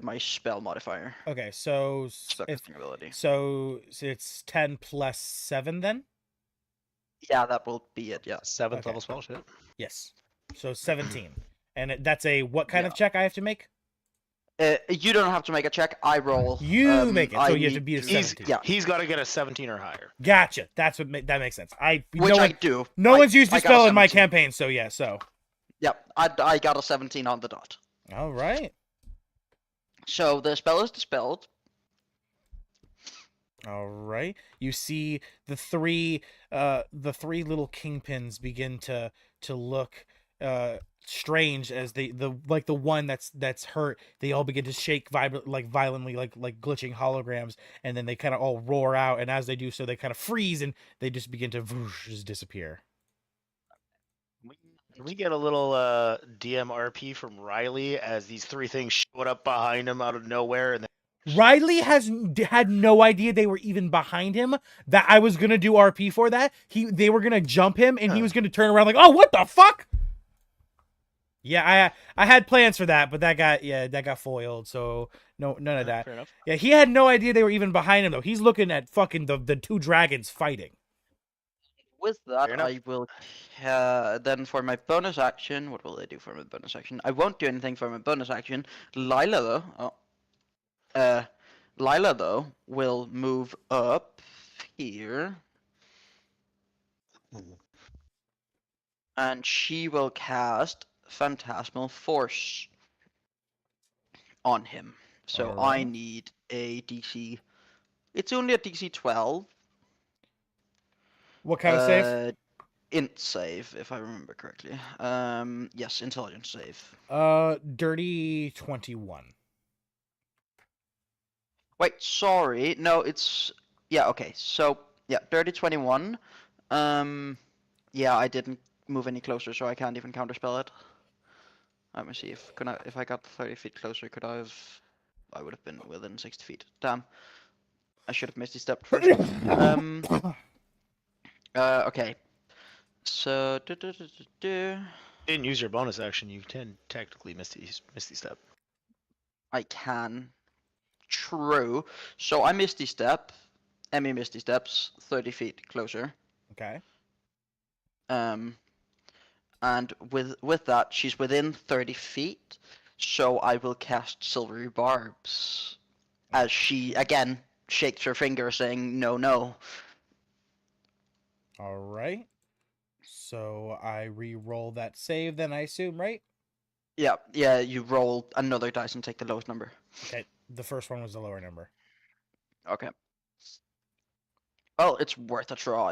my spell modifier. Okay, so Spell if casting ability. so it's 10 plus 7 then? Yeah, that will be it. Yeah. 7th Okay. level spell shit. Yes. So 17. And that's a what kind Yeah. of check I have to make? You don't have to make a check. I roll. You make it. So I you have to need beat a He's 17. Yeah. he's got to get a 17 or higher. Gotcha. That's what that makes sense. Which no I one, do. no one's used I this got a spell in my 17. campaign, so yeah, so. Yep. I got a 17 on the dot. All right. So the spell is dispelled. All right. You see the three little kingpins begin to look strange as the one that's hurt. They all begin to shake violently like glitching holograms, and then they kind of all roar out, and as they do so they kind of freeze and they just begin to just disappear. Can we get a little DMRP from Riley as these three things showed up behind him out of nowhere and then Riley had no idea they were even behind him. That I was gonna do RP for that. They were gonna jump him, and he was gonna turn around like, "Oh, what the fuck?" Yeah, I had plans for that, but that got foiled. So none of that. Fair enough. Yeah, he had no idea they were even behind him though. He's looking at fucking the two dragons fighting. With Fair that, enough. I will. Then for my bonus action, what will I do for my bonus action? I won't do anything for my bonus action. Lila though will move up here, and she will cast Phantasmal Force on him. So I Alright. need a DC. It's only a DC 12. What kind of save? Int save, if I remember correctly. Yes, intelligence save. Dirty 21. Wait, sorry. No, it's yeah. Okay, so yeah, dirty 21. Yeah, I didn't move any closer, so I can't even counterspell it. Let me see if I got 30 feet closer, could I have? I would have been within 60 feet. Damn. I should have misty stepped first. Okay. So. didn't use your bonus action, you can technically misty step. I can. True. So I misty step. Emmy misty steps 30 feet closer. Okay. And with that, she's within 30 feet. So I will cast Silvery Barbs, as she again shakes her finger, saying no, no. All right. So I re-roll that save, then I assume, right? Yeah, yeah. You roll another dice and take the lowest number. Okay. The first one was the lower number. Okay. Well, it's worth a try.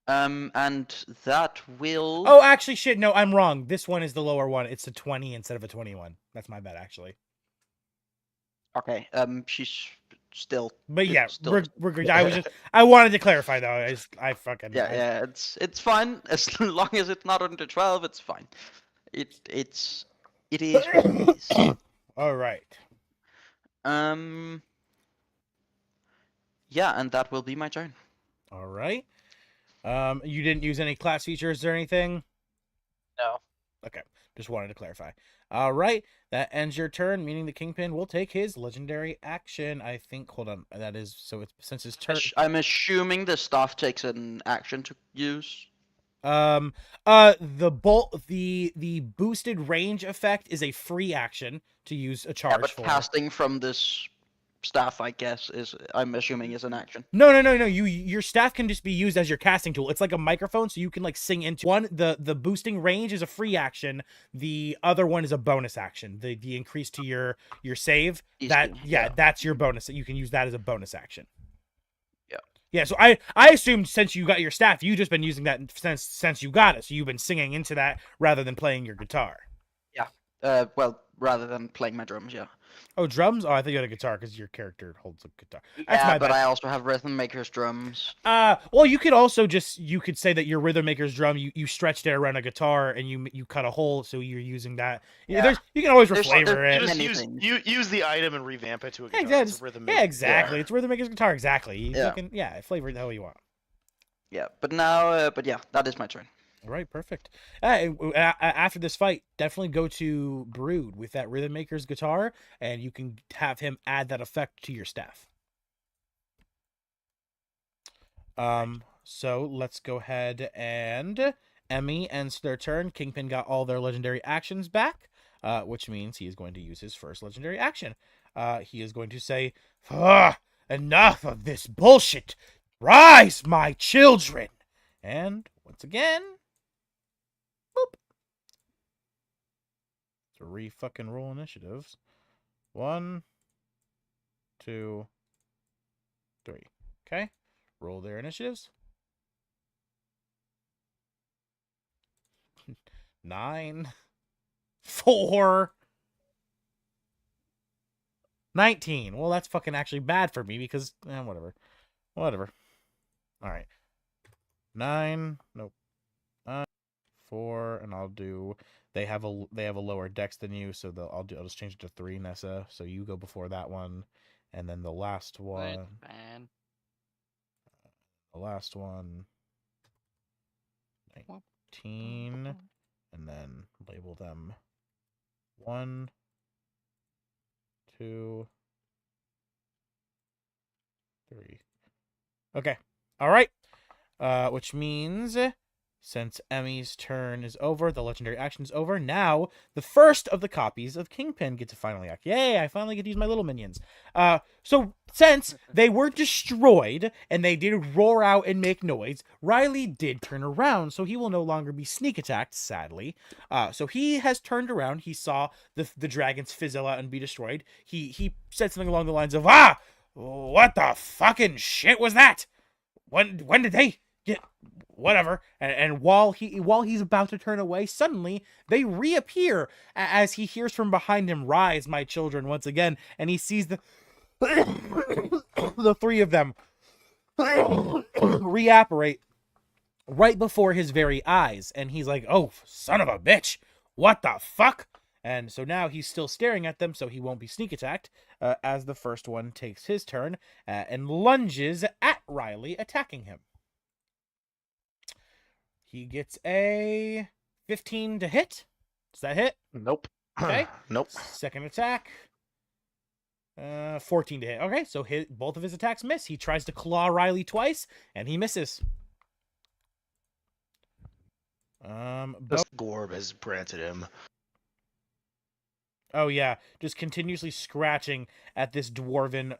And that will. Oh, actually, shit. No, I'm wrong. This one is the lower one. It's a 20 instead of a 21. That's my bad, actually. Okay. She's still. But yeah, still- we're good. I wanted to clarify though. I fucking Yeah. It's fine as long as it's not under 12. It's fine. It is what it is. All right. Yeah, and that will be my turn. All right. You didn't use any class features or anything? No. Okay. Just wanted to clarify. All right. That ends your turn, meaning the Kingpin will take his legendary action. I think. Hold on. That is so. It's since his turn. I'm assuming the staff takes an action to use. The boosted range effect is a free action to use a charge Yeah, but for. casting from this staff, I guess, I'm assuming is an action. No. Your staff can just be used as your casting tool. It's like a microphone, so you can like sing into one. The boosting range is a free action. The other one is a bonus action. The increase to your save. That's your bonus. You can use that as a bonus action. Yeah, so I assumed since you got your staff, you've just been using that since you got it. So you've been singing into that rather than playing your guitar. Yeah. Well, rather than playing my drums, yeah. Oh, drums? Oh, I thought you had a guitar because your character holds a guitar. That's Yeah, my but bad. I also have Rhythm Maker's drums. Well, you could also you could say that your Rhythm Maker's drum, you stretched it around a guitar and you cut a hole, so you're using that. Yeah. You can always There's- reflavor there's it. many Just things. use the item and revamp it to a guitar. Yeah, It's a rhythm exactly. guitar. It's Rhythm Maker's guitar, exactly. Yeah. Flavor it the hell you want. Yeah, but now, but yeah, that is my turn. All right, perfect. After this fight, definitely go to Brood with that Rhythm Maker's guitar, and you can have him add that effect to your staff. So let's go ahead and Emmy ends their turn. Kingpin got all their legendary actions back, which means he is going to use his first legendary action. He is going to say, enough of this bullshit. Rise, my children. And once again, boop. 3 fucking roll initiatives. 1, 2, 3. Okay. Roll their initiatives. 9, 4, 19. Well, that's fucking actually bad for me because whatever. Whatever. All right. 9. Nope. 4, and I'll do. They have a lower dex than you, so I'll just change it to 3, Nessa. So you go before that one, and then the last one. Man. The last one. 19, and then label them 1, 2, 3. Okay. All right. Which means since Emmy's turn is over, the legendary action is over. Now the first of the copies of Kingpin get to finally act. Yay! I finally get to use my little minions. So since they were destroyed and they did roar out and make noise, Riley did turn around, so he will no longer be sneak attacked. Sadly, so he has turned around. He saw the dragons fizzle out and be destroyed. He said something along the lines of, what the fucking shit was that? When did they get whatever? And while he's about to turn away, suddenly they reappear as he hears from behind him, "Rise, my children," once again, and he sees the 3 of them reapparate right before his very eyes, and he's like, "Oh, son of a bitch, what the fuck?" And so now he's still staring at them, so he won't be sneak attacked, as the first one takes his turn and lunges at Riley, attacking him. He gets a 15 to hit. Does that hit? Nope. Okay. Nope. Second attack. 14 to hit. Okay, so both of his attacks miss. He tries to claw Riley twice, and he misses. This Gorb has branded him. Oh yeah, just continuously scratching at this dwarven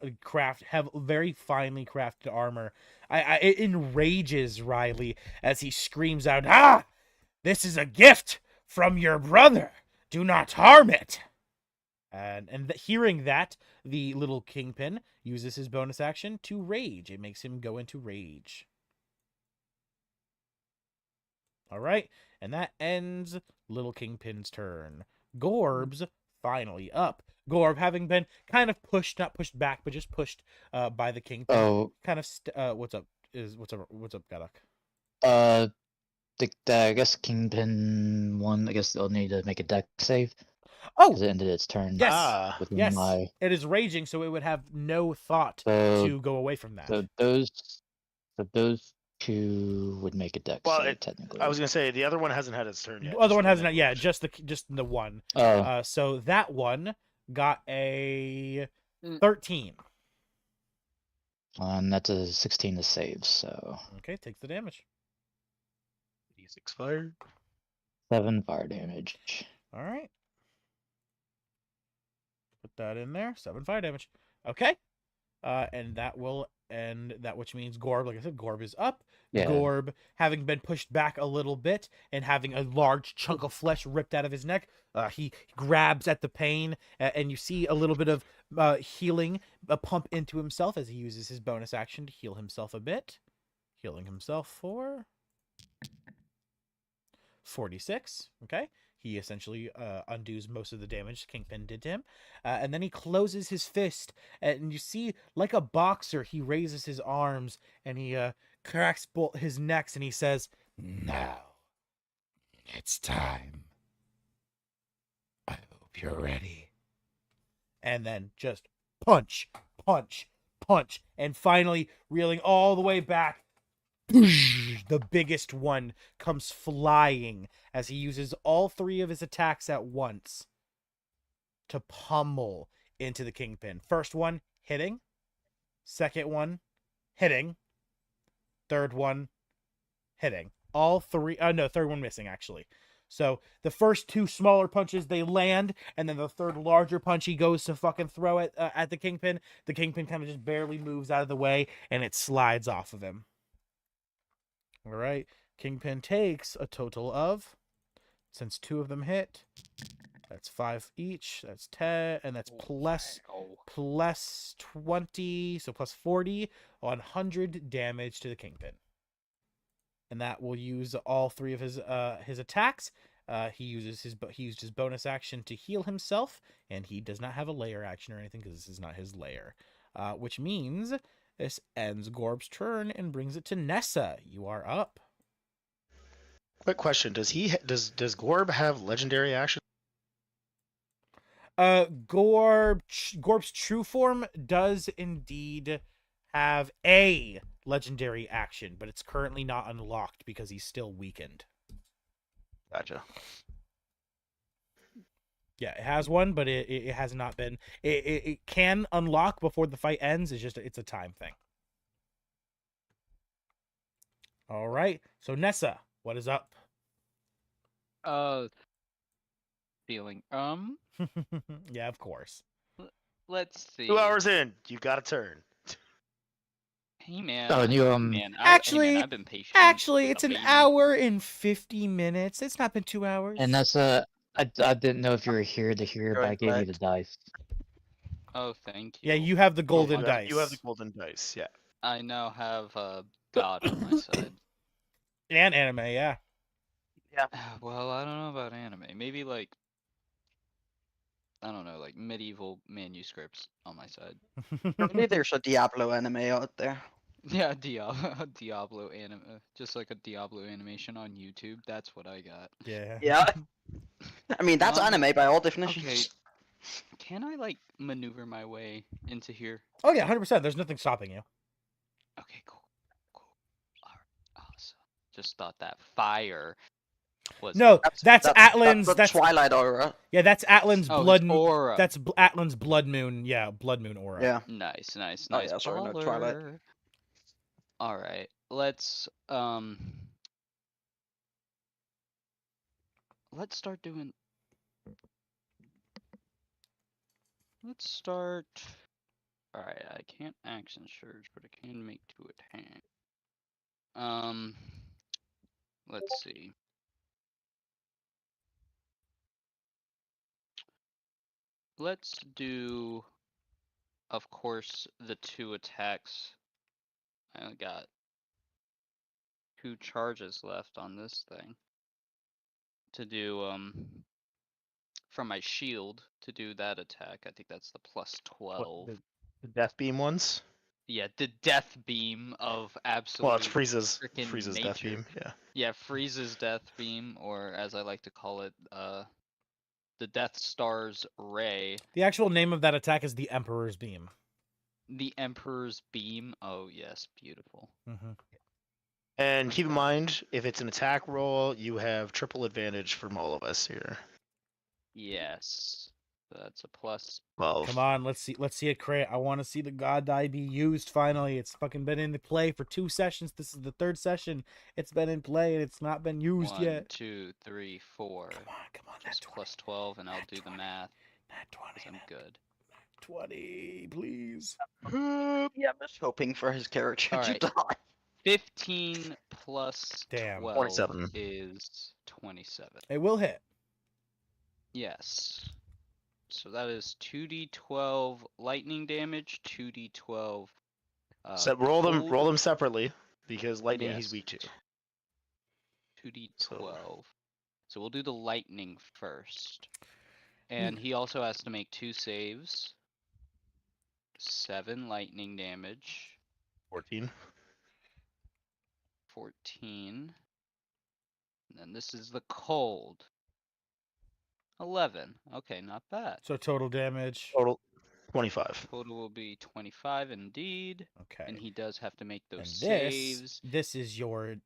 very finely crafted armor. It enrages Riley as he screams out, this is a gift from your brother. Do not harm it." And hearing that, the little Kingpin uses his bonus action to rage. It makes him go into rage. All right, and that ends little Kingpin's turn. Gorb's finally up. Gorb, having been kind of pushed, not pushed back, but just pushed by the Kingpin. Oh, Kind of what's up, Gadok? I guess Kingpin 1. I guess they'll need to make a deck save Oh, because it ended its turn. yes, Within yes. my... It is raging, so it would have no thought So, to go away from that. so those 2 would make a deck save technically. I was gonna say the other one hasn't had its turn yet. The other one hasn't. Yeah, just the one. Oh, So that one got a 13. and that's a 16 to save. So Okay, takes the damage. D6 fire. 7 fire damage. All right. Put that in there. 7 fire damage. Okay. And that will end that, which means Gorb, like I said, Gorb is up. Yeah. Gorb, having been pushed back a little bit and having a large chunk of flesh ripped out of his neck, he grabs at the pain, and you see a little bit of healing pump into himself as he uses his bonus action to heal himself a bit. Healing himself for 46. Okay. He essentially undoes most of the damage Kingpin did to him. And then he closes his fist. And you see, like a boxer, he raises his arms and he cracks both his necks and he says, "Now, it's time. I hope you're ready." And then just punch, punch, punch. And finally, reeling all the way back, The biggest one comes flying as he uses all 3 of his attacks at once to pummel into the Kingpin. First one hitting, second one hitting, third one hitting. All 3 no, third one missing actually. So the first 2 smaller punches they land, and then the third larger punch he goes to fucking throw it at the Kingpin. The Kingpin kind of just barely moves out of the way, and it slides off of him. All right, Kingpin takes a total of, since 2 of them hit, that's 5 each. That's 10, and that's plus 20, so plus 40, 100 damage to the Kingpin. And that will use all 3 of his attacks. He used his bonus action to heal himself, and he does not have a layer action or anything because this is not his layer. Which means this ends Gorb's turn and brings it to Nessa. You are up. Quick question: does Gorb have legendary action? Gorb's true form does indeed have a legendary action, but it's currently not unlocked because he's still weakened. Gotcha. Yeah, it has one, but it has not been. It can unlock before the fight ends. It's a time thing. All right. So Nessa, what is up? Feeling. Yeah, of course. Let's see. 2 hours in, you got a turn. Hey man. Oh, and you Man, Actually, hey, man, I've been patient. Actually, with it's a an baby. hour and 50 minutes. It's not been 2 hours. And that's I didn't know if you were here to hear, but I gave you the dice. Oh, thank you. Yeah, you have the golden you dice. You have the golden dice, yeah. I now have God on my side. And anime, yeah. Well, I don't know about anime. Maybe like I don't know, like medieval manuscripts on my side. Maybe there's a Diablo anime out there. Yeah, Diablo anime, just like a Diablo animation on YouTube. That's what I got. Yeah. Yeah. I mean, that's anime by all definitions. Okay. Can I like maneuver my way into here? Oh yeah, 100%. There's nothing stopping you. Okay, cool. Alright, awesome. Just thought that fire was. No, that's Atlan's. That's Twilight aura. Yeah, that's Atlan's blood. His aura. That's Atlan's blood moon. Yeah, blood moon aura. Yeah. Nice. Oh yeah, sorry, no Twilight. All right, let's start doing. Let's start. All right, I can't action surge, but I can make 2 attack. Let's see. Let's do, of course, the 2 attacks. I only got 2 charges left on this thing. To do, from my shield, to do that attack. I think that's the plus 12. The death beam ones? Yeah, the death beam of absolute. Well, it's Frieza's nature. death beam, yeah. Yeah, Frieza's death beam, or as I like to call it, the Death Star's ray. The actual name of that attack is the Emperor's Beam. The Emperor's beam. Oh yes, beautiful. Mm-hmm. And keep in mind, if it's an attack roll, you have triple advantage from all of us here. Yes, that's a plus. 12. Come on, let's see it crit. I want to see the God Die be used finally. It's fucking been in play for 2 sessions. This is the 3rd session. It's been in play and it's not been used 1, yet. 2, 3, 4. Come on. Just plus 12, and I'll do 20, the math. Nat 20. I'm good. 20, please. Yeah, I'm just hoping for his character to Alright. die. 15 plus Damn. 12 27. is 27. It will hit. Yes. So that is 2d12 lightning damage, 2d12. So roll cold, them separately, because lightning he's Yes. weak to. 2d12. So we'll do the lightning first. And he also has to make 2 saves. 7 lightning damage. 14. 14. And then this is the cold. 11. Okay, not bad. So total damage. Total 25. Total will be 25 indeed. Okay. And he does have to make those And saves. this is your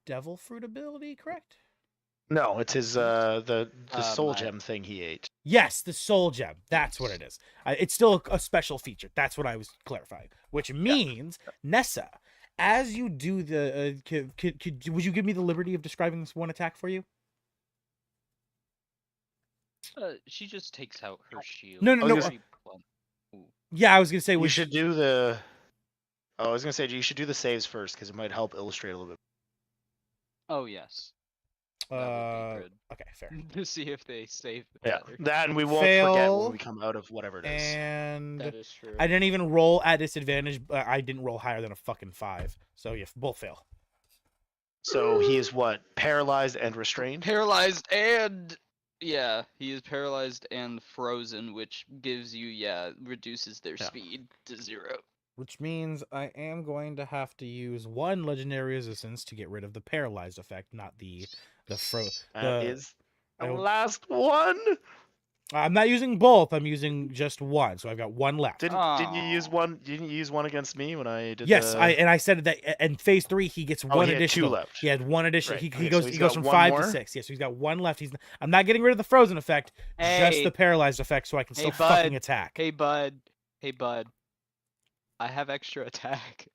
devil fruit ability, correct? No, it's his the soul my- gem thing he ate. Yes, the soul gem. That's what it is. It's still a special feature. That's what I was clarifying. Which means, Nessa, as you do the, would you give me the liberty of describing this one attack for you? She just takes out her shield. No, no, no, Very blunt. Ooh. Yeah, I was gonna say You we should do the. Oh, I was gonna say you should do the saves first because it might help illustrate a little bit. Oh yes. That would be good. Okay, fair. To see if they save Yeah, better. that and we won't forget Fail, when we come out of whatever it is. And That is true. I didn't even roll at disadvantage. I didn't roll higher than a fucking 5. So yeah, both fail. So he is what? Paralyzed and restrained? Paralyzed and yeah, he is paralyzed and frozen, which gives you reduces their Yeah. speed to 0. Which means I am going to have to use 1 legendary resistance to get rid of the paralyzed effect, not the That is I the don't- last one. I'm not using both. I'm using just 1, so I've got 1 left. Didn't you use Aw. one? Didn't you use one against me when I did? Yes, the... I said that in phase 3 he gets 1 he had 2 additional. left. He had 1 additional. Right. He Okay, goes so he's he goes got from 1 5 more? to 6. Yes, so he's got 1 left. I'm not getting rid of the frozen effect, just Hey. the paralyzed effect, so I can Hey, still fucking bud. attack. Hey bud. I have extra attack.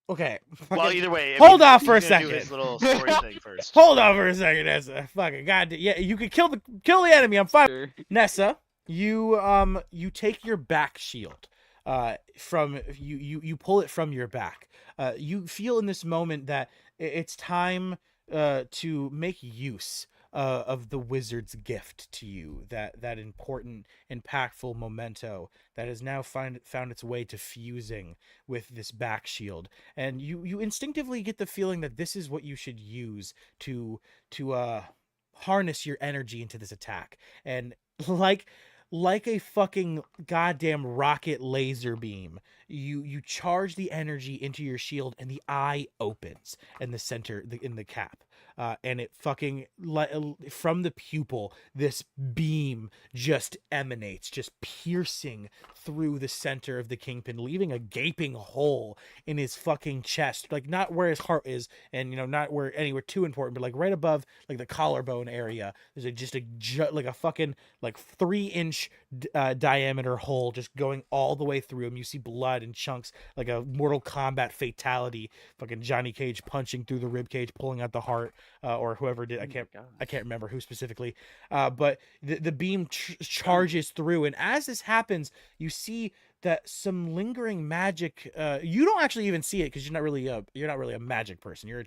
Okay. Well, fucking- either way. Hold he's off for a gonna do second. his little story thing first. Hold on for a second, Nessa. Fucking goddamn. Yeah, you can kill the enemy. I'm fine. Sure. Nessa, you take your back shield. From you pull it from your back. You feel in this moment that it's time to make use of the wizard's gift to you, that important, impactful memento that has now found its way to fusing with this back shield, and you instinctively get the feeling that this is what you should use to harness your energy into this attack, and like a fucking goddamn rocket laser beam, you charge the energy into your shield, and the eye opens in the center, in the cap. And it fucking from the pupil, this beam just emanates, just piercing through the center of the kingpin, leaving a gaping hole in his fucking chest, like not where his heart is, and not where anywhere too important, but like right above like the collarbone area. There's like a fucking like 3-inch diameter hole just going all the way through him. You see blood in chunks, like a Mortal Kombat fatality. Fucking Johnny Cage punching through the rib cage, pulling out the heart, or whoever did. I can't remember who specifically. But the beam charges through, and as this happens, you see that some lingering magic. You don't actually even see it because you're not really a magic person. You're a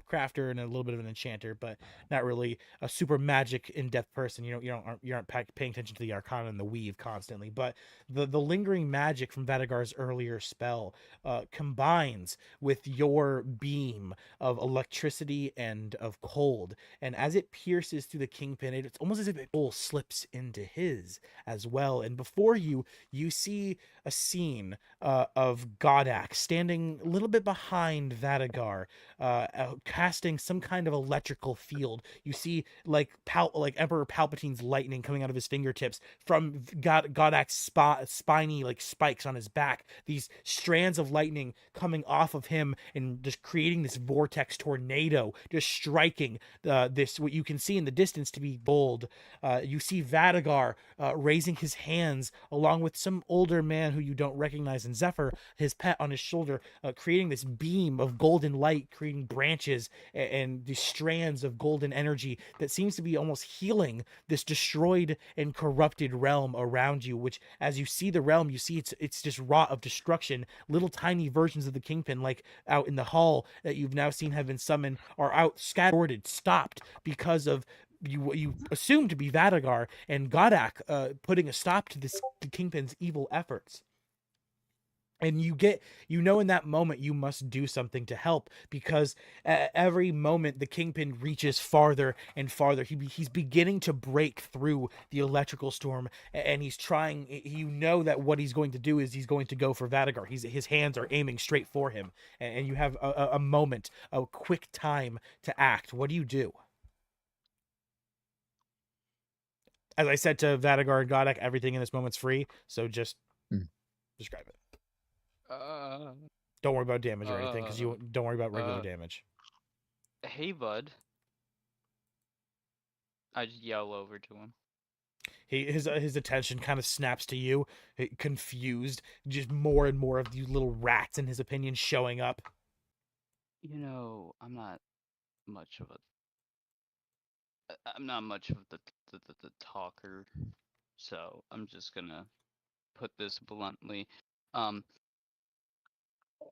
crafter and a little bit of an enchanter, but not really a super magic in-depth person. You aren't paying attention to the arcana and the weave constantly. But the lingering magic from Vadagar's earlier spell combines with your beam of electricity and of cold, and as it pierces through the kingpin, it's almost as if it all slips into his as well. And before you see a scene of Godak standing a little bit behind Vadagar, casting some kind of electrical field. You see like Emperor Palpatine's lightning coming out of his fingertips from Godak's spiny like spikes on his back. These strands of lightning coming off of him and just creating this vortex tornado, just striking this what you can see in the distance to be bold. You see Vadagar raising his hands along with some older man who you don't recognize, and Zephyr, his pet, on his shoulder, creating this beam of golden light, creating branches and these strands of golden energy that seems to be almost healing this destroyed and corrupted realm around you, which as you see the realm, you see it's just wrought of destruction. Little tiny versions of the kingpin, like out in the hall that you've now seen have been summoned, are out scattered, stopped because of what you assume to be Vadagar and Godak putting a stop to the kingpin's evil efforts. And in that moment you must do something to help, because at every moment the kingpin reaches farther and farther. He's beginning to break through the electrical storm, and he's trying. That what he's going to do is he's going to go for Vadagar. His hands are aiming straight for him, and you have a moment, a quick time to act. What do you do? As I said to Vadagar and Godek, everything in this moment's free, so just Hmm. describe it. Don't worry about damage or anything, because you don't worry about regular damage. Hey, bud. I just yell over to him. His attention kind of snaps to you, confused. Just more and more of you little rats, in his opinion, showing up. You know, I'm not much of the talker, so I'm just gonna put this bluntly.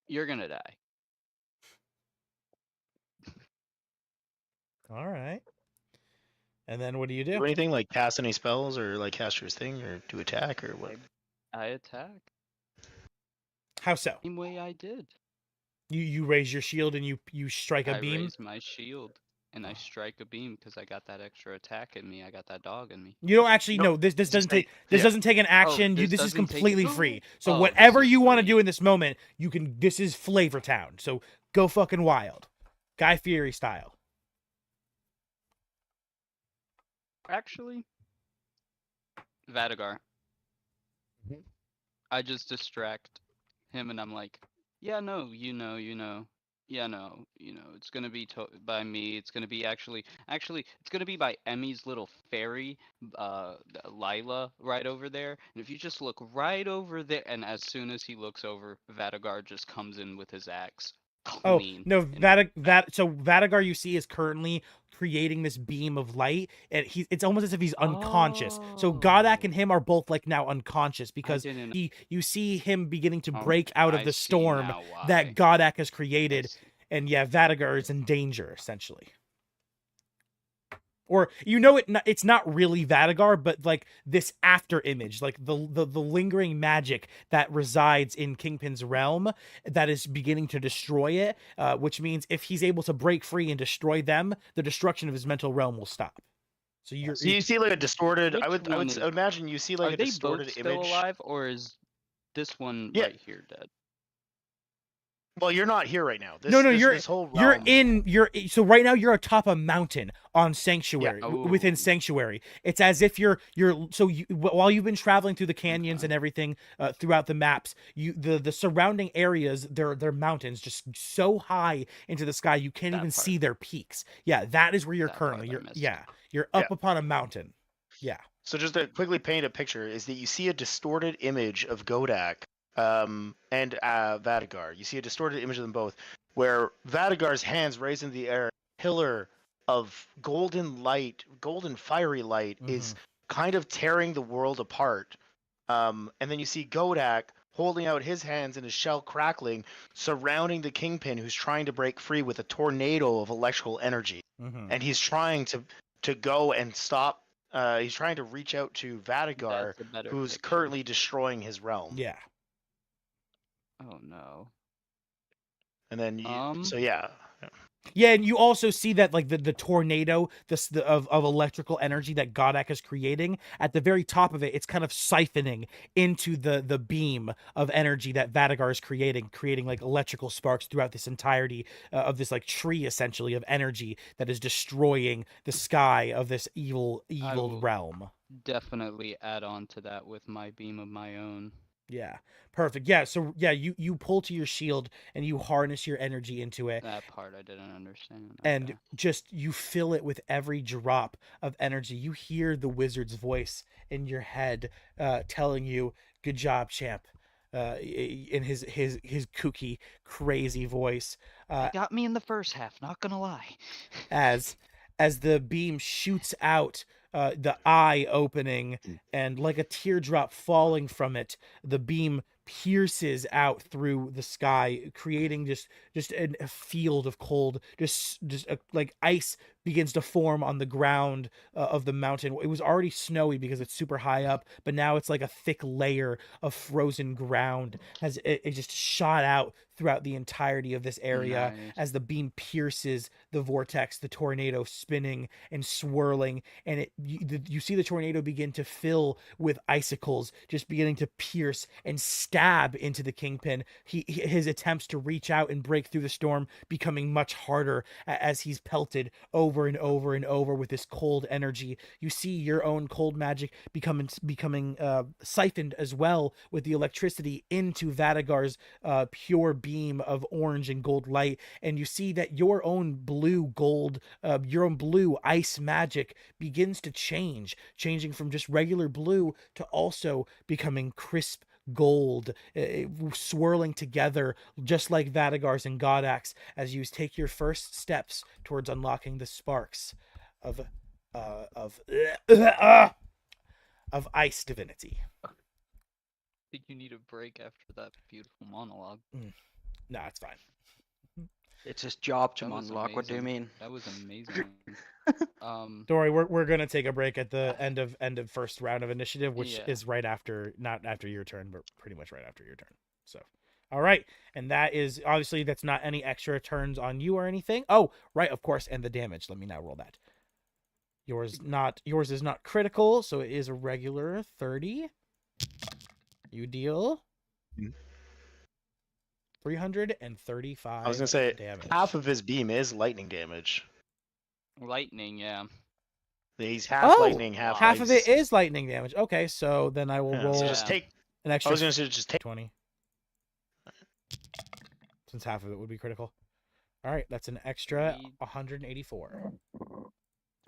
You're gonna die. All right. And then what do you Do do? anything like cast any spells or like cast your thing or do attack or what? I attack. How so? Same way I did. You raise your shield and you strike a I beam. raise my shield and I strike a beam because I got that extra attack in me. I got that dog in me. You don't actually Nope. This Just doesn't say- take this yeah. doesn't take an action. This is doesn't take- completely free. So Oh, whatever this is you want to free. do in this moment, you can. This is Flavor Town. So go fucking wild, Guy Fieri style. Actually, Vadagar. Mhm. I just distract him and I'm like, yeah, no, yeah, no, it's gonna be by me. It's gonna be actually, it's gonna be by Emmy's little fairy, Lila, right over there. And if you just look right over there, and as soon as he looks over, Vadagar just comes in with his axe. Oh Clean. no, in the back. so Vadagar you see is currently creating this beam of light, and it's almost as if he's unconscious. So Godak and him are both like now unconscious because didn't- you see him beginning to Oh, break out of I the see storm now why. that Godak has I created, see. and yeah, Vadagar is in danger essentially. Or it's not really Vadagar, but like this after image, like the lingering magic that resides in Kingpin's realm that is beginning to destroy it. Which means if he's able to break free and destroy them, the destruction of his mental realm will stop. So So you see like a distorted. I Which would one is- imagine you see like Are a they distorted both still image. alive, or is this one Yeah. right here dead? Well, you're not here right now. No, This whole realm. So right now you're atop a mountain on Sanctuary, within Ooh. Sanctuary. It's as if while you've been traveling through the canyons and everything throughout the maps, the surrounding areas, they're mountains just so high into the sky you can't That even part. see their peaks. Yeah, that is where you're That part currently. I missed. You're up upon a mountain. Yeah. So just to quickly paint a picture, is that you see a distorted image of Godak and Vadagar. You see a distorted image of them both, where Vadagar's hands raised in the air, a pillar of golden light, golden fiery light, is kind of tearing the world apart. And then you see Godak holding out his hands and his shell crackling, surrounding the Kingpin, who's trying to break free with a tornado of electrical energy. And he's trying to go and stop. He's trying to reach out to Vadagar, That's a better who's picture. currently destroying his realm. Yeah. Oh no. And then so yeah, and you also see that like the tornado of electrical energy that Godak is creating at the very top of it, it's kind of siphoning into the beam of energy that Vadagar is creating like electrical sparks throughout this entirety of this like tree essentially of energy that is destroying the sky of this evil will- realm. Definitely add on to that with my beam of my own. Yeah, perfect. Yeah, so yeah, you pull to your shield and you harness your energy into it. That part I didn't understand. And Okay. just you fill it with every drop of energy. You hear the wizard's voice in your head telling you, "Good job, champ." In his kooky, crazy voice. It got me in the first half, not gonna lie. as the beam shoots out, the eye opening, and like a teardrop falling from it, the beam pierces out through the sky, creating just a field of cold. Like ice begins to form on the ground of the mountain. It was already snowy because it's super high up, but now it's like a thick layer of frozen ground as it just shot out throughout the entirety of this area Nice. as the beam pierces the vortex, the tornado spinning and swirling, and you see the tornado begin to fill with icicles, just beginning to pierce and stab into the Kingpin. His attempts to reach out and break through the storm becoming much harder as he's pelted over and over and over with this cold energy. You see your own cold magic becoming siphoned as well with the electricity into Vadagar's pure beam of orange and gold light, and you see that your own blue ice magic begins to changing from just regular blue to also becoming crisp gold, swirling together just like Vadagar's and Godax as you take your first steps towards unlocking the sparks of ice divinity. I think you need a break after that beautiful monologue. No, it's fine. It's his job to That was unlock. What do you amazing. mean? That was amazing. Don't worry, we're gonna take a break at the end of first round of initiative, which Yeah. is right after, not after your turn, but pretty much right after your turn. So, all right, and that is obviously that's not any extra turns on you or anything. Oh, right, of course, and the damage. Let me now roll that. Yours is not critical, so it is a regular 30. You deal 335. I was gonna say damage. half of his beam is lightning damage. Lightning, yeah. He's half Oh, lightning, half half ice. of it is lightning damage. Okay, so then I will Yeah, roll so just Yeah. take. an I extra was gonna say just take. 20. Since half of it would be critical. All right, that's an extra 184.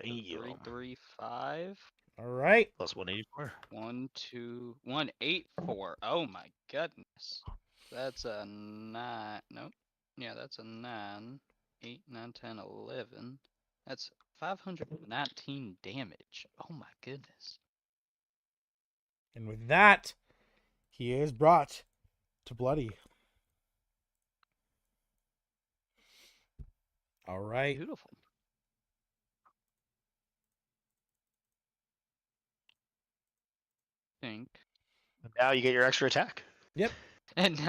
Damn. 335. All right. Plus 184. 184. Oh my goodness. That's a 9. Nope. Yeah, that's a 9. 8, 9, 10, 11. That's 519 damage. Oh my goodness. And with that, he is brought to bloody. All right. Beautiful. Think. Now you get your extra attack. Yep. And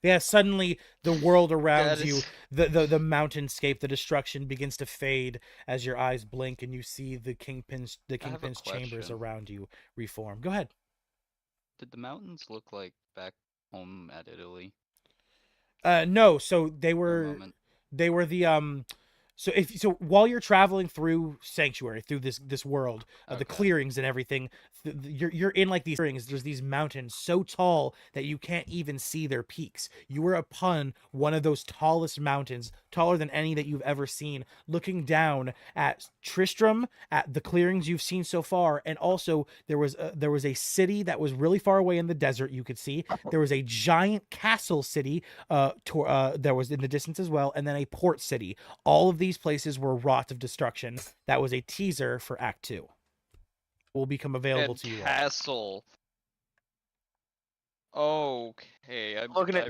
Yeah, suddenly the world around That you, is- the mountainscape, the destruction begins to fade as your eyes blink and you see the kingpin's I have a chambers question. around you reform. Go ahead. Did the mountains look like back home at Italy No, so for a moment? they were the so while you're traveling through Sanctuary, through this world, the Okay. clearings and everything, you're in like these clearings. There's these mountains so tall that you can't even see their peaks. You were upon one of those tallest mountains, taller than any that you've ever seen, looking down at Tristram, at the clearings you've seen so far, and also there was a city that was really far away in the desert. You could see there was a giant castle city that was in the distance as well, and then a port city. All of these places were wrought of destruction. That was a teaser for Act 2. Will become available And to you all. castle. Okay.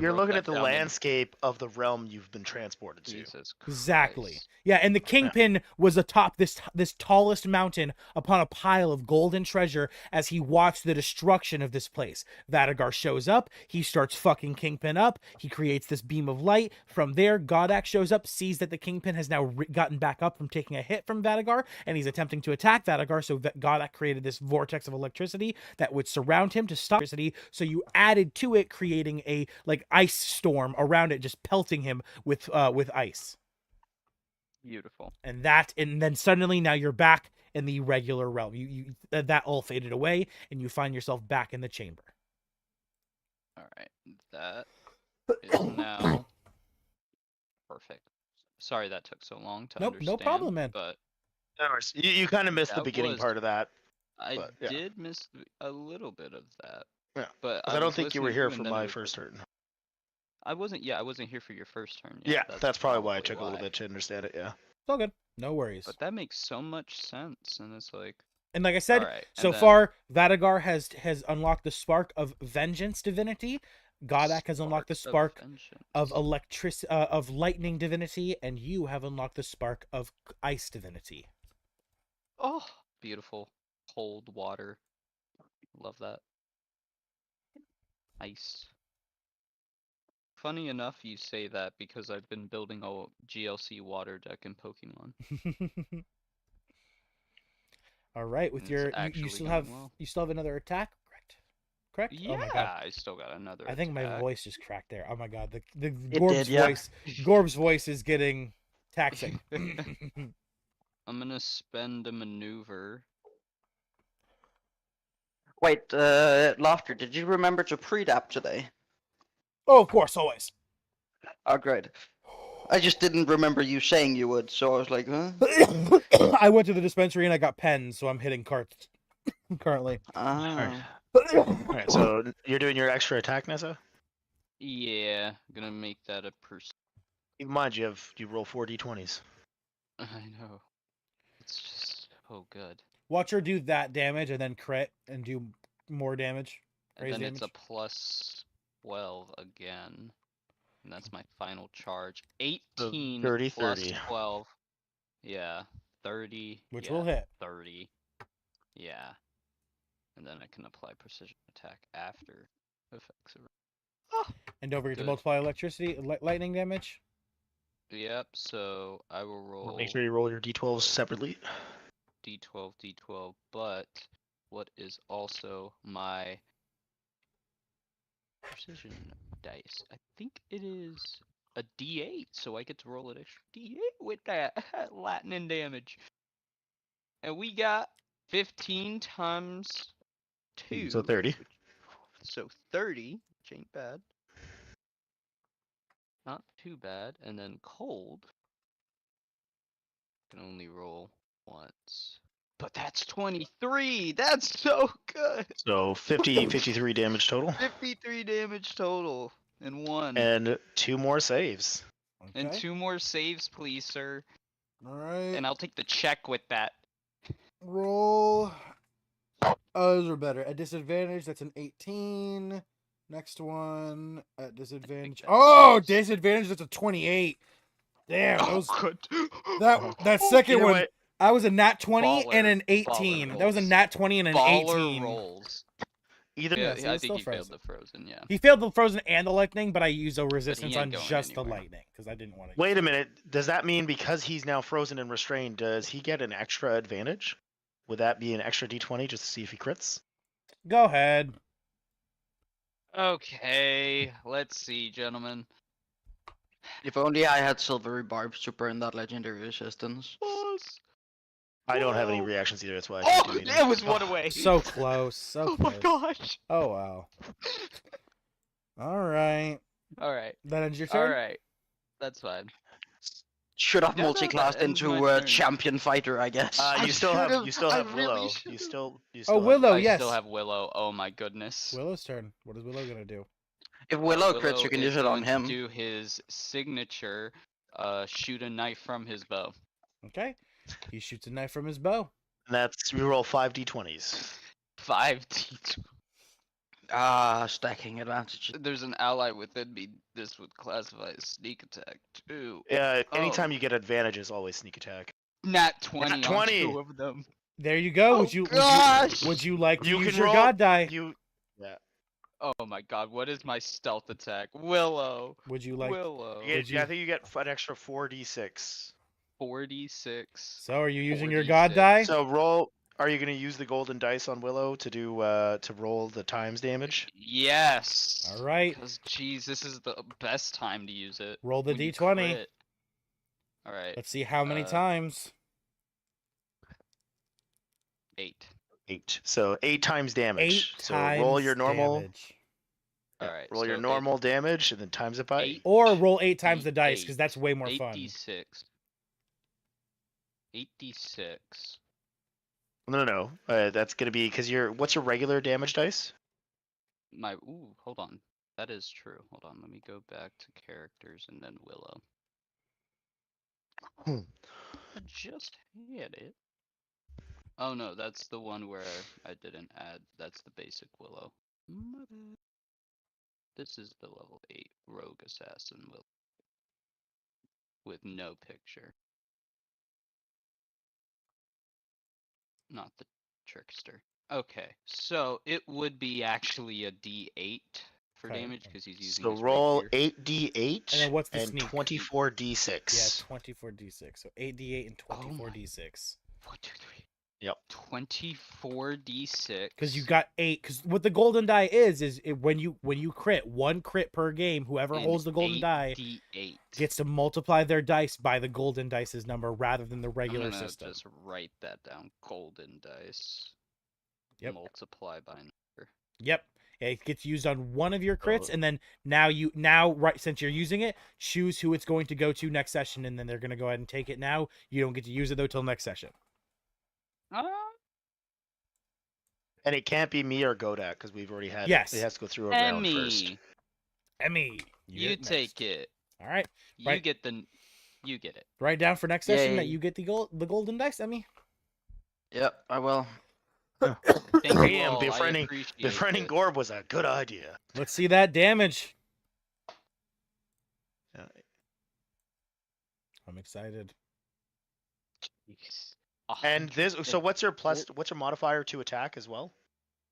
You're looking at the down in- landscape of the realm you've been transported to. Jesus Christ. Exactly. Yeah, and the kingpin was atop this tallest mountain upon a pile of golden treasure as he watched the destruction of this place. Vadagar shows up, he starts fucking kingpin up, he creates this beam of light. From there, Godak shows up, sees that the kingpin has now gotten back up from taking a hit from Vadagar, and he's attempting to attack Vadagar, so Godak created this vortex of electricity that would surround him to stop electricity, so you added to it, creating a like ice storm around it, just pelting him with ice. Beautiful. And then suddenly now you're back in the regular realm. You that all faded away, and you find yourself back in the chamber. All right. That is now perfect. Sorry that took so long to Nope, no understand. problem, man. But No worries. You kind of missed the That beginning was- part of that. I But, yeah. did miss a little bit of that. Yeah. But 'Cause I don't was think you were listening to here and for then my it was- first turn. I wasn't here for your first turn. Yeah, that's probably why it took a little bit to understand it. Yeah. It's all good. No worries. But that makes so much sense, and it's like, And like I said, alright, and so then- far Vadagar has unlocked the spark of vengeance divinity. Godak has unlocked the spark vengeance. of of lightning divinity, and you have unlocked the spark of ice divinity. Oh, beautiful cold water. Love that. Ice. Funny enough, you say that because I've been building a GLC water deck in Pokemon. All right, with And it's your you actually still going have well. another attack, correct? Correct? Yeah, Oh my god. I still got another I think my attack. voice just cracked there. Oh my god, the It Gorb's did, yeah. voice. Gorb's voice is getting taxing. I'm gonna spend a maneuver. Wait, Laughter, did you remember to pre-dap today? Oh, of course, always. Oh, great. I just didn't remember you saying you would, so I was like, huh? I went to the dispensary and I got pens, so I'm hitting carts currently. Ah. Alright, so you're doing your extra attack, Nessa? Yeah, gonna make that a percent. Keep in mind, you roll 4 d20s. I know. It's just so good. Watch her do that damage and then crit and do more damage. And Raise then damage. it's a plus 12 again. And that's my final charge. 18 30, plus 30. 12. Yeah. 30. Which yeah, will hit. 30. Yeah. And then I can apply precision attack after effects. And don't forget to Good. multiply electricity, lightning damage. Yep, so I will roll Make sure you roll your d12s separately. d12, d12, but what is also my precision dice? I think it is a d8, so I get to roll an extra d8 with that lightning damage. And we got 15 times 2. So 30. So 30, which ain't bad. Not too bad. And then cold. Can only roll once. But that's 23! That's so good! So 53 damage total. 53 damage total. And 1. And 2 more saves. And Okay. 2 more saves, please, sir. All right. And I'll take the check with that. Roll. Oh, those are better. At disadvantage, that's an 18. Next one at disadvantage. that's Oh, close. disadvantage, that's a 28. Damn, those good. that second Either one. way, I was a nat 20 and an Baller 18. That was a rolls. nat 20 and an Baller 18. rolls. either Yeah, Yeah, so I he's think still he failed frozen. the frozen, yeah. He failed the frozen and the lightning, but I used a resistance ain't on going just the anywhere. lightning because I didn't want to. wait a minute. Does that mean because he's now frozen and restrained, does he get an extra advantage? Would that be an extra d20 just to see if he crits? Go ahead. Okay, let's see, gentlemen. If only I had silvery barbs to burn that legendary resistance. I don't have any reactions either. That's why I Oh, can't do anything. it was one away. So close. So Oh close. my gosh. Oh wow. All right. All right. That ends your All turn. right. That's fine. Should have No, no, multi-classed that ends my into a turn. champion fighter, I guess. I You still have I really Willow. You should've. still Oh, have Willow. I yes. still have Willow. Oh my goodness. Willow's turn. What is Willow gonna do? If Willow crits, Willow you can is use it on going to him. do his signature, shoot a knife from his bow. Okay. He shoots a knife from his bow. And that's we roll 5 d20s. 5d. Ah, stacking advantages. There's an ally within me. This would classify as sneak attack too. Anytime Oh. you get advantages, always sneak attack. Nat 20 Nat on 20. 2 of them. There you go. Oh, would you gosh! would you like to You use can your roll- god die? Yeah. Oh my god, what is my stealth attack? Willow. Would you like? Willow. You Would get, I think you get an extra 4d6. 46. So are you using your god die? So roll. Are you going to use the golden dice on Willow to do to roll the times damage? Yes. All right. Because geez, this is the best time to use it. Roll the when you d20. crit. All right. Let's see how many Uh, times. 8. 8. So 8 times damage. 8 so times roll your normal. damage. Yeah, All right. roll your so normal damage and then times it by 8. Or roll 8 times the dice because that's way more 8 fun. d6. 8d6. No. That's gonna be because what's your regular damage dice? Hold on. That is true. Hold on. Let me go back to characters and then Willow. I just had it. Oh no, that's the one where I didn't add. That's the basic Willow. My bad. This is the level 8 rogue assassin Willow. With no picture. Not the trickster. Okay, so it would be actually a D8 for Okay. damage because he's using So his roll rapier. 8d8 And then what's the and sneak? 24d6. Yeah, 24d6. So 8d8 and Oh my. 24d6. 1, 2, 3. Yep. 24d6. Because you got 8. Because what the golden die is when you crit, 1 crit per game, whoever and holds the golden die 8d8. gets to multiply their dice by the golden dice's number rather than the I'm regular gonna system. just write that down. Golden dice. Yep. Multiply by number. Yep. It gets used on one of your crits, Oh. and then right since you're using it, choose who it's going to go to next session, and then they're gonna go ahead and take it now. You don't get to use it though till next session. And it can't be me or Godak because we've already had Yes. it. It has to go through a round first. Emmy, Emmy, you get take next. it. All right. You Right. get you get it. Write down for next session that Yay. you get the golden dice, Emmy. Yep, I will. Thank you Damn, all. I befriending appreciate it. Gorb was a good idea. Let's see that damage. Yeah. I'm excited. Jeez. And this, so what's your plus? 104 What's your modifier to attack as well?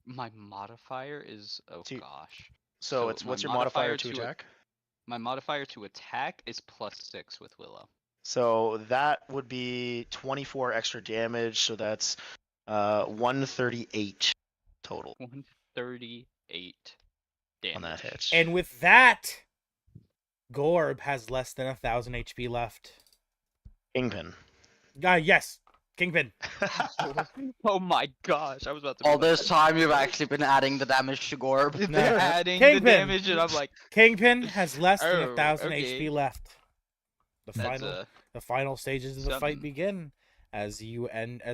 My modifier is To- gosh. So it's my what's your modifier to to attack? My modifier to attack is +6 with Willow. So that would be 24 extra damage. So that's 138 total 138 damage. on that hit. And with that, Gorb has less than 1,000 HP left. Kingpin. Yes, Kingpin. Oh my gosh, I was about to. be All like, this time you've actually been adding the damage to Gorb. No. They're adding the Kingpin. damage, and I'm like, Kingpin has less than Oh, 1,000 okay. HP left. that's The final stages of the fight something. begin as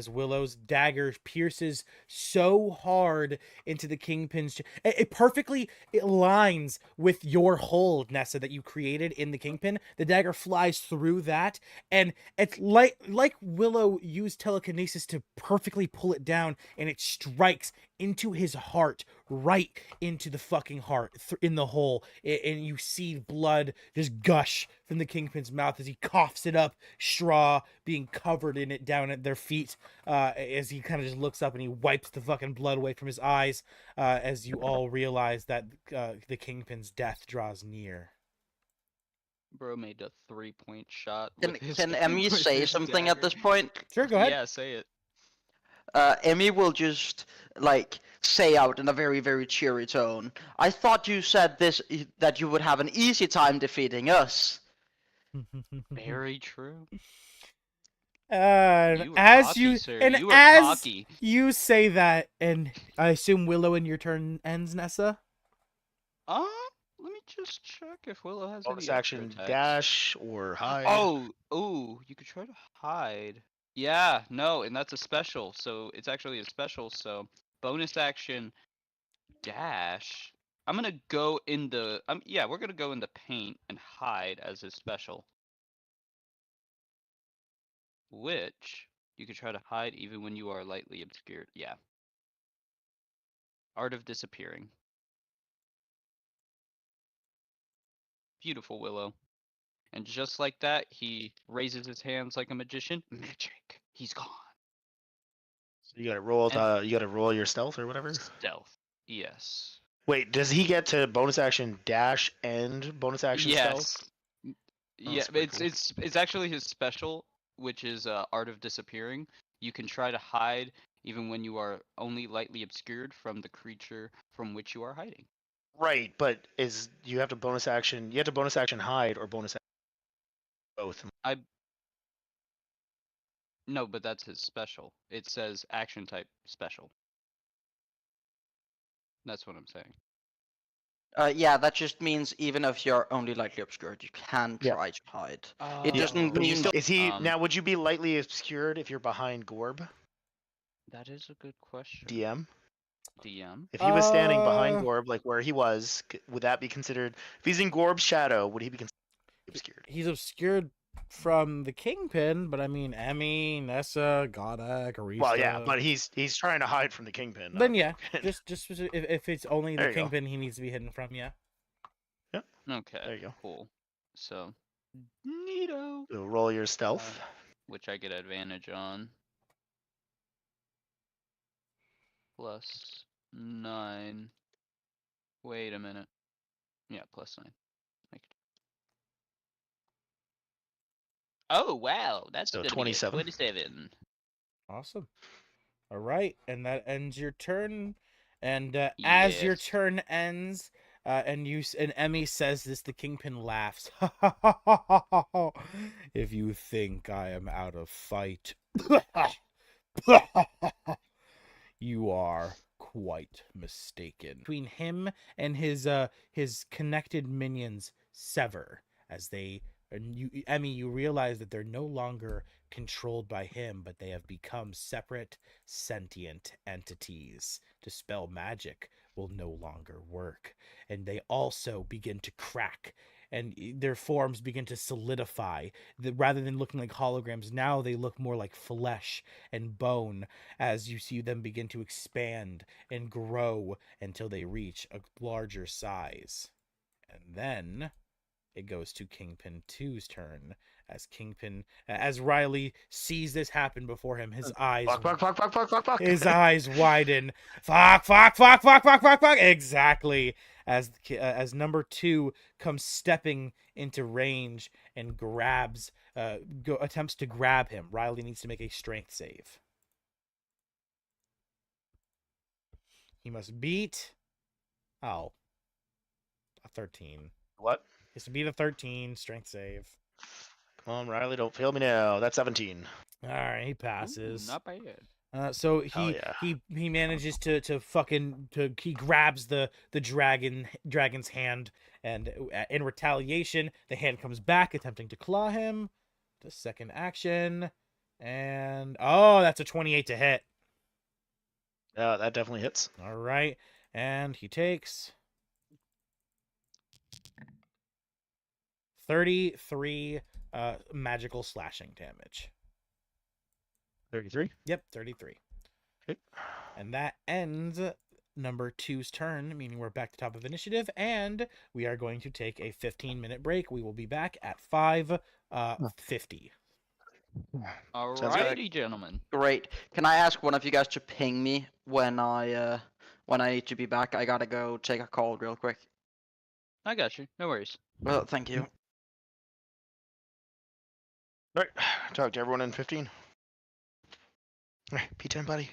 Willow's dagger pierces so hard into the Kingpin's. It perfectly aligns with your hold, Nessa, that you created in the Kingpin. The dagger flies through that, and it's like Willow used telekinesis to perfectly pull it down, and it strikes into his heart, right into the fucking heart, in the hole, and you see blood just gush from the Kingpin's mouth as he coughs it up, straw being covered in it down at their feet, as he kind of just looks up and he wipes the fucking blood away from his eyes, as you all realize that the Kingpin's death draws near. Bro made a 3-point shot. Can Emmy say something at this point? Sure, go ahead. Yeah, say it. Emmy will just like say out in a very, very cheery tone. I thought you said that you would have an easy time defeating us. Very true. And You were as cocky, you sir. and You were as cocky. you say that, and I assume Willow and your turn ends, Nessa. Let me just check if Willow has Bonus any extra action attacks. dash or hide. Oh, you could try to hide. Yeah, no, and that's a special, so it's actually a special, so bonus action dash. I'm gonna go in the we're gonna go in the paint and hide as his special. Which you could try to hide even when you are lightly obscured. Yeah. Art of disappearing. Beautiful, Willow. And just like that, he raises his hands like a magician. Magic. He's gone. So you gotta roll. And- You gotta roll your stealth or whatever. Stealth. Yes. Wait, does he get to bonus action dash and bonus action stealth? Yes. Oh, Yeah, that's pretty cool. it's actually his special, which is Art of Disappearing. You can try to hide even when you are only lightly obscured from the creature from which you are hiding. Right, but you have to bonus action hide or bonus action both. No, but that's his special. It says action type special. That's what I'm saying. Yeah, that just means even if you're only lightly obscured, you can Yeah. try to hide. It doesn't But you mean still, is he Um, now? Would you be lightly obscured if you're behind Gorb, That is a good question. DM? DM. If he was standing behind Uh, Gorb, like where he was, would that be considered? If he's in Gorb's shadow, would he be considered obscured? He's obscured from the Kingpin, but I mean, Emmy, Nessa, Godak, Arisa. Well, yeah, but he's trying to hide from the Kingpin. not then the yeah, Kingpin. just if it's only There the you go. Kingpin he needs to be hidden from, yeah. Okay. There you go. Cool. So, neato. So roll your stealth. Which I get advantage on. +9. Wait a minute. Yeah, +9. Like, oh wow, that's So gonna be a 27. 27. Awesome. All right, and that ends your turn. And as your Yes. turn ends, and Emmy says this, the Kingpin laughs. If you think I am out of fight, you are quite mistaken. Between him and his connected minions sever as they and you Emmy, you realize that they're no longer controlled by him, but they have become separate sentient entities. To spell magic will no longer work, and they also begin to crack and their forms begin to solidify. Rather than looking like holograms, now they look more like flesh and bone, as you see them begin to expand and grow until they reach a larger size. And then it goes to Kingpin 2's turn as Riley sees this happen before him. His eyes Fuck. his eyes widen. Fuck. Exactly. As number 2 comes stepping into range and attempts to grab him. Riley needs to make a strength save. He must beat a 13. What? He has to beat a 13 strength save. Come on, Riley, don't fail me now. That's 17. All right, he Ooh, passes. not bad. So Hell yeah. he manages to he grabs the dragon's hand, and in retaliation the hand comes back attempting to claw him. The second action, and that's a 28 to hit. Yeah, that definitely hits. All right, and he takes 33 magical slashing damage. 33. Yep, 33. Okay. And that ends number 2's turn, meaning we're back to top of initiative, and we are going to take a 15-minute break. We will be back at 5:50. Sounds good. Alrighty, gentlemen. Great. Can I ask one of you guys to ping me when I need to be back? I gotta go take a call real quick. I got you. No worries. Well, thank you. All right. Talk to everyone in 15. All right, P10, buddy.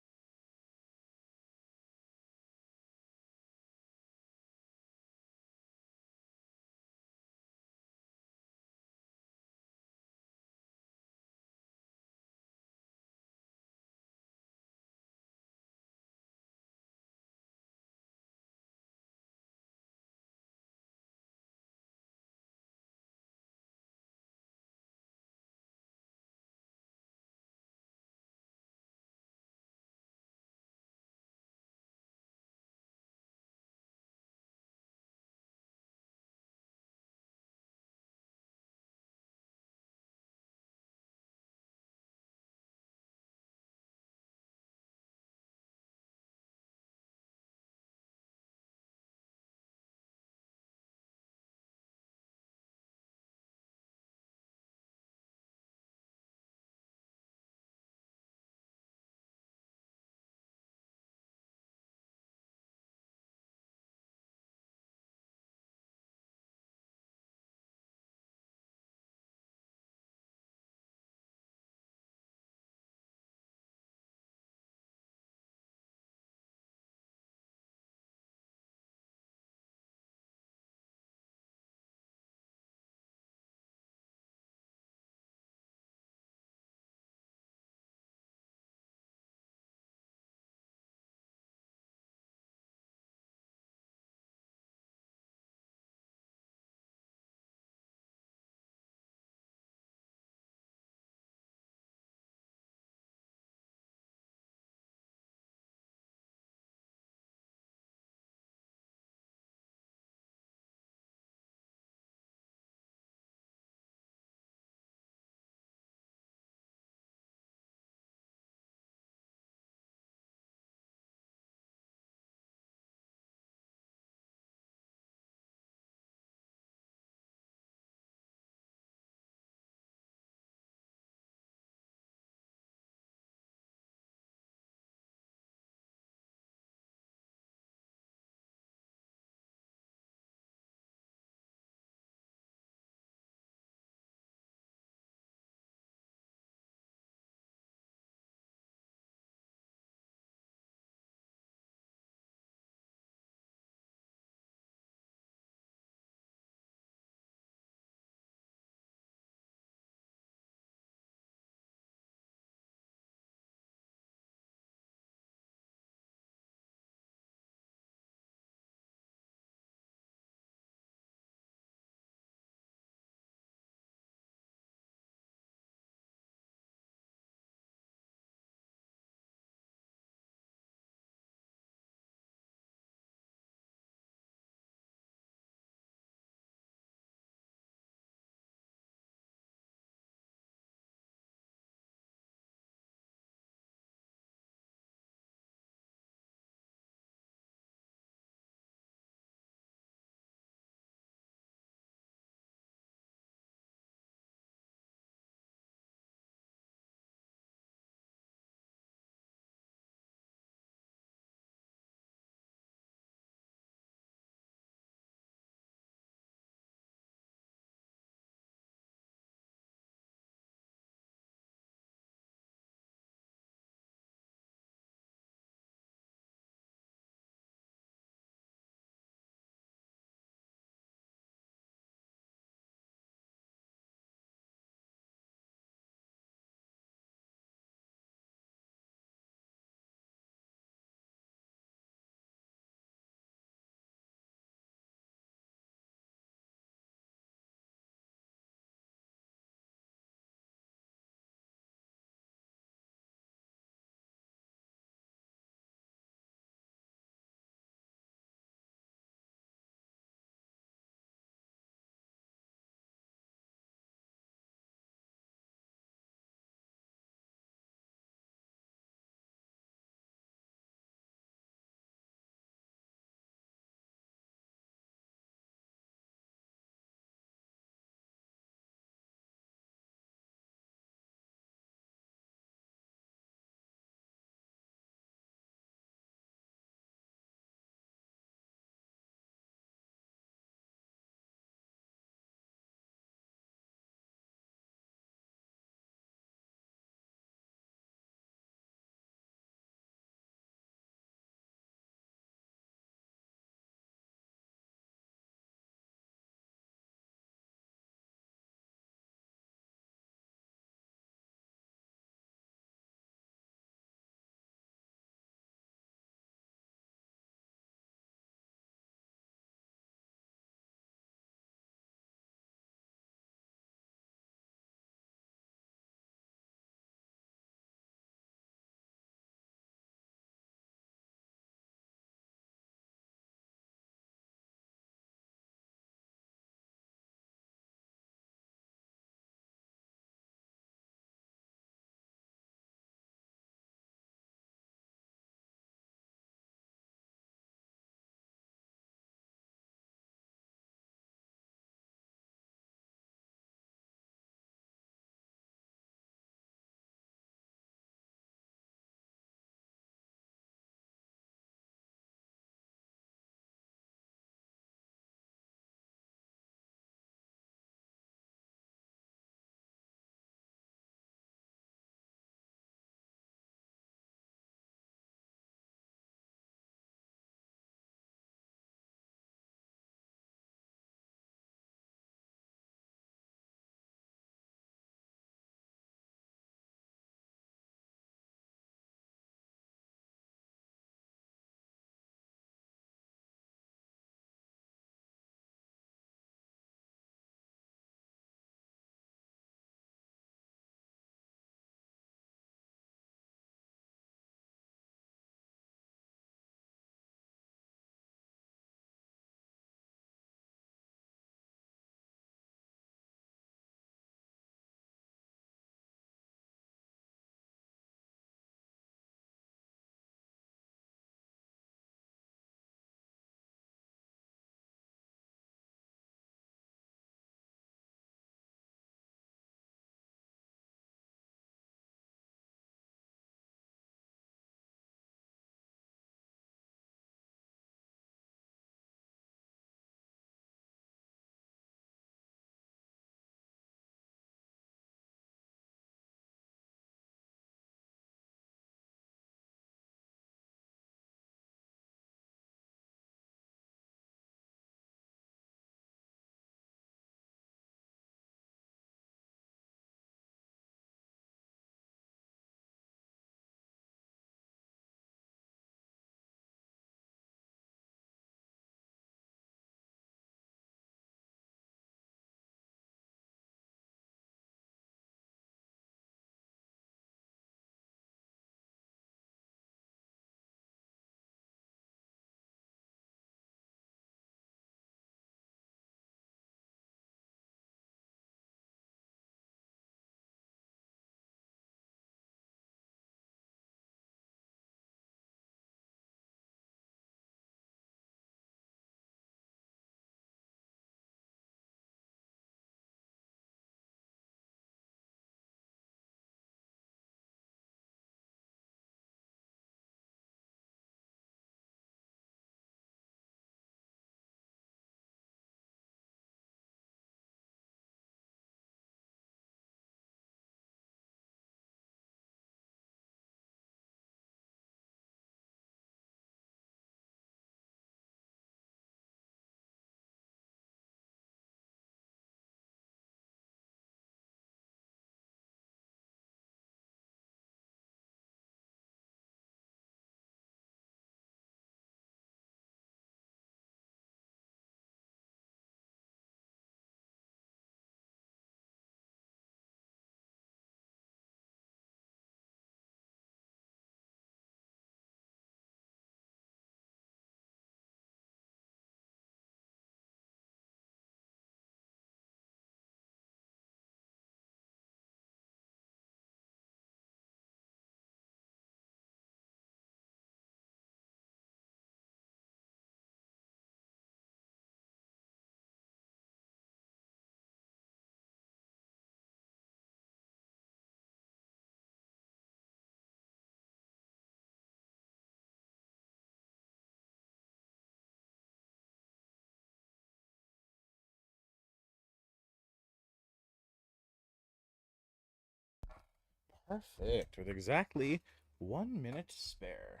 Perfect. With exactly 1 minute to spare.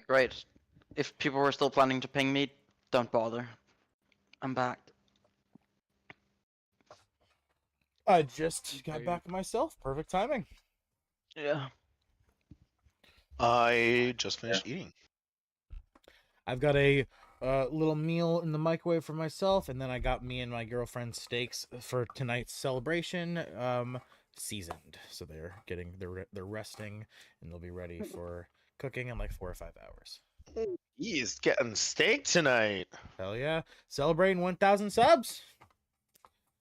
Great. If people were still planning to ping me, don't bother. I'm back. I just got Okay. back myself. Perfect timing. Yeah. I just finished eating. I've got a little meal in the microwave for myself, and then I got me and my girlfriend steaks for tonight's celebration. Seasoned, so they're resting, and they'll be ready for cooking in like 4 or 5 hours. He's getting steak tonight. Hell yeah! Celebrating 1,000 subs.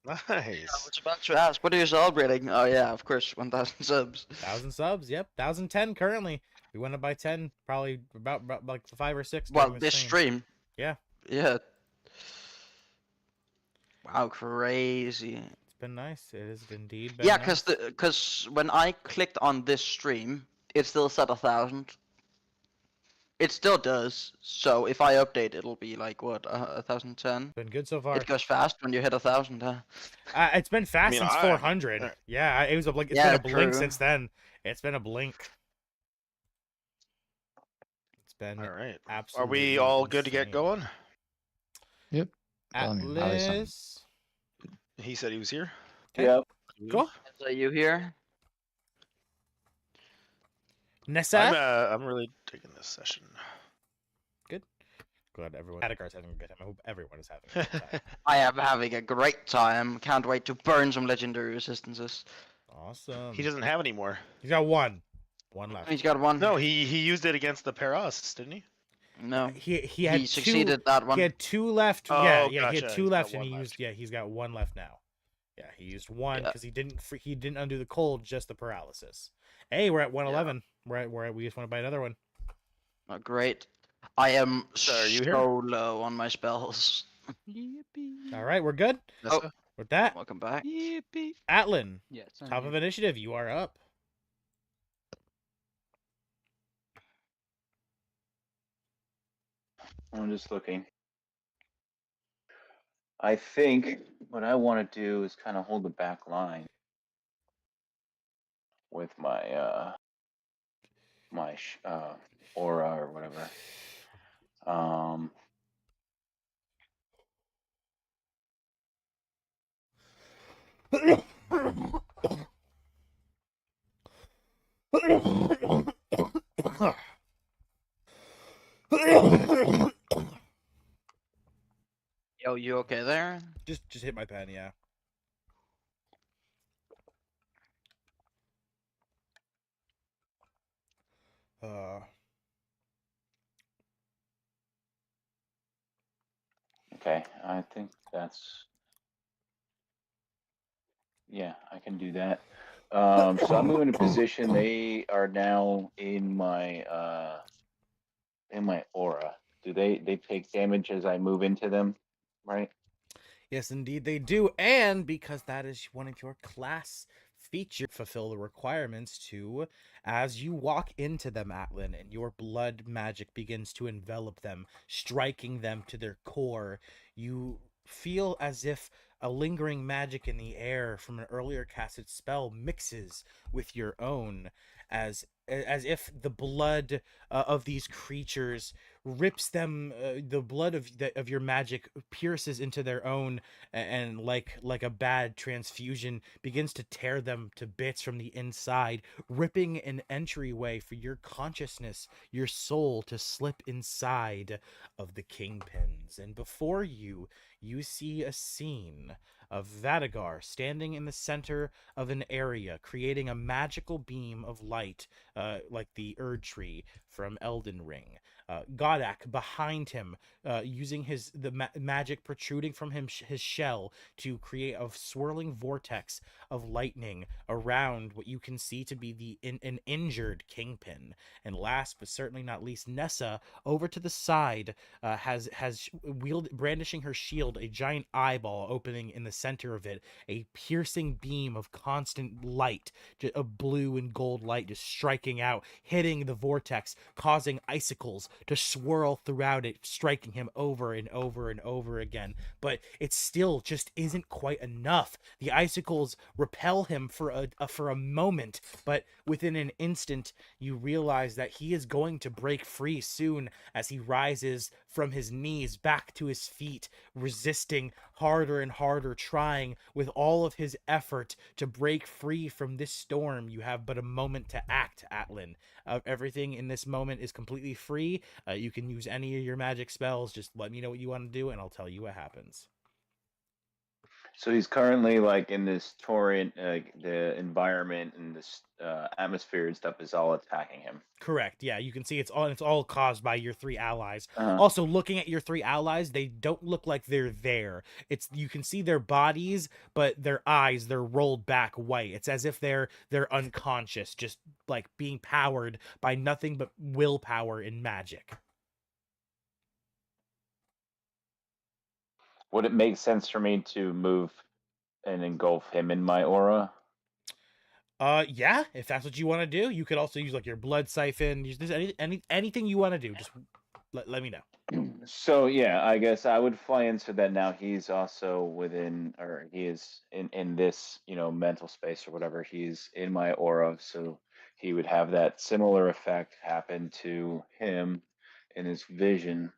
I Nice. was about to ask, what are you celebrating? Oh yeah, of course, 1,000 subs. 1,000 subs. Yep, 1,010 currently. We went up by 10, probably about like 5 or 6 Well, during the this stream. Yeah. Yeah. Wow, crazy. It's been nice. It has indeed been Yeah, nice. cause when I clicked on this stream, it still said 1,000. It still does. So if I update, it'll be like what 1,010. Been good so far. It goes fast when you hit 1,000. Huh? It's been fast mean, since I- 400. Yeah, it was a blink. It's Yeah, been a blink true. since then. It's been a blink. It's been All right. absolutely. Are we all good to get insane. going? Yep. Well, I mean, at least I'm- Atlas. He said he was here. Okay. Yep. Cool. So you here? Nessa. I'm really taking this session. Glad everyone. Atakar's having a good time. I hope everyone is having a good time. I am having a great time. Can't wait to burn some legendary resistances. Awesome. He doesn't have any more. He's got one. One left. He's got one. No, he used it against the Paras, didn't he? No. He had He succeeded that two. one. He had 2 left. Oh, Yeah, he gotcha. had 2 He's got left, and one he left. used. Yeah, he's got 1 left now. Yeah, he used 1 Yeah. because he didn't undo the cold, just the paralysis. Hey, we're at 111. We just want to buy another one. Oh, great. I am So are you here? so low on my spells. Yippee. All right, we're good. Nessa? With that, Welcome back. Yippee. Atlan, Yes. I'm top of here. initiative, you are up. I'm just looking. I think what I want to do is kind of hold the back line with my aura or whatever. Yo, you okay there? just hit my pen, yeah. Okay, I think that's. Yeah, I can do that. So I'm moving to position. They are now in my aura. Do they take damage as I move into them? Right. Yes, indeed they do, and because that is one of your class features, fulfill the requirements to, as you walk into them, Atlan, and your blood magic begins to envelop them, striking them to their core, you feel as if a lingering magic in the air from an earlier casted spell mixes with your own, as if the blood of these creatures rips them, the blood of your magic pierces into their own, and like a bad transfusion begins to tear them to bits from the inside, ripping an entryway for your consciousness, your soul, to slip inside of the kingpins. And before you see a scene of Vadagar standing in the center of an area, creating a magical beam of light, like the Erd tree from Elden Ring. Godak behind him, using magic protruding from his shell to create a swirling vortex of lightning around what you can see to be an injured kingpin. And last but certainly not least, Nessa over to the side, has brandishing her shield, a giant eyeball opening in the center of it, a piercing beam of constant light, a blue and gold light just striking out, hitting the vortex, causing icicles to swirl throughout it, striking him over and over and over again. But it still just isn't quite enough. The icicles repel him for a moment, but within an instant, you realize that he is going to break free soon as he rises from his knees back to his feet, resisting harder and harder, trying with all of his effort to break free from this storm. You have but a moment to act, Atlan. Everything in this moment is completely free. You can use any of your magic spells. Just let me know what you want to do, and I'll tell you what happens. So he's currently like in this torrent, the environment and this atmosphere and stuff is all attacking him. Correct. Yeah, you can see it's all caused by your three allies. Uh-huh. Also, looking at your three allies, they don't look like they're there. It's you can see their bodies, but their eyes, they're rolled back white. It's as if they're unconscious, just like being powered by nothing but willpower and magic. Would it make sense for me to move and engulf him in my aura? Yeah, if that's what you want to do, you could also use like your blood siphon. Use this anything you want to do. Just let me know. So yeah, I guess I would fly in so that now he's also within, or he is in this, mental space or whatever. He's in my aura, so he would have that similar effect happen to him in his vision,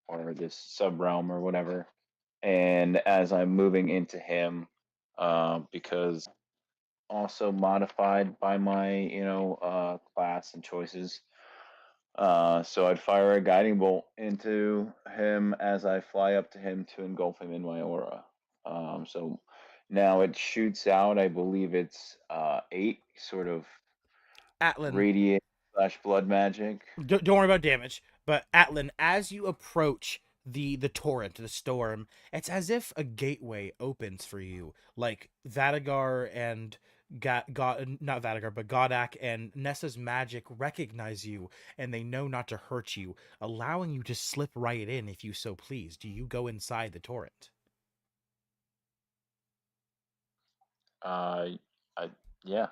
or this sub realm or whatever. And as I'm moving into him, because also modified by my class and choices. So I'd fire a guiding bolt into him as I fly up to him to engulf him in my aura. So now it shoots out. I believe it's 8 sort of Atlan, radiant / blood magic. don't worry about damage, but Atlan, as you approach the torrent, the storm, it's as if a gateway opens for you, like Vadagar and not Vadagar, but Godak and Nessa's magic recognize you, and they know not to hurt you, allowing you to slip right in if you so please. Do you go inside the torrent? Yeah.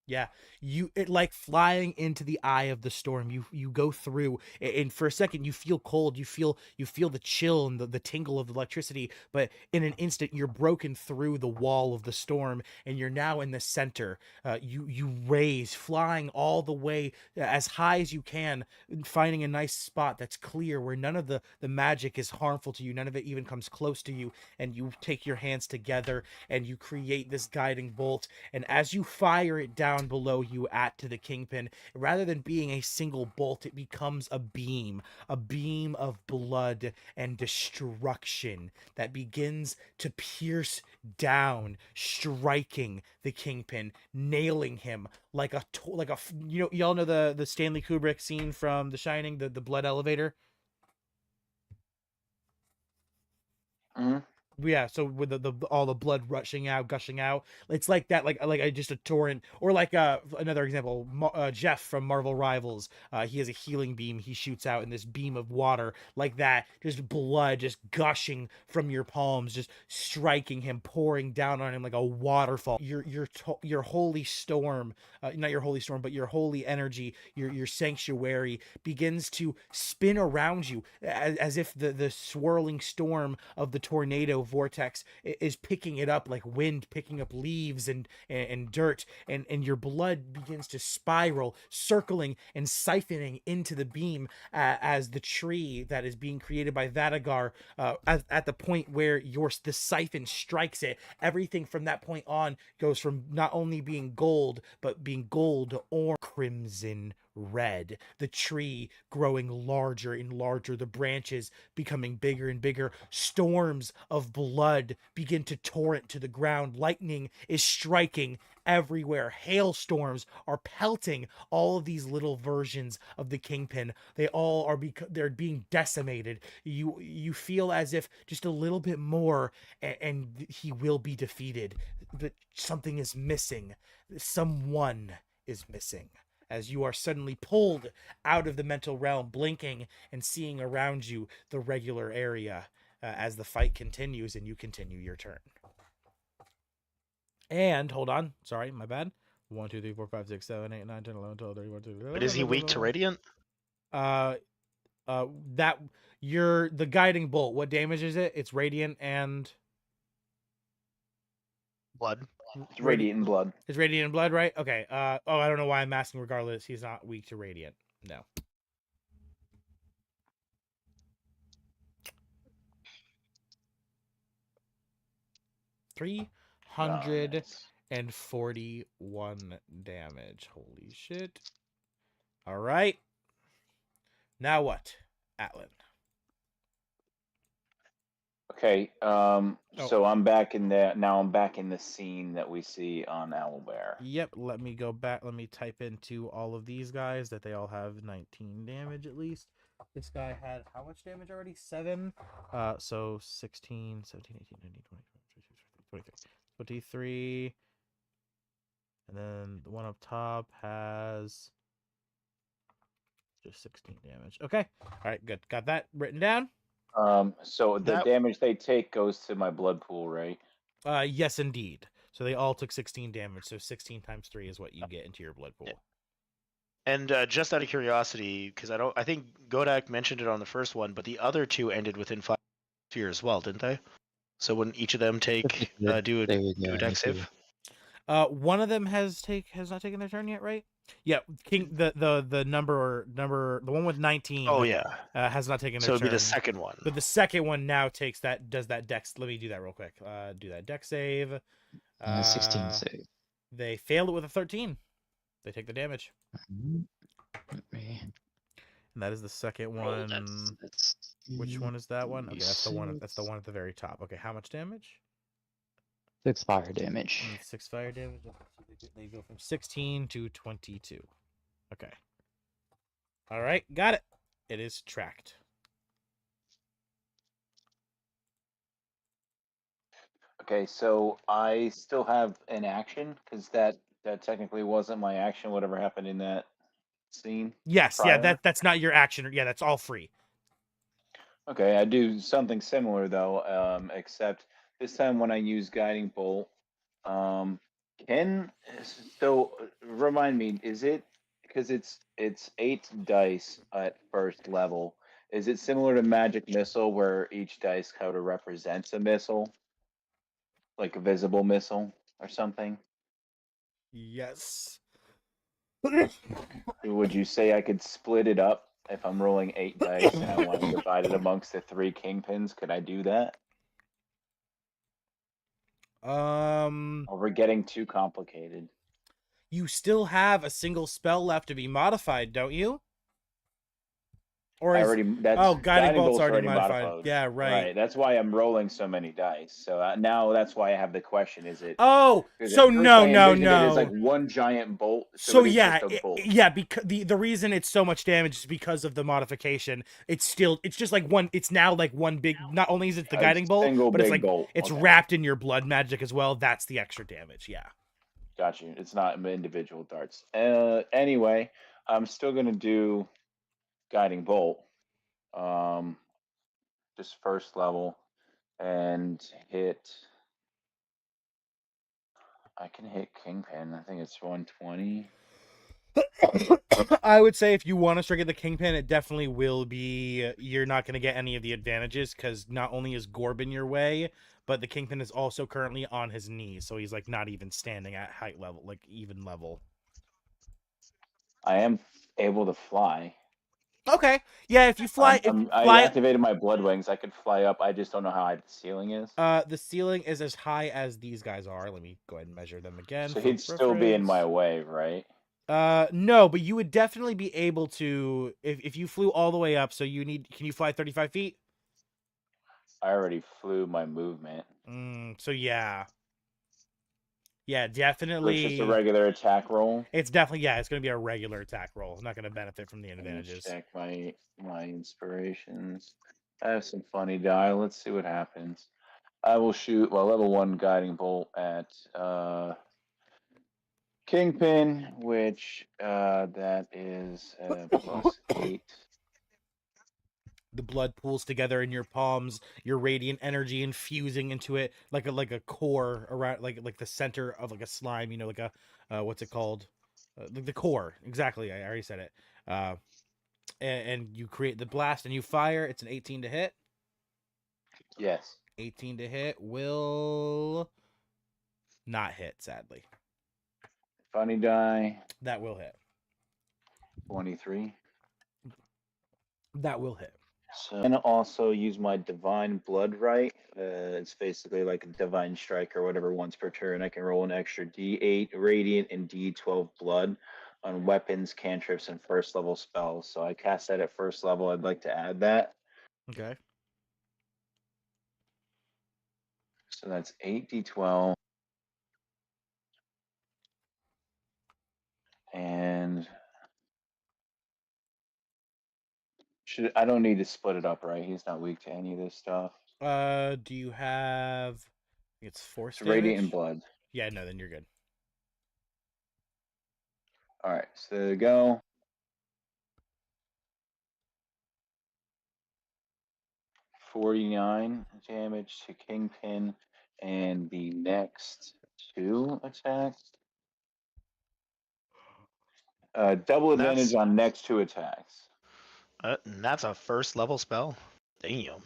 Yeah, it like flying into the eye of the storm. You go through, and for a second you feel cold. You feel the chill and the tingle of the electricity. But in an instant, you're broken through the wall of the storm, and you're now in the center. You raise, flying all the way as high as you can, finding a nice spot that's clear where none of the magic is harmful to you. None of it even comes close to you. And you take your hands together and you create this guiding bolt. And as you fire it down below you to the Kingpin, rather than being a single bolt, it becomes a beam of blood and destruction that begins to pierce down, striking the Kingpin, nailing him like y'all know the Stanley Kubrick scene from The Shining, the blood elevator. Mm-hmm. Yeah, so with the all the blood gushing out, it's like that, like just a torrent. Or like another example, Jeff from Marvel Rivals, he has a healing beam he shoots out in this beam of water, like that, just blood just gushing from your palms, just striking him, pouring down on him like a waterfall. Your holy storm, not your holy storm, but your holy energy, your sanctuary begins to spin around you as if the swirling storm of the tornado vortex is picking it up like wind picking up leaves and dirt, and your blood begins to spiral, circling and siphoning into the beam, as the tree that is being created by Vadagar, at the point where the siphon strikes it, everything from that point on goes from not only being gold, but being gold, orange, crimson, red, the tree growing larger and larger, the branches becoming bigger and bigger. Storms of blood begin to torrent to the ground. Lightning is striking everywhere. Hailstorms are pelting all of these little versions of the Kingpin. They all are they're being decimated. You feel as if just a little bit more and he will be defeated. But something is missing. Someone is missing, as you are suddenly pulled out of the mental realm, blinking and seeing around you the regular area, as the fight continues and you continue your turn. And hold on, sorry, my bad. 1, 2, 3, 4, 5, 6, 7, 8, 9, 10, 11, 12, 13, 14, 15. But is he weak to radiant? Uh, that the guiding bolt. What damage is it? It's radiant and Blood. It's radiant in blood. It's radiant and blood, right? Okay. Oh, I don't know why I'm asking. Regardless, he's not weak to radiant. No. Oh, nice. 341 damage. Holy shit. All right. Now what, Atlan? Okay. Oh. So I'm back in the now. I'm back in the scene that we see on Owlbear. Yep. Let me go back. Let me type into all of these guys that they all have 19 damage at least. This guy had how much damage already? 7. So 16, 17, 18, 19, 20, 23. 23. And then the one up top has just 16 damage. Okay. All right, good. Got that written down. So the That- damage they take goes to my blood pool, right? Yes, indeed. So they all took 16 damage. So 16 times 3 is what you get into your blood pool. And just out of curiosity, because I think Godak mentioned it on the first one, but the other two ended within 5 spheres as well, didn't they? So wouldn't each of them take do a There you go, dex let me see. save? One of them has not taken their turn yet, right? Yeah, King the number the one with 19. Oh yeah. Has not taken their So it'd be turn. the second one. But the second one now does that dex. Let me do that real quick. Do that dex save. 16 save. They failed it with a 13. They take the damage. Let me- And that is the second Oh, one. that's Which one is that one? Okay, that's the one. That's the 6. one at the very top. Okay, how much damage? 6 fire damage. 6 fire damage. They go from 16 to 22. Okay. All right, got it. It is tracked. Okay, so I still have an action because that technically wasn't my action. Whatever happened in that scene. Yes, prior. yeah, that's not your action. Yeah, that's all free. Okay, I do something similar though, except this time when I use guiding bolt, can so remind me, is it because it's 8 dice at first level? Is it similar to magic missile where each dice kind of represents a missile, like a visible missile or something? Yes. Would you say I could split it up if I'm rolling 8 dice and I want to divide it amongst the 3 kingpins? Could I do that? Or we're getting too complicated. You still have a single spell left to be modified, don't you? Or I is already that's oh, guiding bolt's bolt's already modified. Yeah, right. That's why I'm rolling so many dice. So now that's why I have the question: is it? Oh, 'Cause so at first no, I no, envisioned it as like no. one giant bolt. So it is yeah, just a bolt. yeah, because the reason it's so much damage is because of the modification. It's just like one. It's now like one big. Not only is it the A guiding bolt, single but it's big like bolt. it's Okay. wrapped in your blood magic as well. That's the extra damage. Yeah. Got you. It's not individual darts. Anyway, I'm still gonna do guiding bolt. Just first level and hit. I can hit Kingpin. I think it's 120. I would say if you want to strike at the Kingpin, it definitely will be. You're not going to get any of the advantages because not only is Gorb in your way, but the Kingpin is also currently on his knees, so he's like not even standing at height level, like even level. I am able to fly. Okay, yeah. If you fly, I activated my blood wings. I could fly up. I just don't know how high the ceiling is. The ceiling is as high as these guys are. Let me go ahead and measure them again. So he'd still be in my way, right? No, but you would definitely be able to if you flew all the way up. So can you fly 35 feet? I already flew my movement. So yeah. Yeah, So definitely. it's just a regular attack roll. It's definitely it's going to be a regular attack roll. Not going to benefit from the Let me advantages. check my inspirations. I have some funny die. Let's see what happens. I will shoot level 1 guiding bolt at Kingpin, which that is +8. The blood pools together in your palms, your radiant energy infusing into it like a core around like the center of like a slime, like a what's it called? The core. Exactly. I already said it. and you create the blast and you fire. It's an 18 to hit. Yes. 18 to hit will not hit, sadly. Funny die. That will hit. 23. That will hit. So I'm gonna also use my divine blood right. It's basically like a divine strike or whatever once per turn. I can roll an extra D8 radiant and D12 blood on weapons, cantrips, and first level spells. So I cast that at first level. I'd like to add that. Okay. So that's 8d12. And I don't need to split it up, right? He's not weak to any of this stuff. Do you have? I think it's force It's radiant and damage. blood. Yeah, no, then you're good. All right, so there we go. 49 damage to Kingpin, and the next 2 attacks. Double advantage on next 2 attacks. That's a first level spell. Damn.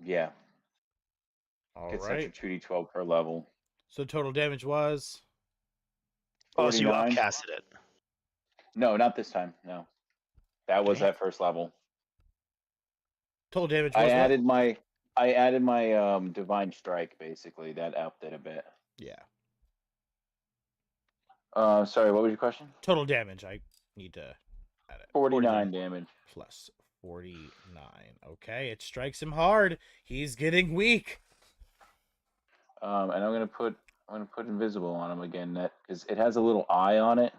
Yeah, All gets right. extra 2d12 per level. So total damage was. Oh, so you 49. upcasted it. No, not this time. No, that was Damn. at first level. Total damage I was what? added my divine strike. Basically, that upped it a bit. Yeah. Sorry, what was your question? Total damage. I need to add it. 49 damage. Plus 49. Okay, it strikes him hard. He's getting weak. And I'm gonna put invisible on him again, that because it has a little eye on it,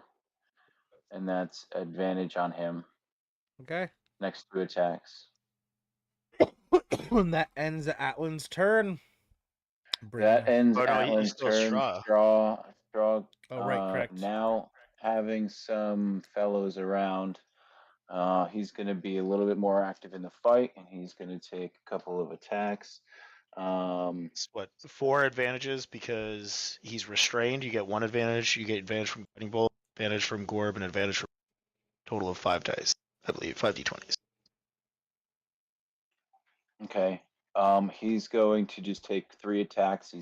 and that's advantage on him. Okay. Next 2 attacks. And that ends Atlan's turn. That ends Oh, no, he's Atlan's still turn. Straw. Straw. Oh, right, correct. Now having some fellows around, he's going to be a little bit more active in the fight, and he's going to take a couple of attacks. It's what, 4 advantages because he's restrained. You get 1 advantage. You get advantage from Guiding Bolt, advantage from Gorb, and advantage from total of 5 dice. I believe 5d20s. Okay. He's going to just take 3 attacks.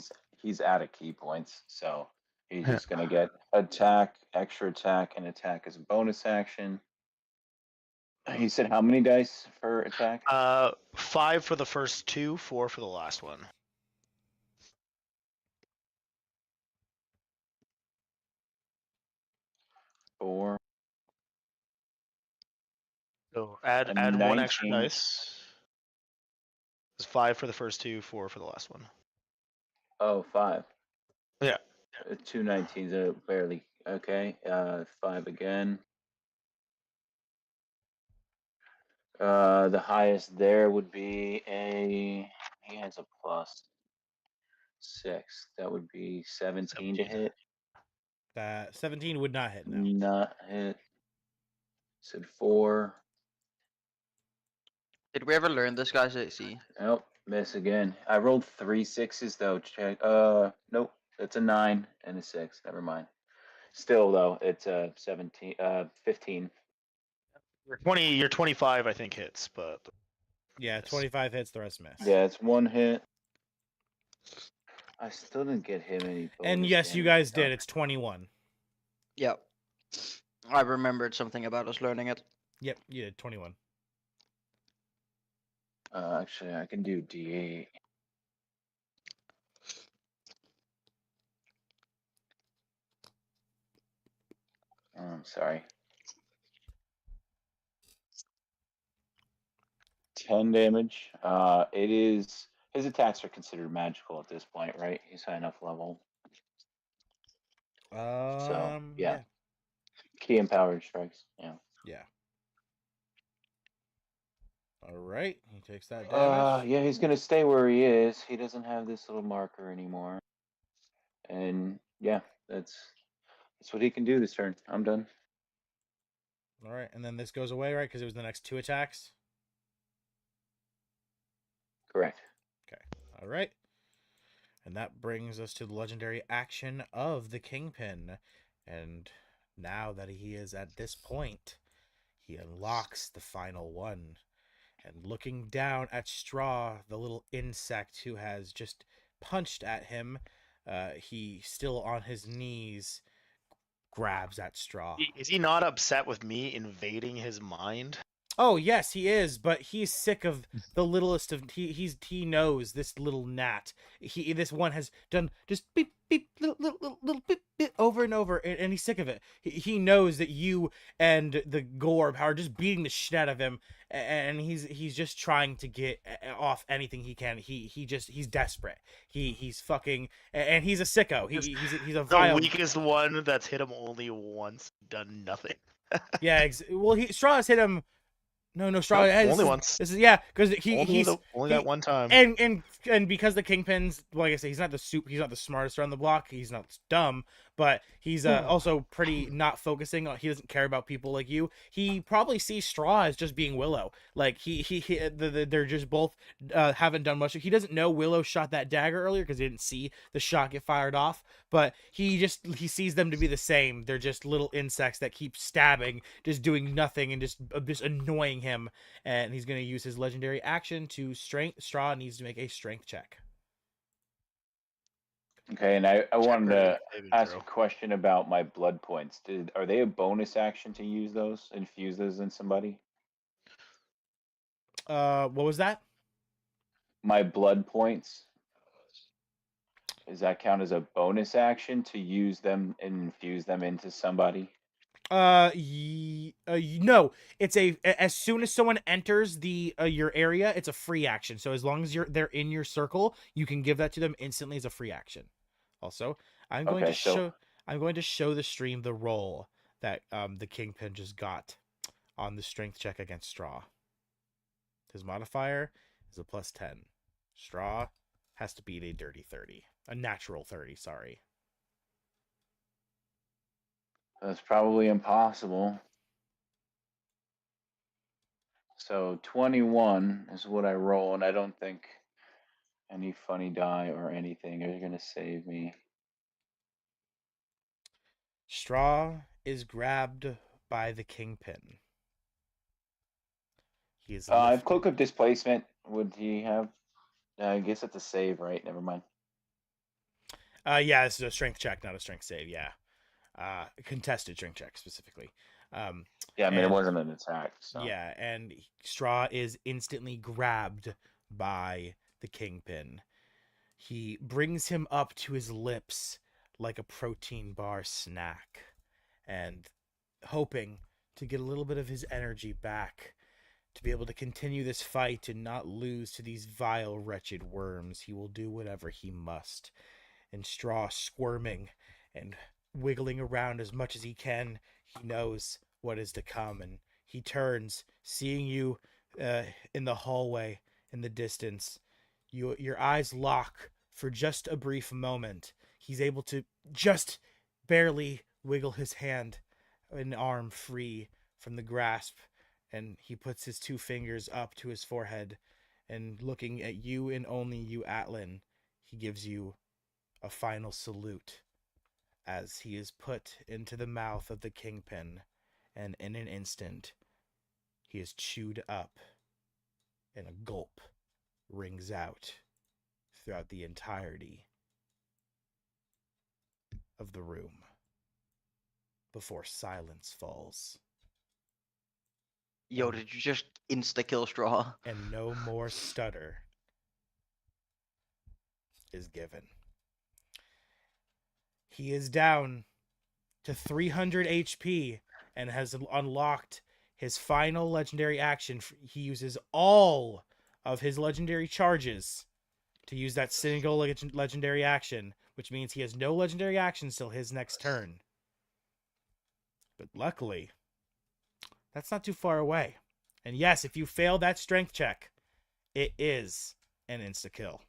He's out of key points, so he's just going to get attack, extra attack, and attack as a bonus action. He said how many dice for attack? 5 for the first 2, 4 for the last one. Four. So add A 1 extra 19. dice. It's 5 for the first 2, 4 for the last one. Oh, 5. Yeah. 2 19s are barely okay. 5 again. The highest there would be he has a plus 6. That would be 17 to 17. hit. That 17 would not hit now. Not hit. Said 4. Did we ever learn this guy's AC? Nope, miss again. I rolled 3 6s though. Check. Nope. It's a 9 and a 6. Never mind. Still though, it's 17. 15. Your 25, I think, hits, but Yeah, 25 hits, the rest miss. Yeah, it's 1 hit. I still didn't get him any. And bonus yes, you damage. guys did. It's 21. Yep. I remembered something about us learning it. Yep, you did 21. Actually, I can do D8. I'm sorry. 10 damage. It is his attacks are considered magical at this point, right? He's high enough level. So yeah. Key empowered strikes. Yeah. Yeah. All right, he takes that damage. Yeah, he's gonna stay where he is. He doesn't have this little marker anymore. And yeah, that's what he can do this turn. I'm done. All right, and then this goes away, right? Because it was the next 2 attacks. Correct. Okay. All right. And that brings us to the legendary action of the Kingpin. And now that he is at this point, he unlocks the final one. And looking down at Straw, the little insect who has just punched at him, he still on his knees grabs at Straw. Is he not upset with me invading his mind? Oh yes, he is, but he's sick of the littlest of he knows this little gnat. This one has done just beep beep little beep beep over and over, and he's sick of it. He knows that you and the Gorb are just beating the shit out of him, and he's just trying to get off anything he can. He's desperate. He's fucking, and he's a sicko. He's a The vile. weakest one that's hit him only once, done nothing. Yeah, well, Straw has hit him. No, Straw Nope, has only once. This is because Only he- that one time. and because the Kingpin's, like I say, he's not the smartest around the block. He's not dumb, but he's also pretty not focusing on. He doesn't care about people like you. He probably sees Straw as just being Willow. Like they're just both haven't done much. He doesn't know Willow shot that dagger earlier because he didn't see the shot get fired off. But he sees them to be the same. They're just little insects that keep stabbing, just doing nothing and just annoying him. And he's going to use his legendary action to strength. Straw needs to make a strength check. Okay, and I wanted to Saving ask throw. a question about my blood points. Are they a bonus action to use those, infuse those in somebody? What was that? My blood points. Does that count as a bonus action to use them and infuse them into somebody? No, it's as soon as someone enters the your area, it's a free action. So as long as they're in your circle, you can give that to them instantly as a free action. Also, I'm going to show the stream the roll that the Kingpin just got on the strength check against Straw. His modifier is a +10. Straw has to beat a dirty 30, a natural 30. Sorry. That's probably impossible. So 21 is what I roll, and I don't think any funny die or anything are going to save me. Straw is grabbed by the Kingpin. He is I have lifted. Cloak of Displacement. Would he have? I guess it's a save, right? Never mind. Yeah, this is a strength check, not a strength save. Yeah, contested strength check specifically. Yeah, I mean, it and- wasn't an attack. So. Yeah, and Straw is instantly grabbed by the Kingpin. He brings him up to his lips like a protein bar snack, and hoping to get a little bit of his energy back to be able to continue this fight and not lose to these vile, wretched worms, he will do whatever he must. And Straw, squirming and wiggling around as much as he can, he knows what is to come, and he turns, seeing you in the hallway in the distance. Your eyes lock for just a brief moment. He's able to just barely wiggle his hand and arm free from the grasp, and he puts his 2 fingers up to his forehead, and looking at you and only you, Atlan, he gives you a final salute as he is put into the mouth of the Kingpin, and in an instant he is chewed up, and a gulp rings out throughout the entirety of the room before silence falls. Yo, did you just insta-kill Straw? And no more stutter is given. He is down to 300 HP and has unlocked his final legendary action. He uses all of his legendary charges to use that single legendary action, which means he has no legendary actions till his next turn. But luckily, that's not too far away. And yes, if you fail that strength check, it is an insta-kill.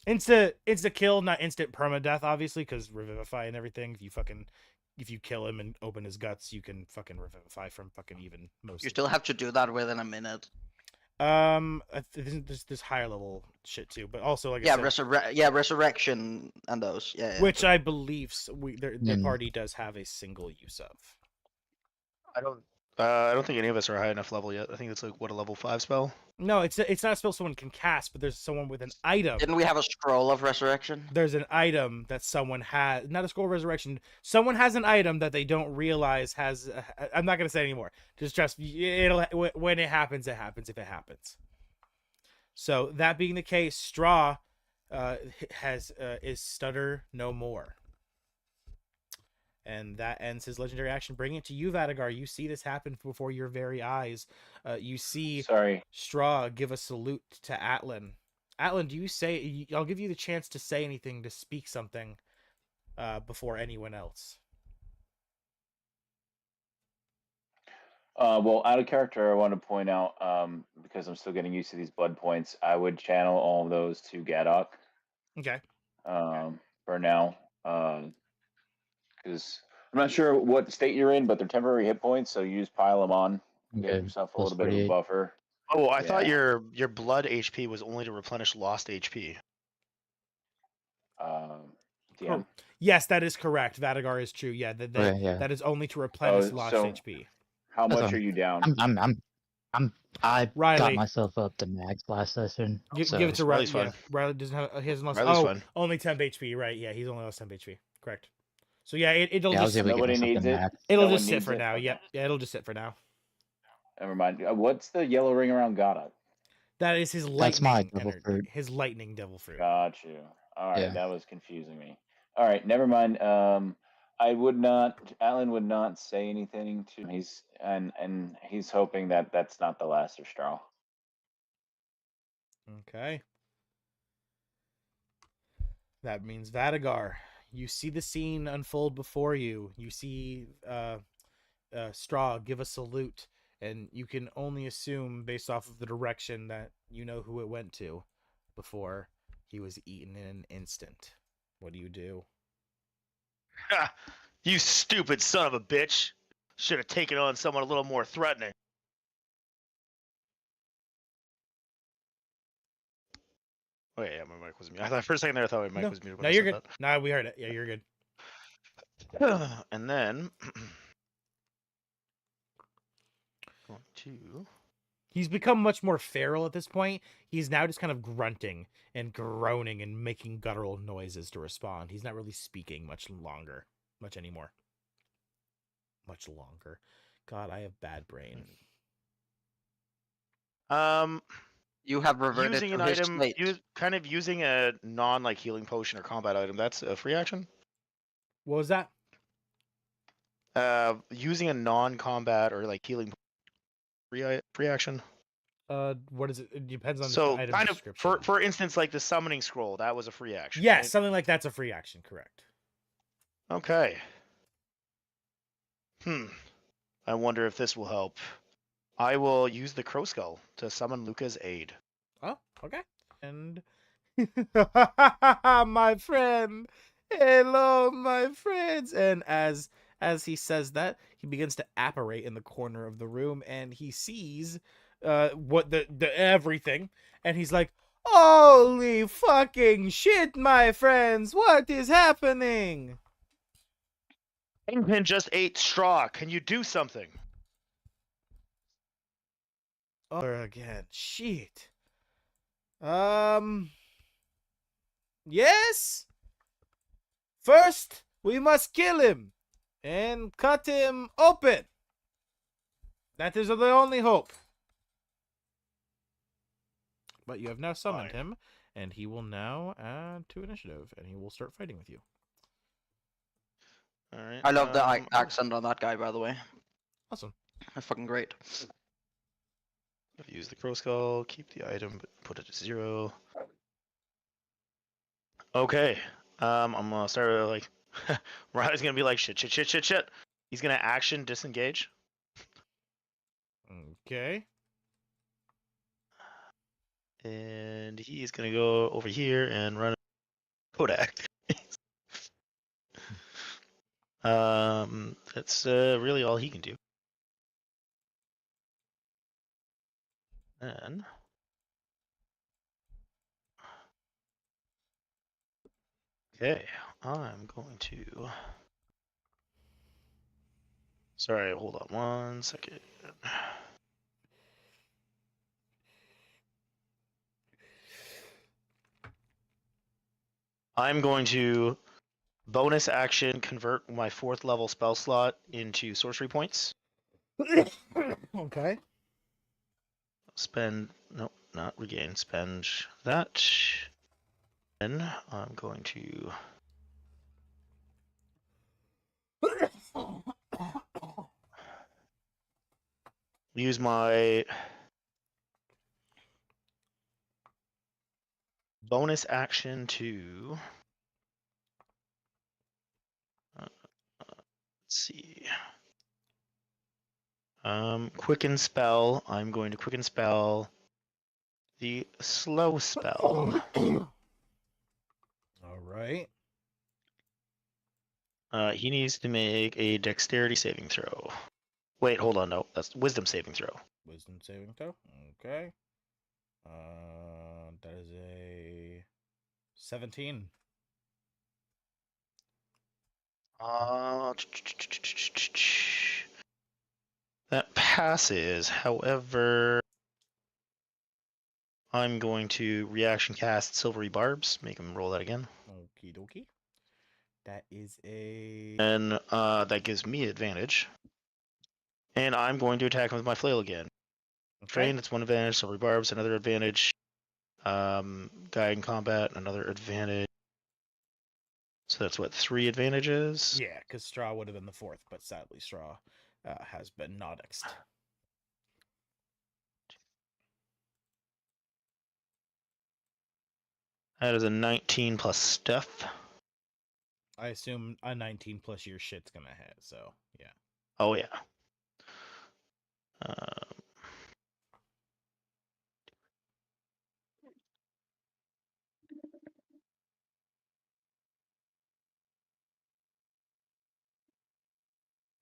Insta-kill, not instant permadeath, obviously, because revivify and everything. If you kill him and open his guts, you can fucking revivify from fucking even most. You still have to do that within a minute. There's higher level shit too, but also like Yeah, I said, resurrection and those. Yeah. which I believe the Mm. party does have a single use of. I don't think any of us are high enough level yet. I think it's like what, a level 5 spell. No, it's not a spell someone can cast, but there's someone with an item. Didn't we have a scroll of resurrection? There's an item that someone has, not a scroll of resurrection. Someone has an item that they don't realize has. I'm not gonna say anymore. Just trust me. It'll when it happens, it happens. If it happens. So that being the case, Straw is stutter no more. And that ends his legendary action. Bringing it to you, Vadagar. You see this happen before your very eyes. You see Sorry. Straw give a salute to Atlan. Atlan, do you say? I'll give you the chance to say anything, to speak something, before anyone else. Well, out of character, I want to point out, because I'm still getting used to these blood points, I would channel all of those to Gadok. Okay. For now. Because I'm not sure what state you're in, but they're temporary hit points, so you just pile them on, get Okay, yourself a plus little bit of a 48. buffer. Oh, I thought Yeah. your blood HP was only to replenish lost HP. DM. Yes, that is correct. Vadagar is true. Yeah, Okay, yeah. that is only to replenish Oh, lost so HP. how That's much fine. are you down? I Riley. got myself up to max last session. Give So it to Riley's Riley. Yeah, fine. Riley doesn't have. He hasn't lost. Riley's Oh, fine. only 10 HP. Right? Yeah, he's only lost 10 HP. Correct. So yeah, it'll yeah, I was just able to get Nobody myself to needs it. max. it'll No one just sit needs for it? now. Okay. Yep. Yeah, it'll just sit for now. Never mind. What's the yellow ring around Gadok? That is his That's my lightning devil energy. fruit. His lightning devil fruit. Got you. All right, Yeah. that was confusing me. All right, never mind. I would not. Alan would not say anything to him. He's hoping that that's not the last of Straw. Okay. That means Vadagar. You see the scene unfold before you. You see Straw give a salute, and you can only assume, based off of the direction, that you know who it went to before he was eaten in an instant. What do you do? Ha! You stupid son of a bitch! Should have taken on someone a little more threatening. Oh yeah, my mic was muted. I thought for a second there, I thought my mic No, was muted. When no, I you're said good. No, we heard it. Yeah, you're good. that. And then going to. He's become much more feral at this point. He's now just kind of grunting and groaning and making guttural noises to respond. He's not really speaking much anymore. Much longer. God, I have bad brain. You have reverted Using to an his item, state. kind of using a non like healing potion or combat item. That's a free action. What was that? Using a non-combat or like healing free action. What is it? It depends on So the item kind of description. for instance, like the summoning scroll, that was a free action. Yes, right? something like that's a free action, correct. Okay. I wonder if this will help. I will use the crow skull to summon Luca's aid. Oh, okay. And my friend, hello, my friends. And as he says that, he begins to apparate in the corner of the room, and he sees what the everything, and he's like, "Holy fucking shit, my friends! What is happening?" Kingpin just ate straw. Can you do something? Oh, again, shit. Yes? First, we must kill him and cut him open. That is the only hope. But you have now summoned him, and he will now add to initiative, and he will start fighting with you. All right. I love the accent on that guy, by the way. Awesome. That's fucking great. Use the crow skull, keep the item, but put it to 0. Okay. I'm gonna start with, like Riley's gonna be like shit. He's gonna action disengage. Okay. And he's gonna go over here and run Kodak. That's really all he can do. Then okay, I'm going to Sorry, hold on 1 second. I'm going to bonus action convert my 4th level spell slot into sorcery points. Okay. Spend, nope, not regain, spend that. Then I'm going to use my bonus action to let's see. Quicken spell. I'm going to quicken spell the slow spell. All right. He needs to make a dexterity saving throw. Wait, hold on. No, that's wisdom saving throw. Wisdom saving throw. Okay. That is a 17. That passes. However, I'm going to reaction cast Silvery Barbs. Make him roll that again. Okie dokie. That is a. And that gives me advantage. And I'm going to attack him with my flail again. Okay. Train, it's 1 advantage. Silvery Barbs, another advantage. Guide in combat, another advantage. So that's what, 3 advantages? Yeah, because Straw would have been the 4th, but sadly Straw has been nodexed. That is a 19 plus stuff. I assume a 19 plus your shit's gonna hit, so yeah. Oh, yeah.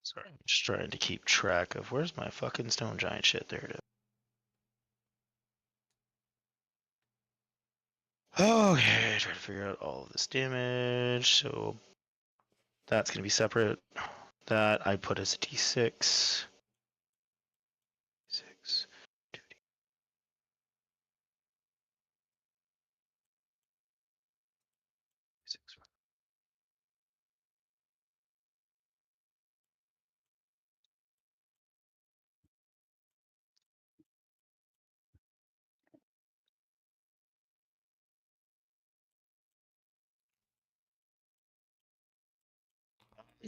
Sorry, I'm just trying to keep track of where's my fucking stone giant shit. There it is. Okay, try to figure out all of this damage. So that's going to be separate. That I put as a d6. 6, 2d6.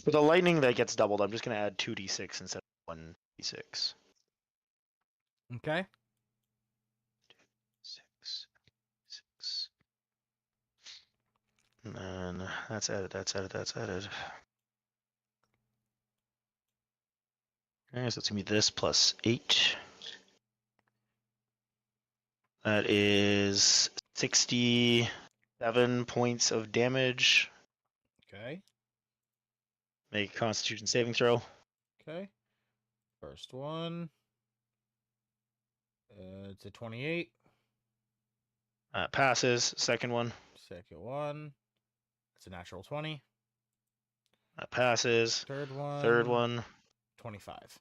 For the lightning that gets doubled, I'm just going to add 2d6 instead of 1d6. Okay. 6, 6. And then that's added, that's added, that's added. Okay, so it's going to be this plus 8. That is 67 points of damage. Okay. Make a Constitution saving throw. Okay. First one. It's a 28. Passes. Second one. Second one. It's a natural 20. Passes. Third one. Third one. 25.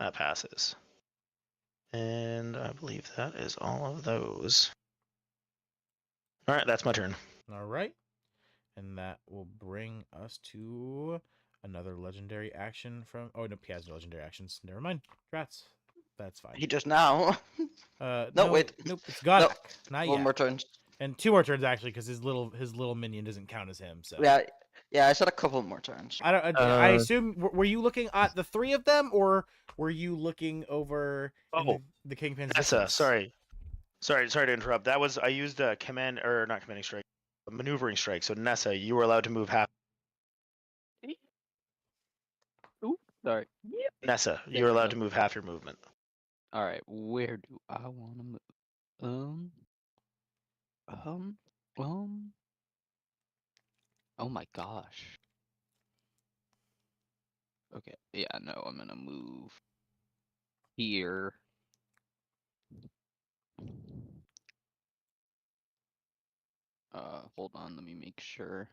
That passes. And I believe that is all of those. All right, that's my turn. All right. And that will bring us to another legendary action from. Oh, no, he has no legendary actions. Never mind. Drats. That's fine. He does now. No, wait. Nope, it's Godak. No, Not One yet. more turn. And 2 more turns actually, because his little minion doesn't count as him. So Yeah. I said a couple more turns. I don't. I assume. Were you looking at the 3 of them, or were you looking over in the Kingpin's Nessa, distance? sorry to interrupt. That was I used a command or not commanding strike, a maneuvering strike. So Nessa, you were allowed to move half. Ooh, sorry. Yep. Nessa, There you're we allowed go. to move half your movement. All right, where do I want to move? Um. Oh my gosh. Okay. Yeah. No, I'm gonna move here. Hold on. Let me make sure.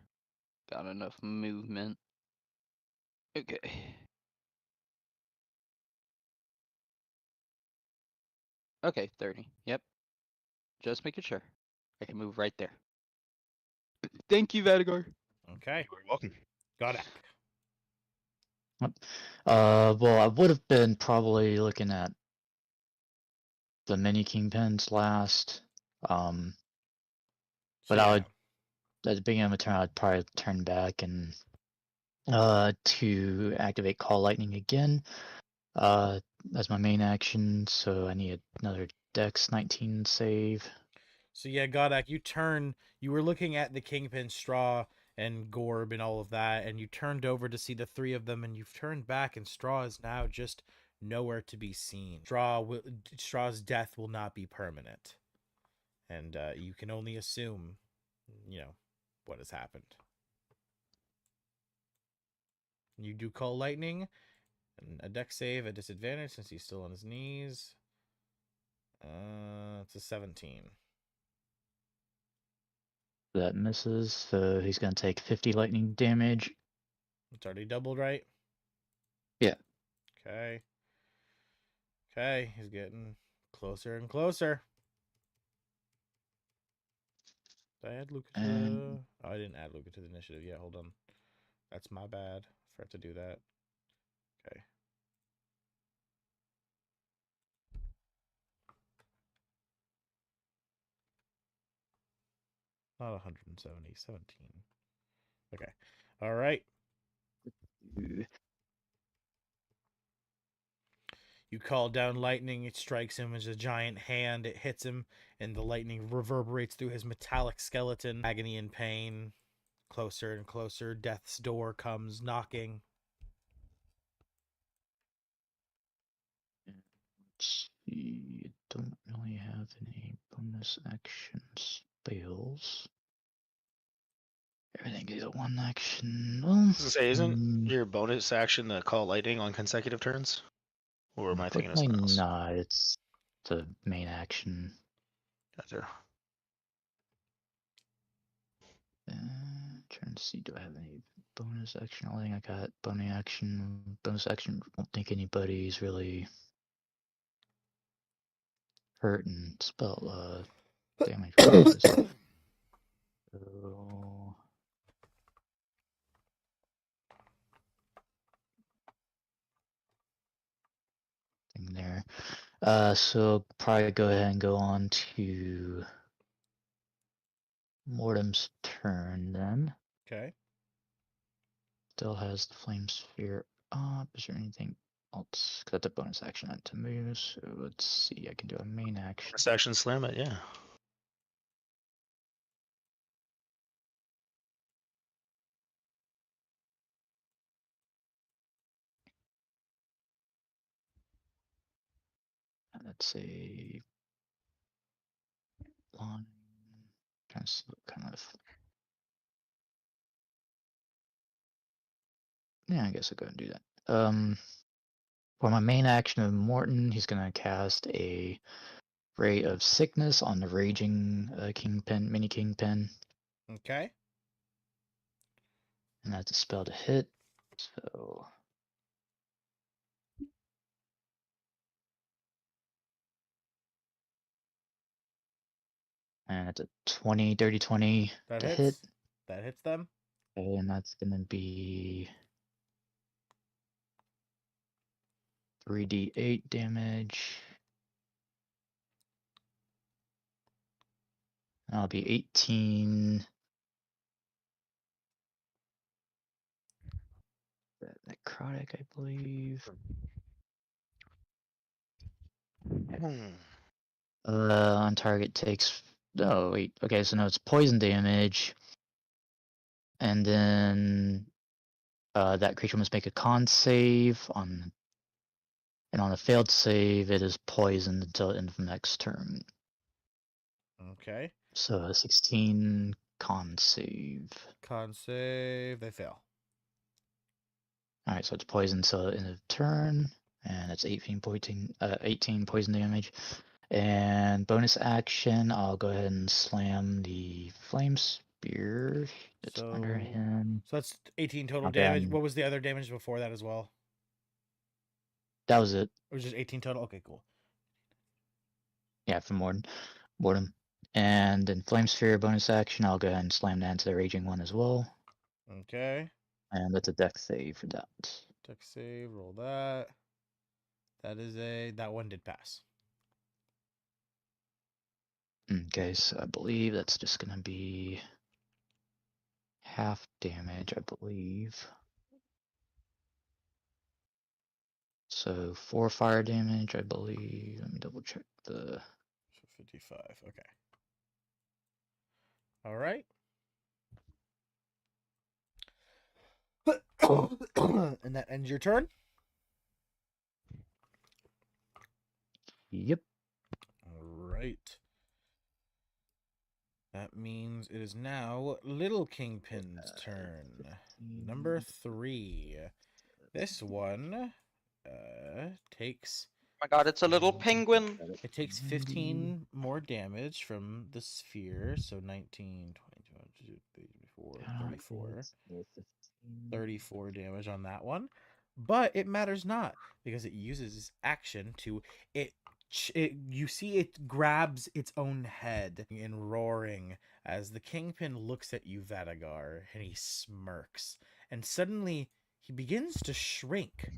Got enough movement. Okay. Okay, 30. Yep. Just making sure. I can move right there. Thank you, Vadigar. Okay. You're welcome. Godak. Well, I would have been probably looking at the mini kingpins last. But So, I yeah. would, at the beginning of the turn, I'd probably turn back and to activate Call Lightning again. As my main action, so I need another Dex 19 save. So yeah, Godak, you were looking at the Kingpin Straw and Gorb and all of that, and you turned over to see the three of them, and you've turned back, and Straw is now just nowhere to be seen. Straw's death will not be permanent, and you can only assume, what has happened. You do Call Lightning, and a Dex save at disadvantage since he's still on his knees. It's a 17. That misses, so he's gonna take 50 lightning damage. It's already doubled, right? Yeah. Okay. Okay, he's getting closer and closer. Did I add Luca to the... Oh, I didn't add Luca to the initiative yet. Hold on. That's my bad. Forgot to do that. Okay. Not 170, 17. Okay. All right. You call down lightning. It strikes him as a giant hand. It hits him, and the lightning reverberates through his metallic skeleton. Agony and pain. Closer and closer. Death's door comes knocking. Let's see. I don't really have any bonus action spells. Everything is a one action. Well, I was gonna say, isn't your bonus action the Call Lightning on consecutive turns? Or am I thinking of unfortunately something else? not. It's the main action. Gotcha. Trying to see, do I have any bonus action? I think I got bonus action. Bonus action. Don't think anybody's really hurt and spell damage wise. So thing there. So probably go ahead and go on to Mortem's turn then. Okay. Still has the flame sphere up. Is there anything else? 'Cause that's a bonus action on to move. So let's see. I can do a main action. Bonus action slam it, yeah. That's a line. Trying to see what kind of. Yeah, I guess I'll go and do that. For my main action of Morton, he's gonna cast a Ray of Sickness on the Raging Kingpin, Mini Kingpin. Okay. And that's a spell to hit. So. And it's a 20, dirty 20 That to hits. hit. That hits them. Okay, and that's gonna be 3d8 damage. That'll be 18. Necrotic, I believe. On target takes. Oh wait. Okay, so no, it's poison damage. And then that creature must make a con save on. And on a failed save, it is poisoned until the end of the next turn. Okay. So a 16 con save. Con save. They fail. Alright, so it's poison until the end of the turn. And it's 18 poison damage. And bonus action, I'll go ahead and slam the flame spear. It's under him. So that's 18 total Okay, damage. What was the other damage before that as well? that was it. It was just 18 total? Okay, cool. Yeah, for boredom. And then Flame Sphere bonus action, I'll go ahead and slam that into the Raging one as well. Okay. And that's a dex save for that. Deck save, roll that. That one did pass. Okay, so I believe that's just gonna be half damage, I believe. So 4 fire damage, I believe. Let me double check the. So 55. Okay. All right. And that ends your turn. Yep. All right. That means it is now Little Kingpin's turn. Number 3. This one takes Oh my god, it's a little penguin. It takes 15 more damage from the sphere, so 19, 22, 24, 34. 34 damage on that one. But it matters not, because it uses its action to you see it grabs its own head in roaring as the Kingpin looks at you, Vadagar, and he smirks. And suddenly he begins to shrink.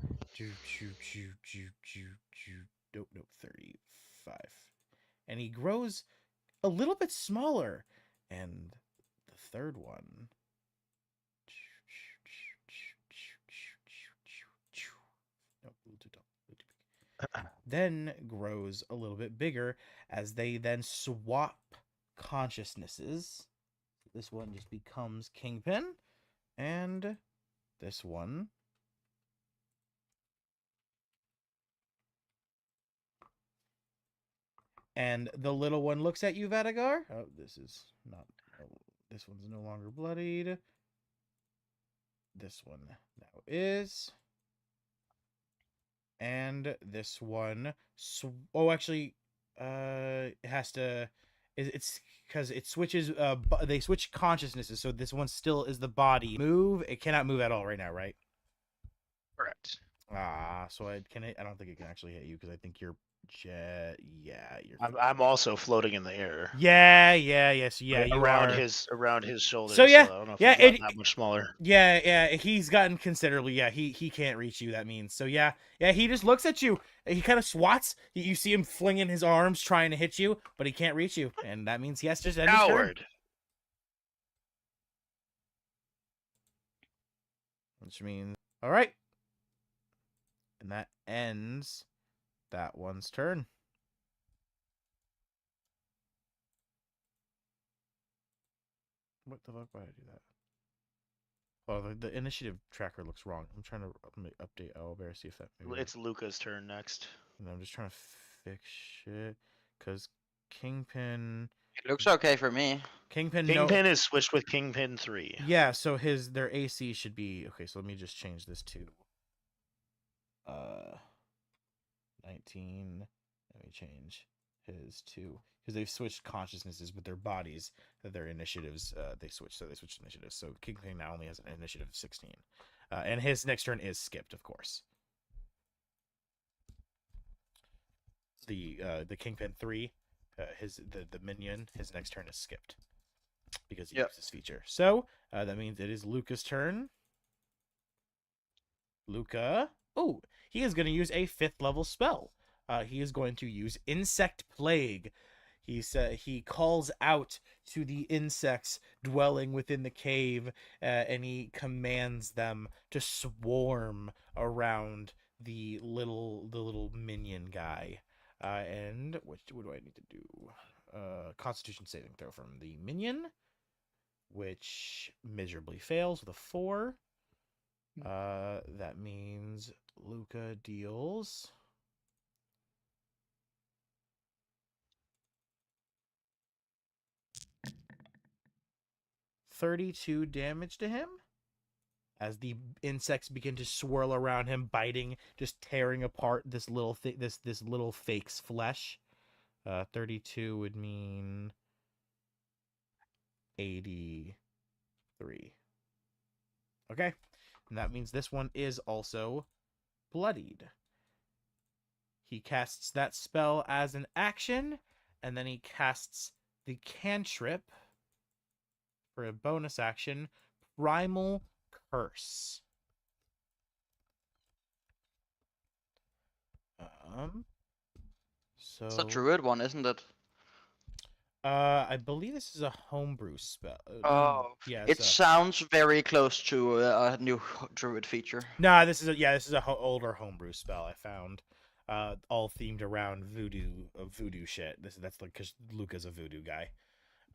Nope, 35. And he grows a little bit smaller. And the third one then grows a little bit bigger as they then swap consciousnesses. This one just becomes Kingpin, and this one and the little one looks at you, Vadagar. Oh, this is not. Oh, this one's no longer bloodied. This one now is. And this one, actually, it has to. It's because it switches. They switch consciousnesses, so this one still is the body. Move. It cannot move at all right now, right? Correct. So I can. I don't think it can actually hit you because I think you're. Yeah, you're. I'm also floating in the air. Yeah. So yeah, Right you around are. his shoulders. So yeah, I don't know if yeah, he's gotten that much smaller. Yeah, he's gotten considerably. Yeah, he can't reach you. That means. So yeah, he just looks at you. He kind of swats. You see him flinging his arms, trying to hit you, but he can't reach you, and that means he has to just end his turn. Coward. Which means, all right, and that ends that one's turn. What the fuck? Why did I do that? Oh, the initiative tracker looks wrong. I'm trying to update Owlbear, see if that maybe. It's Luca's turn next. And I'm just trying to fix shit because Kingpin. It looks okay for me. Kingpin is switched with Kingpin 3. Yeah, so their AC should be okay. So let me just change this to 19. Let me change his to because they've switched consciousnesses with their bodies. Their initiatives they switched, so they switched initiatives. So Kingpin now only has an initiative of 16, and his next turn is skipped, of course. The Kingpin 3, the minion, his next turn is skipped because he used this feature. So that means it is Luca's turn. Luca, he is going to use a 5th level spell. He is going to use Insect Plague. He calls out to the insects dwelling within the cave, and he commands them to swarm around the little minion guy. And what do I need to do? Constitution saving throw from the minion, which miserably fails with a 4. That means Luca deals 32 damage to him as the insects begin to swirl around him, biting, just tearing apart this little this little fake's flesh. 32 would mean 83. Okay, and that means this one is also bloodied. He casts that spell as an action, and then he casts the cantrip for a bonus action, Primal Curse. So It's a druid one, isn't it? I believe this is a homebrew spell. Oh, yeah. it So. sounds very close to a new druid feature. Nah, this is a older homebrew spell I found. All themed around voodoo shit. That's like because Luca's a voodoo guy.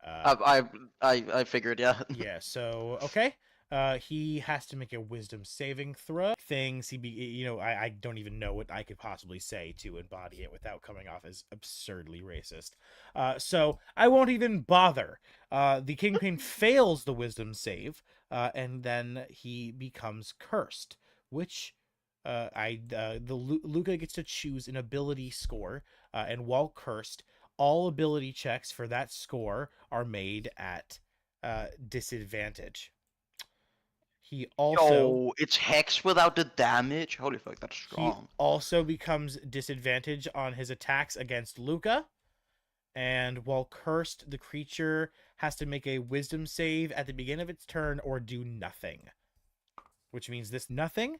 I figured, yeah. Yeah. So okay. He has to make a wisdom saving throw. I don't even know what I could possibly say to embody it without coming off as absurdly racist. So I won't even bother. The Kingpin fails the wisdom save, and then he becomes cursed, which Luca gets to choose an ability score, and while cursed, all ability checks for that score are made at disadvantage. He also it's hex without the damage. Holy fuck, that's strong. He also becomes disadvantage on his attacks against Luca. And while cursed, the creature has to make a wisdom save at the beginning of its turn or do nothing. Which means this nothing.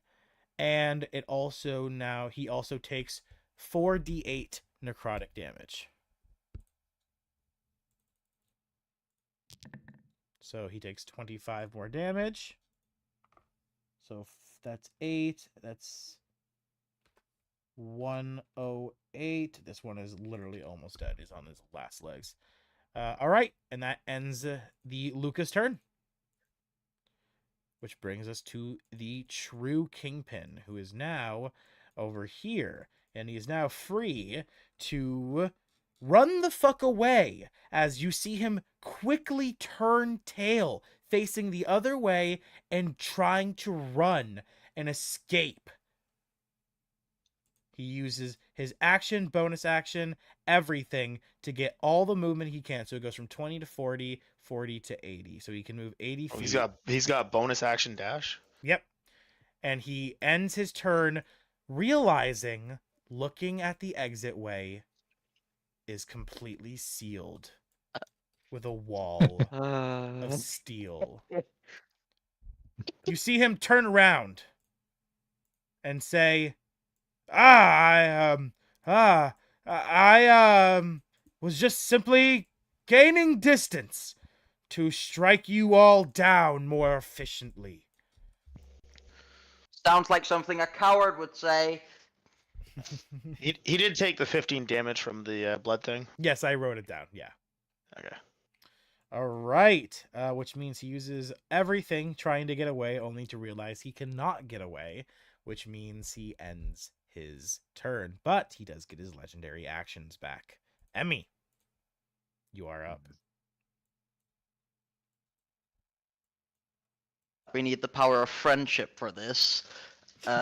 And he also takes 4d8 necrotic damage. So he takes 25 more damage. So that's 8. That's 108. This one is literally almost dead. He's on his last legs. All right, and that ends the Lucas turn. Which brings us to the true Kingpin, who is now over here. And he is now free to run the fuck away as you see him quickly turn tail, facing the other way and trying to run and escape. He uses his action, bonus action, everything to get all the movement he can. So it goes from 20 to 40, 40 to 80. So he can move 80 feet. He's got bonus action dash. Yep. And he ends his turn realizing, looking at the exit way, is completely sealed with a wall of steel. You see him turn around and say, I was just simply gaining distance to strike you all down more efficiently. Sounds like something a coward would say. He did take the 15 damage from the blood thing. Yes, I wrote it down. Yeah. Okay. All right. Which means he uses everything trying to get away, only to realize he cannot get away, which means he ends his turn. But he does get his legendary actions back. Emmy, you are up. We need the power of friendship for this. Take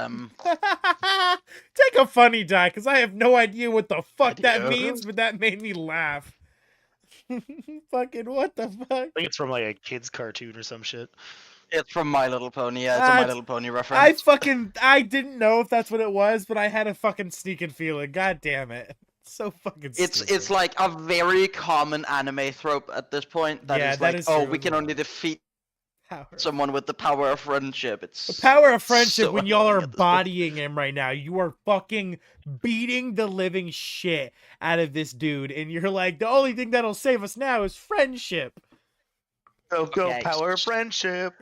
a funny die, because I have no idea what the fuck that means, but that made me laugh. Fucking what the fuck? I think it's from like a kid's cartoon or some shit. It's from My Little Pony. Yeah, it's a My Little Pony reference. I didn't know if that's what it was, but I had a fucking sneaking feeling. God damn it. So fucking stupid. It's like a very common anime trope at this point. We can only defeat someone with the power of friendship. It's the power of friendship so when y'all are annoying at this bodying him right now. You are fucking beating the living shit out of this dude, and you're like, the only thing that'll save us now is friendship. Go Okay. power of friendship.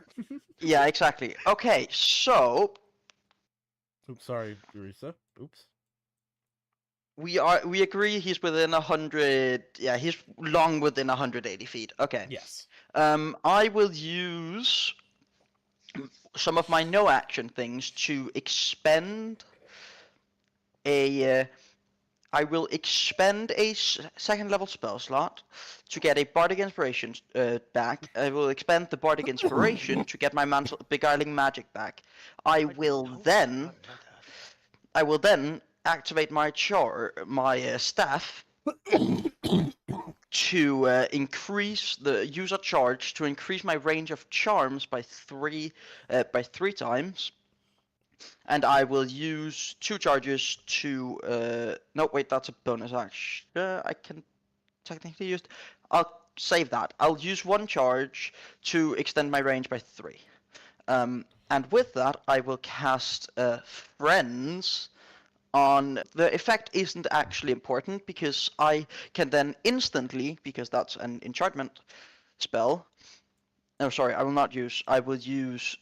Yeah, exactly. Okay, so Oops, sorry, Urisa. Oops. we agree he's within 100. Yeah, he's long within 180 feet. Okay. Yes. I will use some of my no action things to expend a. I will expend a second level spell slot to get a bardic inspiration back. I will expend the bardic inspiration to get my beguiling magic back. I will then activate my staff to use a charge to increase my range of charms by three times, and I will use 2 charges to. No, wait, that's a bonus action. I can. technically used. I'll save that. I'll use 1 charge to extend my range by 3. And with that, I will cast Friends on. The effect isn't actually important because I can then instantly, because that's an enchantment spell. Oh, sorry, I will not use. I will use.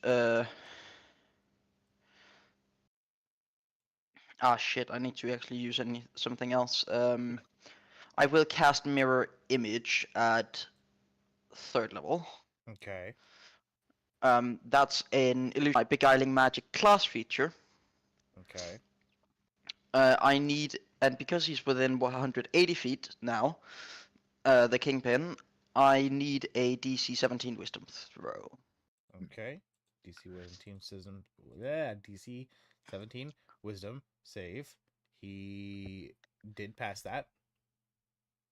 Shit! I need to actually use something else. I will cast Mirror Image at 3rd level. Okay. That's an illusion, my beguiling magic class feature. Okay. I need, and because he's within 180 feet now, the Kingpin, I need a DC 17 Wisdom throw. Okay. DC 17 Wisdom save. He did pass that.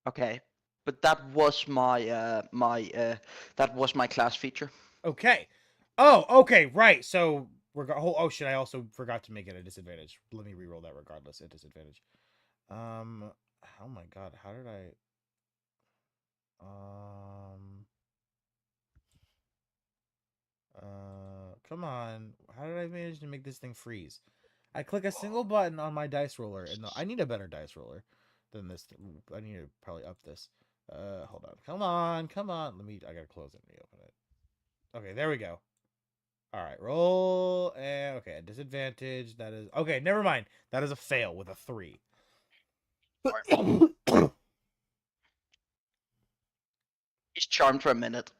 Okay, but that was my that was my class feature. Okay. Oh, okay, right. So oh shit, I also forgot to make it a disadvantage. Let me reroll that regardless at disadvantage. Oh my god, how did I come on. How did I manage to make this thing freeze? I click a single button on my dice roller, and I need a better dice roller than this. I need to probably up this. Hold on. Come on, come on. I gotta close it and reopen it. Okay, there we go. All right, roll, and okay, a disadvantage. That is okay. Never mind. That is a fail with a 3. He's charmed for a minute.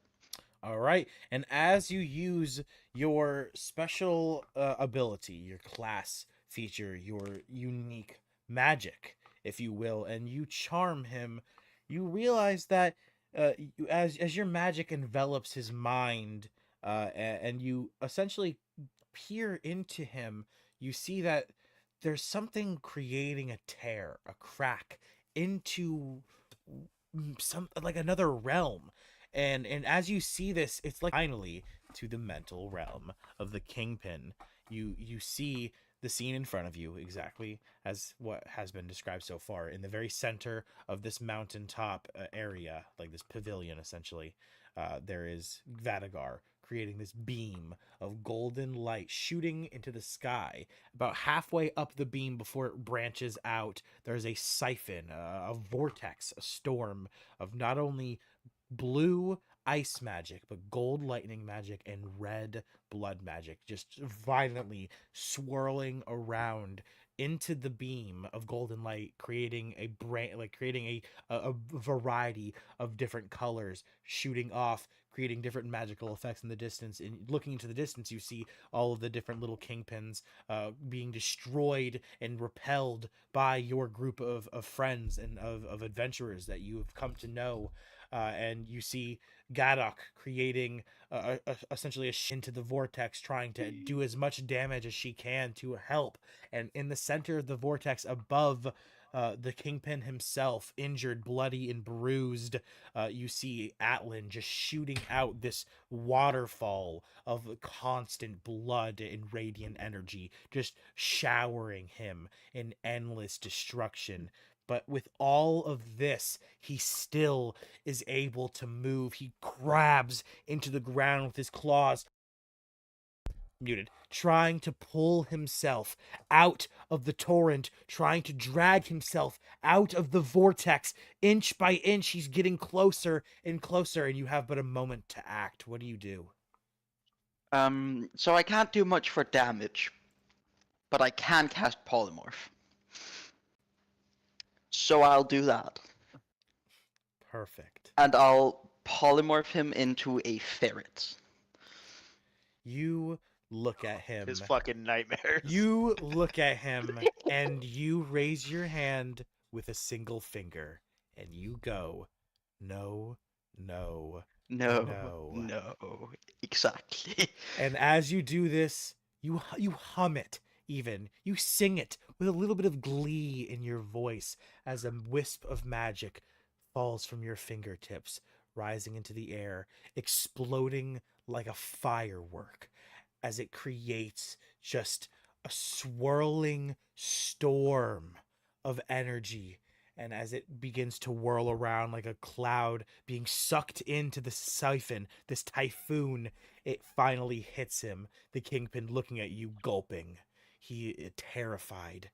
All right, and as you use your special ability, your class feature, your unique magic, if you will, and you charm him, you realize that as your magic envelops his mind, and you essentially peer into him, you see that there's something creating a tear, a crack into some like another realm. And as you see this, it's like finally to the mental realm of the Kingpin. You see the scene in front of you exactly as what has been described so far. In the very center of this mountaintop area, like this pavilion essentially, there is Vadagar creating this beam of golden light shooting into the sky. About halfway up the beam before it branches out, there's a siphon, a vortex, a storm of not only blue ice magic, but gold lightning magic and red blood magic just violently swirling around into the beam of golden light, creating a variety of different colors shooting off, creating different magical effects in the distance. And looking into the distance, you see all of the different little kingpins being destroyed and repelled by your group of friends and of adventurers that you have come to know. And you see Gadok creating essentially into the vortex, trying to do as much damage as she can to help. And in the center of the vortex, above the Kingpin himself, injured, bloody, and bruised, you see Atlan just shooting out this waterfall of constant blood and radiant energy, just showering him in endless destruction. But with all of this, he still is able to move. He grabs into the ground with his claws, trying to pull himself out of the torrent, trying to drag himself out of the vortex. Inch by inch, he's getting closer and closer, and you have but a moment to act. What do you do? So I can't do much for damage, but I can cast Polymorph. So I'll do that. Perfect. And I'll polymorph him into a ferret. You look at him. His fucking nightmares. You look at him and you raise your hand with a single finger and you go, no, no, No. Exactly. And as you do this, you hum it even. You sing it with a little bit of glee in your voice as a wisp of magic falls from your fingertips, rising into the air, exploding like a firework as it creates just a swirling storm of energy. And as it begins to whirl around like a cloud being sucked into the siphon, this typhoon, it finally hits him. The Kingpin looking at you, gulping. He terrified.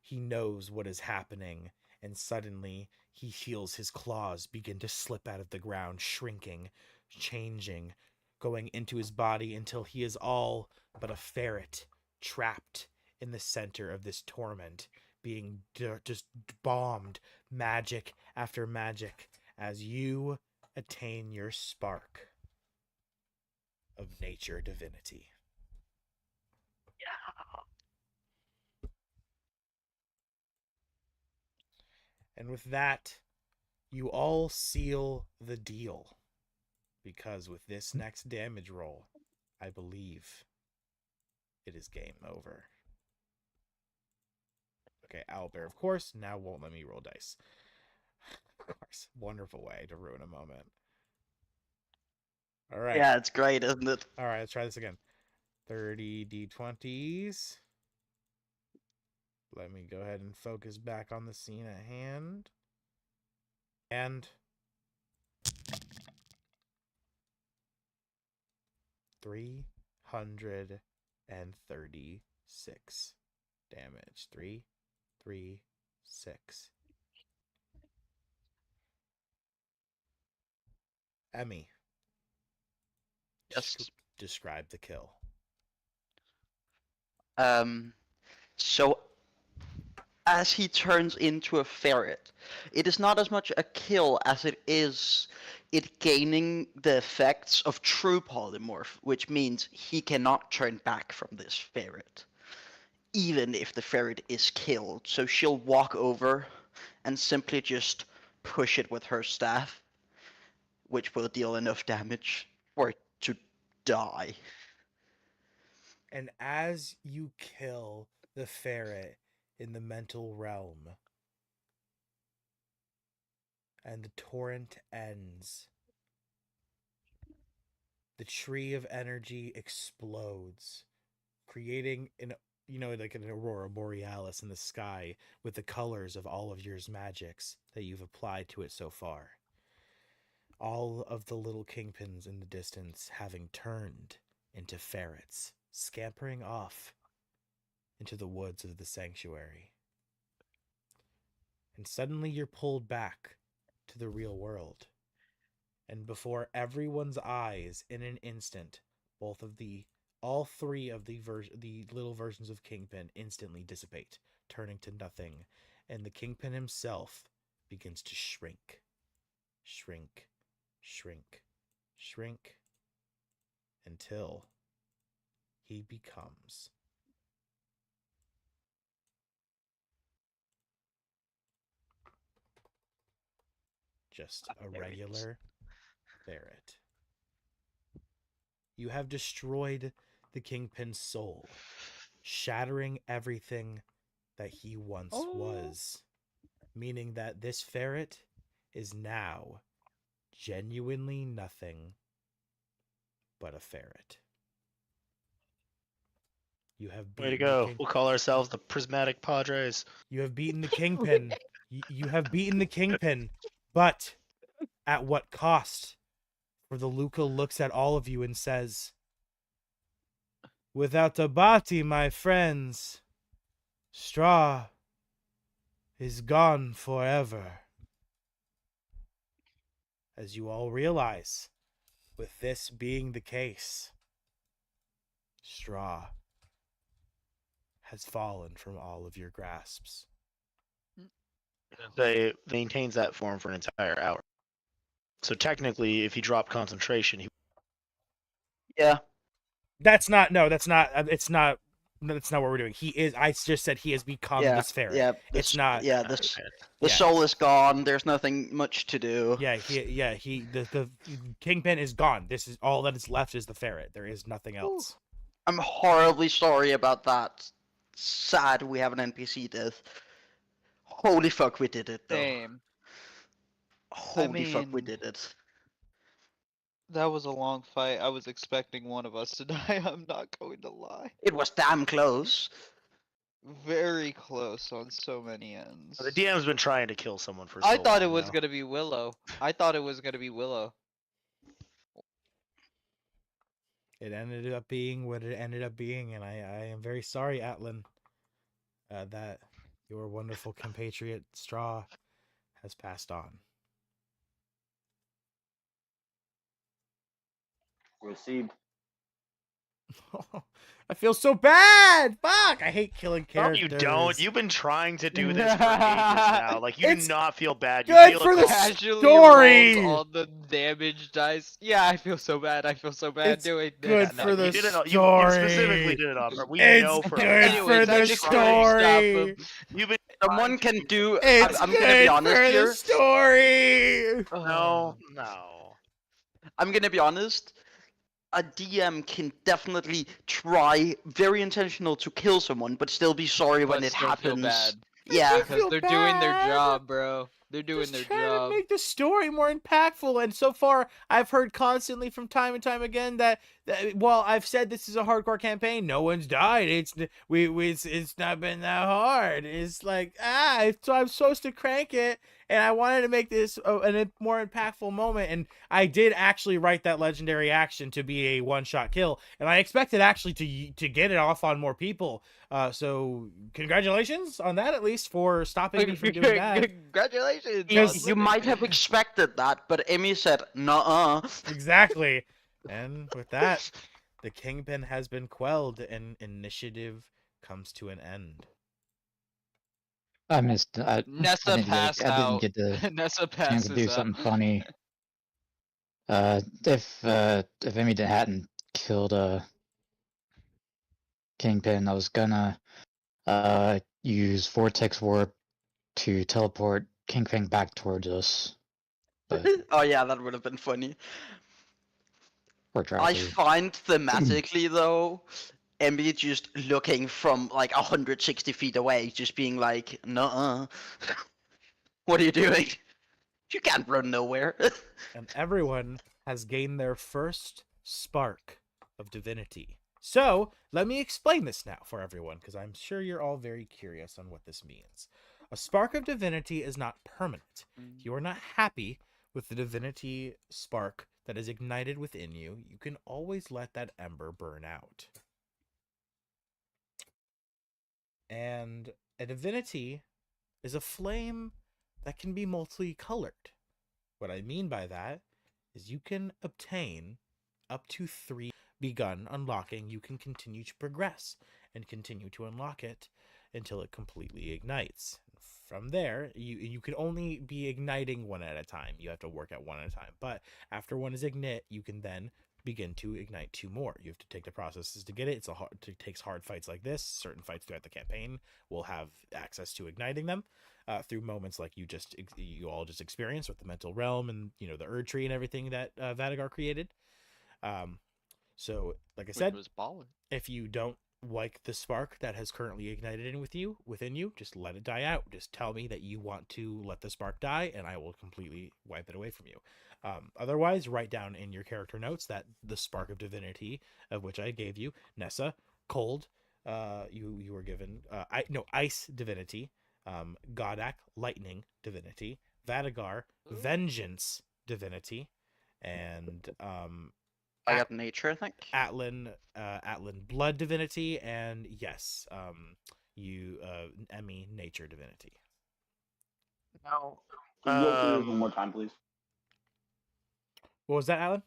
He knows what is happening, and suddenly he feels his claws begin to slip out of the ground, shrinking, changing, going into his body until he is all but a ferret, trapped in the center of this torment, being just bombed magic after magic as you attain your spark of nature divinity. And with that, you all seal the deal. Because with this next damage roll, I believe it is game over. Okay, Owlbear, of course, now won't let me roll dice. Of course, wonderful way to ruin a moment. All right. Yeah, it's great, isn't it? All right, let's try this again. 30 d20s. Let me go ahead and focus back on the scene at hand. And 336 damage. 336. Emmy, Yes. describe the kill. So as he turns into a ferret, it is not as much a kill as it is it gaining the effects of true polymorph, which means he cannot turn back from this ferret, even if the ferret is killed. So she'll walk over and simply just push it with her staff, which will deal enough damage for it to die. And as you kill the ferret in the mental realm, and the torrent ends, the tree of energy explodes, creating like an aurora borealis in the sky with the colors of all of your magics that you've applied to it so far. All of the little kingpins in the distance having turned into ferrets, scampering off into the woods of the sanctuary. And suddenly you're pulled back to the real world. And before everyone's eyes, in an instant, all three of the little versions of Kingpin instantly dissipate, turning to nothing, and the Kingpin himself begins to shrink, shrink, shrink, shrink, until he becomes just a regular ferret. You have destroyed the Kingpin's soul, shattering everything that he once was, meaning that this ferret is now genuinely nothing but a ferret. You have beaten Way to go. the We'll call ourselves the Prismatic Padres. You have beaten the Kingpin. You have beaten the Kingpin, but at what cost? For the Luca looks at all of you and says, "Without a body, my friends, straw is gone forever." As you all realize, with this being the case, straw has fallen from all of your grasps. They maintains that form for an entire hour. So technically, if he dropped concentration, he Yeah. That's not it's not that's not what we're doing. I just said he has become this ferret. Yeah, It's not the yeah. soul is gone. There's nothing much to do. The Kingpin is gone. This is all that is left is the ferret. There is nothing else. I'm horribly sorry about that. Sad we have an NPC death. Holy fuck, we did it though. Same. Holy fuck, we did it. That was a long fight. I was expecting one of us to die. I'm not going to lie. It was damn close. very close on so many ends. The DM's been trying to kill someone for so I thought it long was now. gonna be Willow. I thought it was gonna be Willow. It ended up being what it ended up being, and I am very sorry, Atlan, that your wonderful compatriot Straw has passed on. Received. I feel so bad. Fuck! I hate killing No, characters. you don't. You've been trying to do this for ages now. Like, you It's do not feel bad. You good feel for the accomplished. Casually story! rolls all the damage dice. Yeah, I feel so bad. I feel so bad It's doing good this. No, for the you did it. story. You specifically did it on purpose. We It's know for a good fact. for Anyways, the I'm just trying to stop story. him. You've been Someone trying can to do. It's I'm gonna good be honest for the here. story. No, no. I'm gonna be honest. A DM can definitely try, very intentional, to kill someone, but still be sorry when But it still happens. feel bad. Yeah. Because feel they're doing their bad. job, bro. They're doing Just their trying job. to make the story more impactful. And so far, I've heard constantly from time and time again that well, I've said this is a hardcore campaign. No one's died. It's not been that hard. It's like so I'm supposed to crank it, and I wanted to make this a more impactful moment. And I did actually write that legendary action to be a one-shot kill, and I expected actually to get it off on more people. So congratulations on that, at least, for stopping me from doing that. Congratulations. Yes. You might have expected that, but Emmy said, "Nuh-uh." Exactly. And with that, the Kingpin has been quelled and initiative comes to an end. I missed. Nessa passed I didn't out. get the Nessa chance to passes do out. something funny. If Emmy hadn't killed Kingpin, I was gonna use Vortex Warp to teleport Kingpin back towards us. But Oh yeah, that would have been funny. we're trying I to. find thematically though, Emmy just looking from like 160 feet away, just being like, "Nuh-uh." What are you doing? You can't run nowhere. And everyone has gained their first spark of divinity. So, let me explain this now for everyone, because I'm sure you're all very curious on what this means. A spark of divinity is not permanent. If you are not happy with the divinity spark that is ignited within you, you can always let that ember burn out. And a divinity is a flame that can be multicolored. What I mean by that is you can obtain up to 3 begun unlocking. You can continue to progress and continue to unlock it until it completely ignites. From there, you can only be igniting one at a time. You have to work at one at a time. But after one is ignite, you can then begin to ignite 2 more. You have to take the processes to get it. It takes hard fights like this. Certain fights throughout the campaign will have access to igniting them. Through moments like you all just experienced with the mental realm and the Erd tree and everything that Vadagar created. So like I said, Which was baller. if you don't like the spark that has currently ignited within you, just let it die out. Just tell me that you want to let the spark die, and I will completely wipe it away from you. Otherwise, write down in your character notes that the spark of divinity, of which I gave you, Nessa, cold. You were given ice divinity. Godak, lightning divinity. Vadagar, vengeance divinity, and I got nature, I think. Atlan, blood divinity, and yes, Emmy, nature divinity. No. Can you go through those one more time, please? What was that, Alan?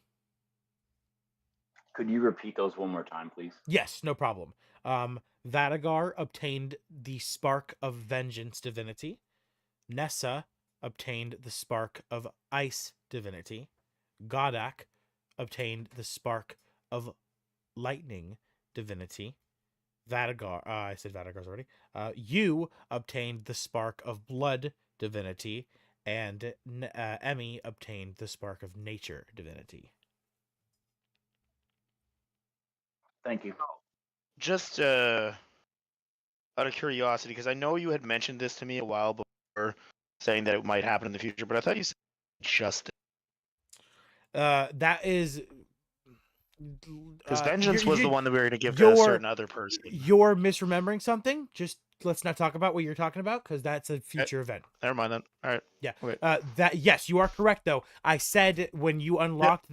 Could you repeat those one more time, please? Yes, no problem. Vadagar obtained the spark of vengeance divinity. Nessa obtained the spark of ice divinity. Godak obtained the spark of lightning divinity. Vadagar, I said Vadagar's already. You obtained the spark of blood divinity, and Emmy obtained the spark of nature divinity. Thank you. Just out of curiosity, because I know you had mentioned this to me a while before, saying that it might happen in the future, but I thought you said just That is because vengeance was the one that we were going to give to you're- a certain other person. You're misremembering something. Just let's not talk about what you're talking about because that's a future event. Never mind then. All right. Yeah. Wait. That yes, you are correct though. I said when you unlock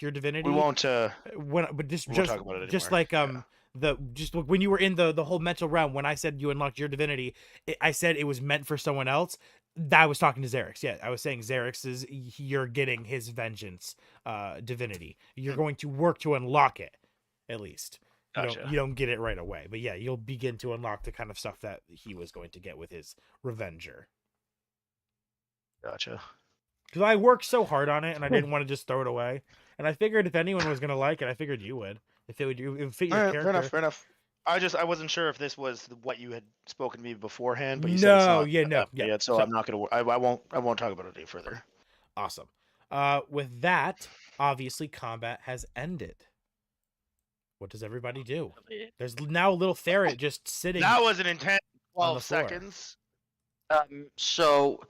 your divinity. We won't. But We won't talk about it just anymore. like just when you were in the whole mental realm, when I said you unlocked your divinity, I said it was meant for someone else. I was talking to Xerix. Yeah, I was saying Xerix is you're getting his vengeance divinity. You're going to work to unlock it, at least. Gotcha. You don't get it right away, but yeah, you'll begin to unlock the kind of stuff that he was going to get with his Revenger. Gotcha. Because I worked so hard on it, and I didn't want to just throw it away. And I figured if anyone was gonna like it, I figured you would. If it would fit your All right, character. fair enough. I wasn't sure if this was what you had spoken to me beforehand, but you said it's No, not yeah, no, that yeah. yet, so I'm not gonna. I won't talk about it any further. Awesome. With that, obviously combat has ended. What does everybody do? There's now a little ferret just sitting. That was an intense on the 12 floor. seconds. So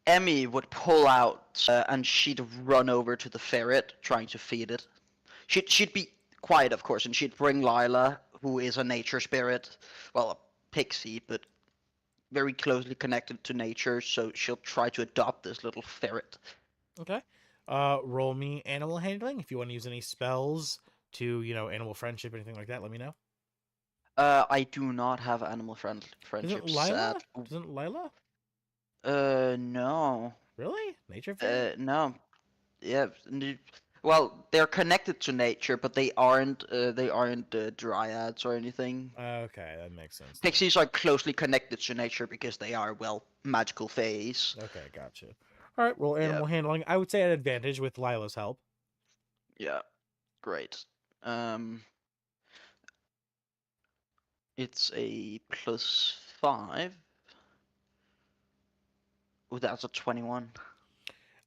Emmy would pull out and she'd run over to the ferret, trying to feed it. She'd be quiet, of course, and she'd bring Lila, who is a nature spirit, well, a pixie, but very closely connected to nature. So she'll try to adopt this little ferret. Okay. Roll me animal handling. If you want to use any spells to, animal friendship, anything like that, let me know. I do not have animal friendship. Isn't Lila? Isn't Lila? No. Really? Nature fairy? No. Yeah. Well, they're connected to nature, but they aren't dryads or anything. Okay, that makes sense. Pixies are closely connected to nature because they are, well, magical fays. Okay, gotcha. All right, roll animal handling. I would say at advantage with Lila's help. Yeah. Great. It's a +5. Oh, that's a 21.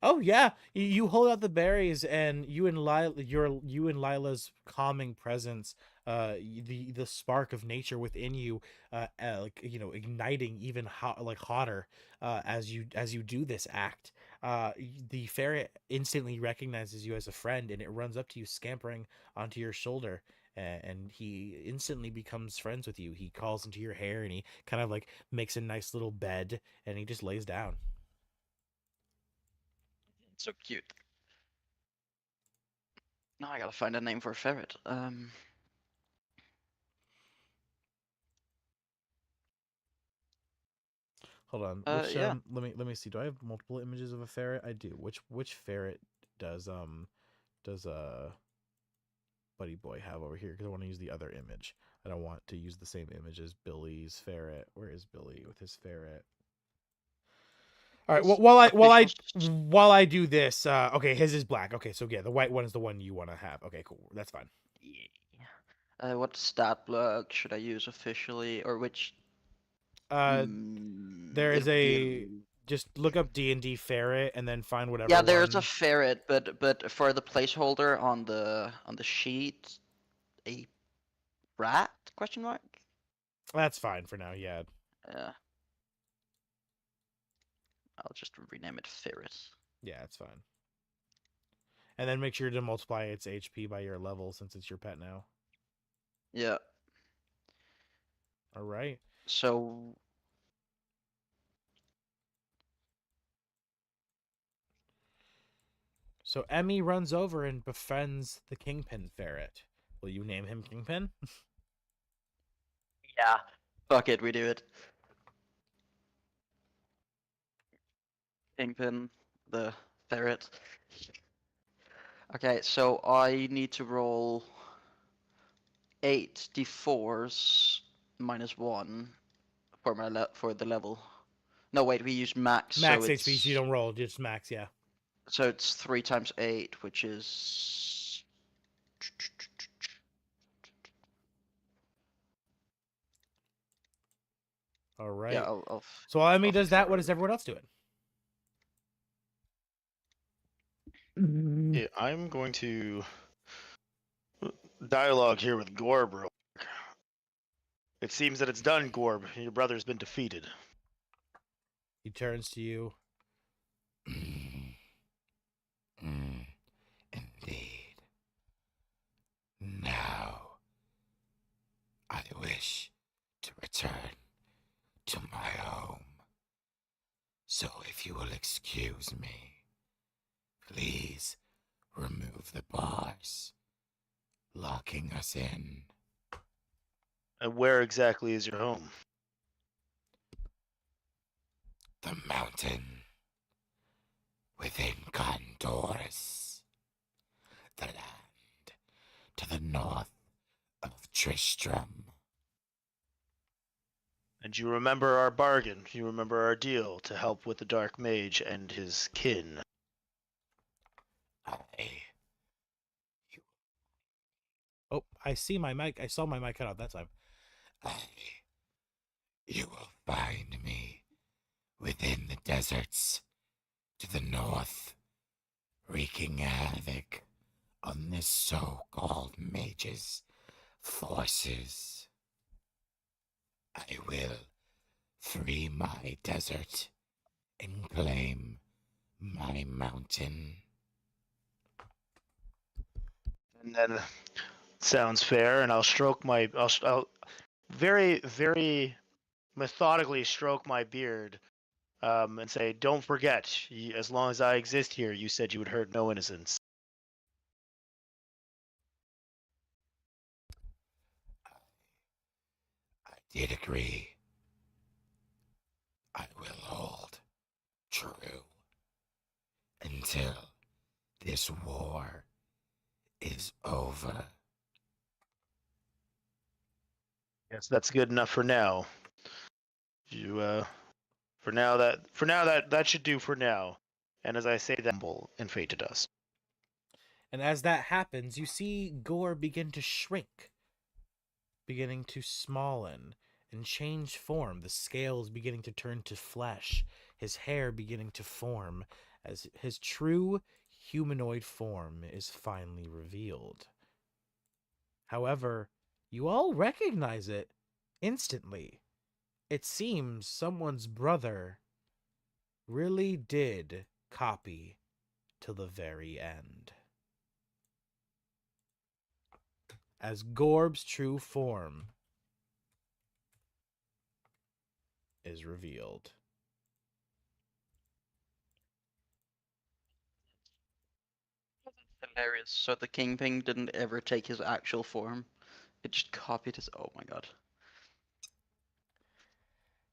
Oh yeah, you hold out the berries, and you and Lila's calming presence, the spark of nature within you, igniting even hotter, as you do this act. The ferret instantly recognizes you as a friend, and it runs up to you, scampering onto your shoulder. And he instantly becomes friends with you. He calls into your hair, and he kind of like makes a nice little bed, and he just lays down. So cute. Now I gotta find a name for a ferret. Hold on. Which Yeah. let me see. Do I have multiple images of a ferret? I do. Which ferret does Buddy Boy have over here? Because I want to use the other image. I don't want to use the same image as Billy's ferret. Where is Billy with his ferret? All right. Well, while I do this, okay, his is black. Okay, so yeah, the white one is the one you want to have. Okay, cool. That's fine. Yeah. What stat block should I use officially, or which? There is just look up D&D ferret and then find whatever. Yeah, there's one. a ferret, but for the placeholder on the sheet, a rat? Question mark. That's fine for now. Yeah. Yeah. I'll just rename it ferret. Yeah, it's fine. And then make sure to multiply its HP by your level since it's your pet now. Yeah. All right. So. So Emmy runs over and befriends the Kingpin ferret. Will you name him Kingpin? Yeah. Fuck it, we do it. Kingpin, the ferret. Okay, so I need to roll 8 d4s -1 for for the level. No, wait, we use max. Max so HP, so you don't roll, just max, yeah. So it's 3 times 8, which is. All right. Yeah, so while Emmy does that, what is everyone else doing? Yeah, I'm going to dialogue here with Gorb real quick. It seems that it's done, Gorb. Your brother's been defeated. He turns to you. Indeed. Now, I wish to return will excuse me. Please remove the bars, locking us in. And where exactly is your home? The mountain within Gondorus, the land to the north of Tristram. And you remember our bargain. You remember our deal to help with the Dark Mage and his kin. Oh, I see my mic. I saw my mic cut out that time. You will find me within the deserts to the north, wreaking havoc on this so-called mage's forces. I will free my desert and claim my mountain. And then sounds fair, and I'll stroke my. I'll very, very methodically stroke my beard, and say, "Don't forget, as long as I exist here, you said you would hurt no innocents." I did agree. I will hold true until this war is over. Yes, that's good enough for now. You, for now that should do for now. And as I say, that humble and fade to dust. And as that happens, you see Gore begin to shrink, beginning to smallen and change form. The scales beginning to turn to flesh, his hair beginning to form, as his true humanoid form is finally revealed. However, you all recognize it instantly. It seems someone's brother really did copy till the very end. As Gorb's true form is revealed. Hilarious. So the Kingpin didn't ever take his actual form. It just copied his. Oh my god.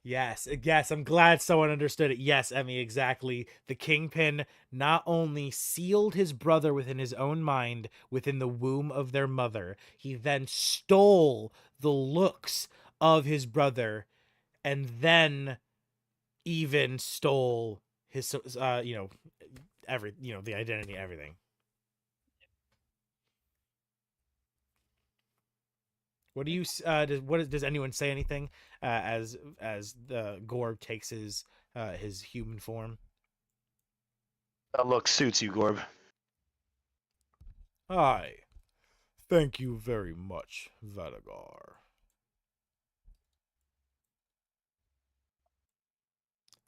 Yes, I'm glad someone understood it. Yes, Emmy, exactly. The Kingpin not only sealed his brother within his own mind, within the womb of their mother, he then stole the looks of his brother, and then even stole his, the identity, everything. What do you does anyone say anything as the Gorb takes his human form? That look suits you, Gorb. Aye. Thank you very much, Vadagar.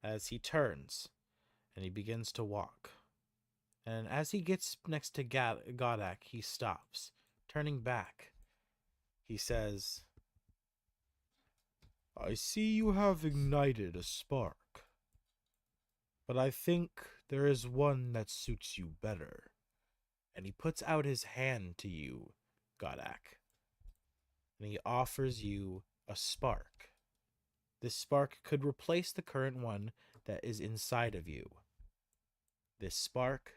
As he turns and he begins to walk. And as he gets next to Godak, he stops, turning back. He says, I see you have ignited a spark, but I think there is one that suits you better. And he puts out his hand to you, Godak, and he offers you a spark. This spark could replace the current one that is inside of you. This spark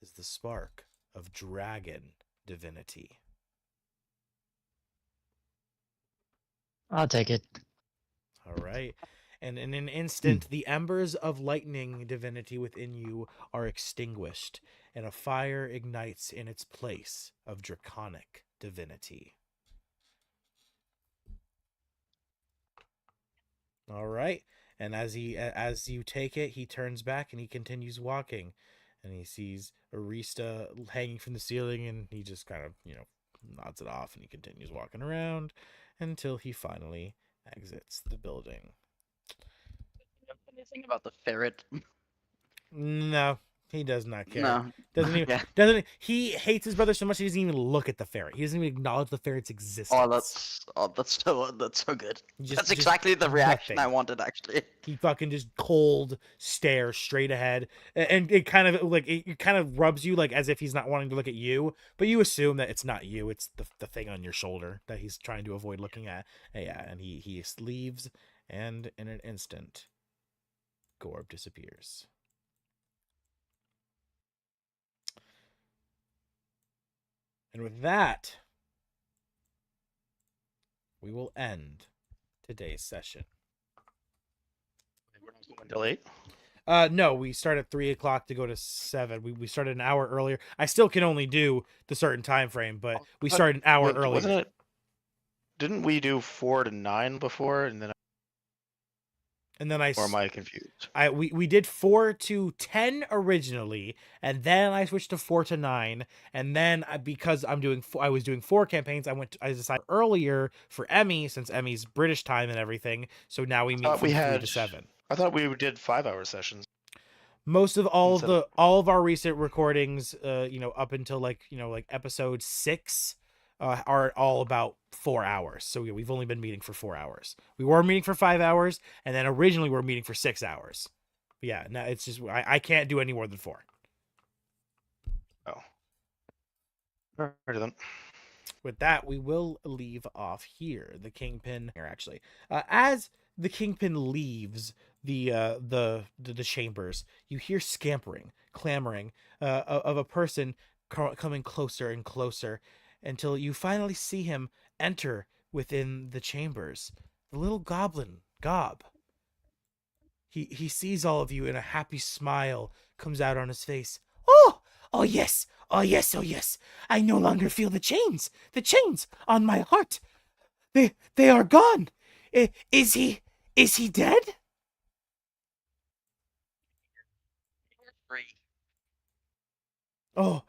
is the spark of dragon divinity. I'll take it. All right. And in an instant, the embers of lightning divinity within you are extinguished, and a fire ignites in its place of draconic divinity. All right. And as you take it, he turns back and he continues walking, and he sees Arista hanging from the ceiling, and he just kind of, nods it off, and he continues walking around until he finally exits the building. Anything about the ferret? No, He does not care. No. Doesn't even. Yeah. Doesn't. He hates his brother so much he doesn't even look at the ferret. He doesn't even acknowledge the ferret's existence. That's so good. Just- That's just exactly the reaction I nothing. wanted, actually. He fucking just cold stare straight ahead, and it kind of like it kind of rubs you like as if he's not wanting to look at you, but you assume that it's not you, it's the thing on your shoulder that he's trying to avoid looking at. And yeah, and he leaves, and in an instant, Gorb disappears. And with that, we will end today's session. We're not going until 8. No, we start at 3 o'clock to go to 7. We started an hour earlier. I still can only do the certain time frame, but we started an hour earlier. Wasn't it? Didn't we do 4 to 9 before, and then? And then Or am I confused? we did 4 to 10 originally, and then I switched to 4 to 9, and then because I was doing 4 campaigns, I decided earlier for Emmy, since Emmy's British time and everything. So now we meet from 3 to 7. I thought we did 5-hour sessions. Most of Instead of- all of our recent recordings, up until like episode 6, are all about 4 hours. So yeah, we've only been meeting for 4 hours. We were meeting for 5 hours, and then originally we were meeting for 6 hours. But yeah, now it's just I can't do any more than 4. Oh. Alright then. With that, we will leave off here. The Kingpin here actually, as the Kingpin leaves the chambers, you hear scampering, clamoring of a person coming closer and closer, until you finally see him enter within the chambers. The little goblin, Gob. He sees all of you, and a happy smile comes out on his face. Oh yes, oh yes, oh yes. I no longer feel the chains on my heart. They are gone. Is he dead? Free. Oh,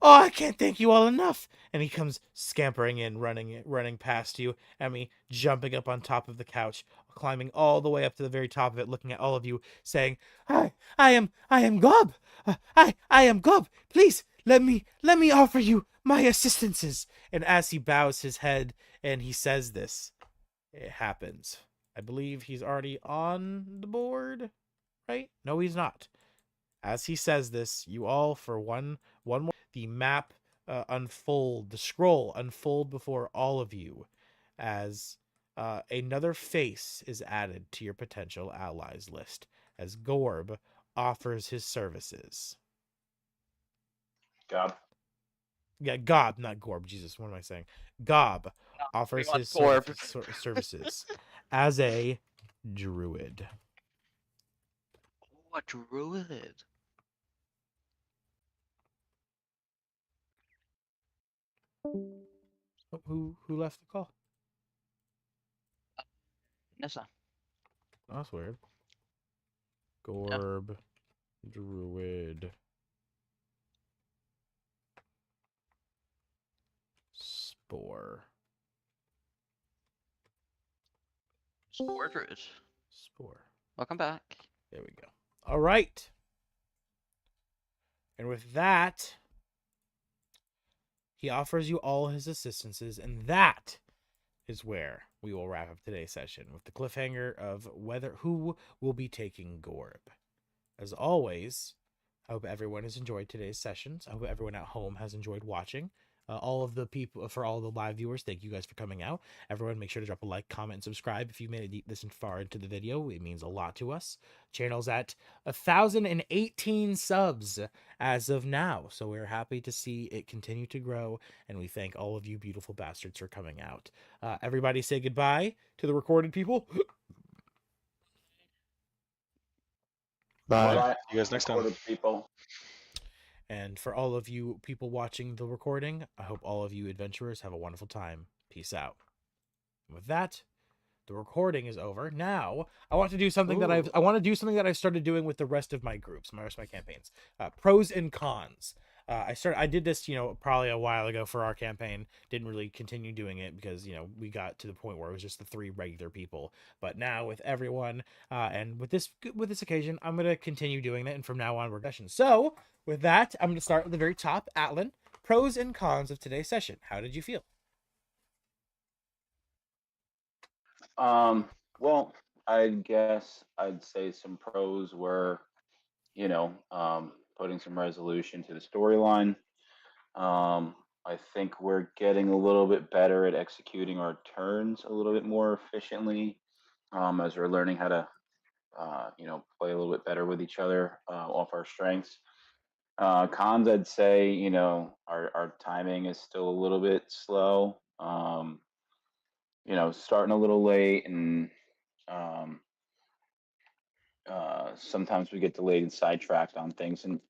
I can't thank you all enough. And he comes scampering in, running past you, Emmy jumping up on top of the couch, climbing all the way up to the very top of it, looking at all of you, saying, I am Gob. I am Gob. Please, let me offer you my assistances. And as he bows his head and he says this, it happens. I believe he's already on the board, right? No, he's not. As he says this, you all, for one more, the map unfold, the scroll unfold before all of you, as another face is added to your potential allies list, as Gorb offers his services. Gob. Yeah, Gob, not Gorb. Jesus, what am I saying? Gob offers his services as a druid. Oh, a druid. Oh, who left the call? Nissa. Oh, that's weird. Gorb, druid, spore. Spore druid. Spore. Welcome back. There we go. All right. And with that, he offers you all his assistances, and that is where we will wrap up today's session with the cliffhanger of who will be taking Gorb. As always, I hope everyone has enjoyed today's sessions. I hope everyone at home has enjoyed watching. All of the people, for all the live viewers, thank you guys for coming out. Everyone, make sure to drop a like, comment, and subscribe if you made it this far into the video. It means a lot to us. Channel's at 1,018 subs as of now, so we're happy to see it continue to grow, and we thank all of you beautiful bastards for coming out. Everybody say goodbye to the recorded people. Bye. See you guys next time. Recorded people. And for all of you people watching the recording, I hope all of you adventurers have a wonderful time. Peace out. With that, the recording is over. Now, I want to do something that I've started doing with the rest of my groups, the rest of my campaigns. Pros and cons. I did this, probably a while ago for our campaign. Didn't really continue doing it because we got to the point where it was just the 3 regular people. But now with everyone, and with this occasion, I'm gonna continue doing it, and from now on we're sessions. So with that, I'm gonna start at the very top. Atlan, pros and cons of today's session. How did you feel? Well, I guess I'd say some pros were, putting some resolution to the storyline. I think we're getting a little bit better at executing our turns a little bit more efficiently, as we're learning how to, play a little bit better with each other off our strengths. Cons, I'd say, our timing is still a little bit slow. Starting a little late, and um, sometimes we get delayed and sidetracked on things. And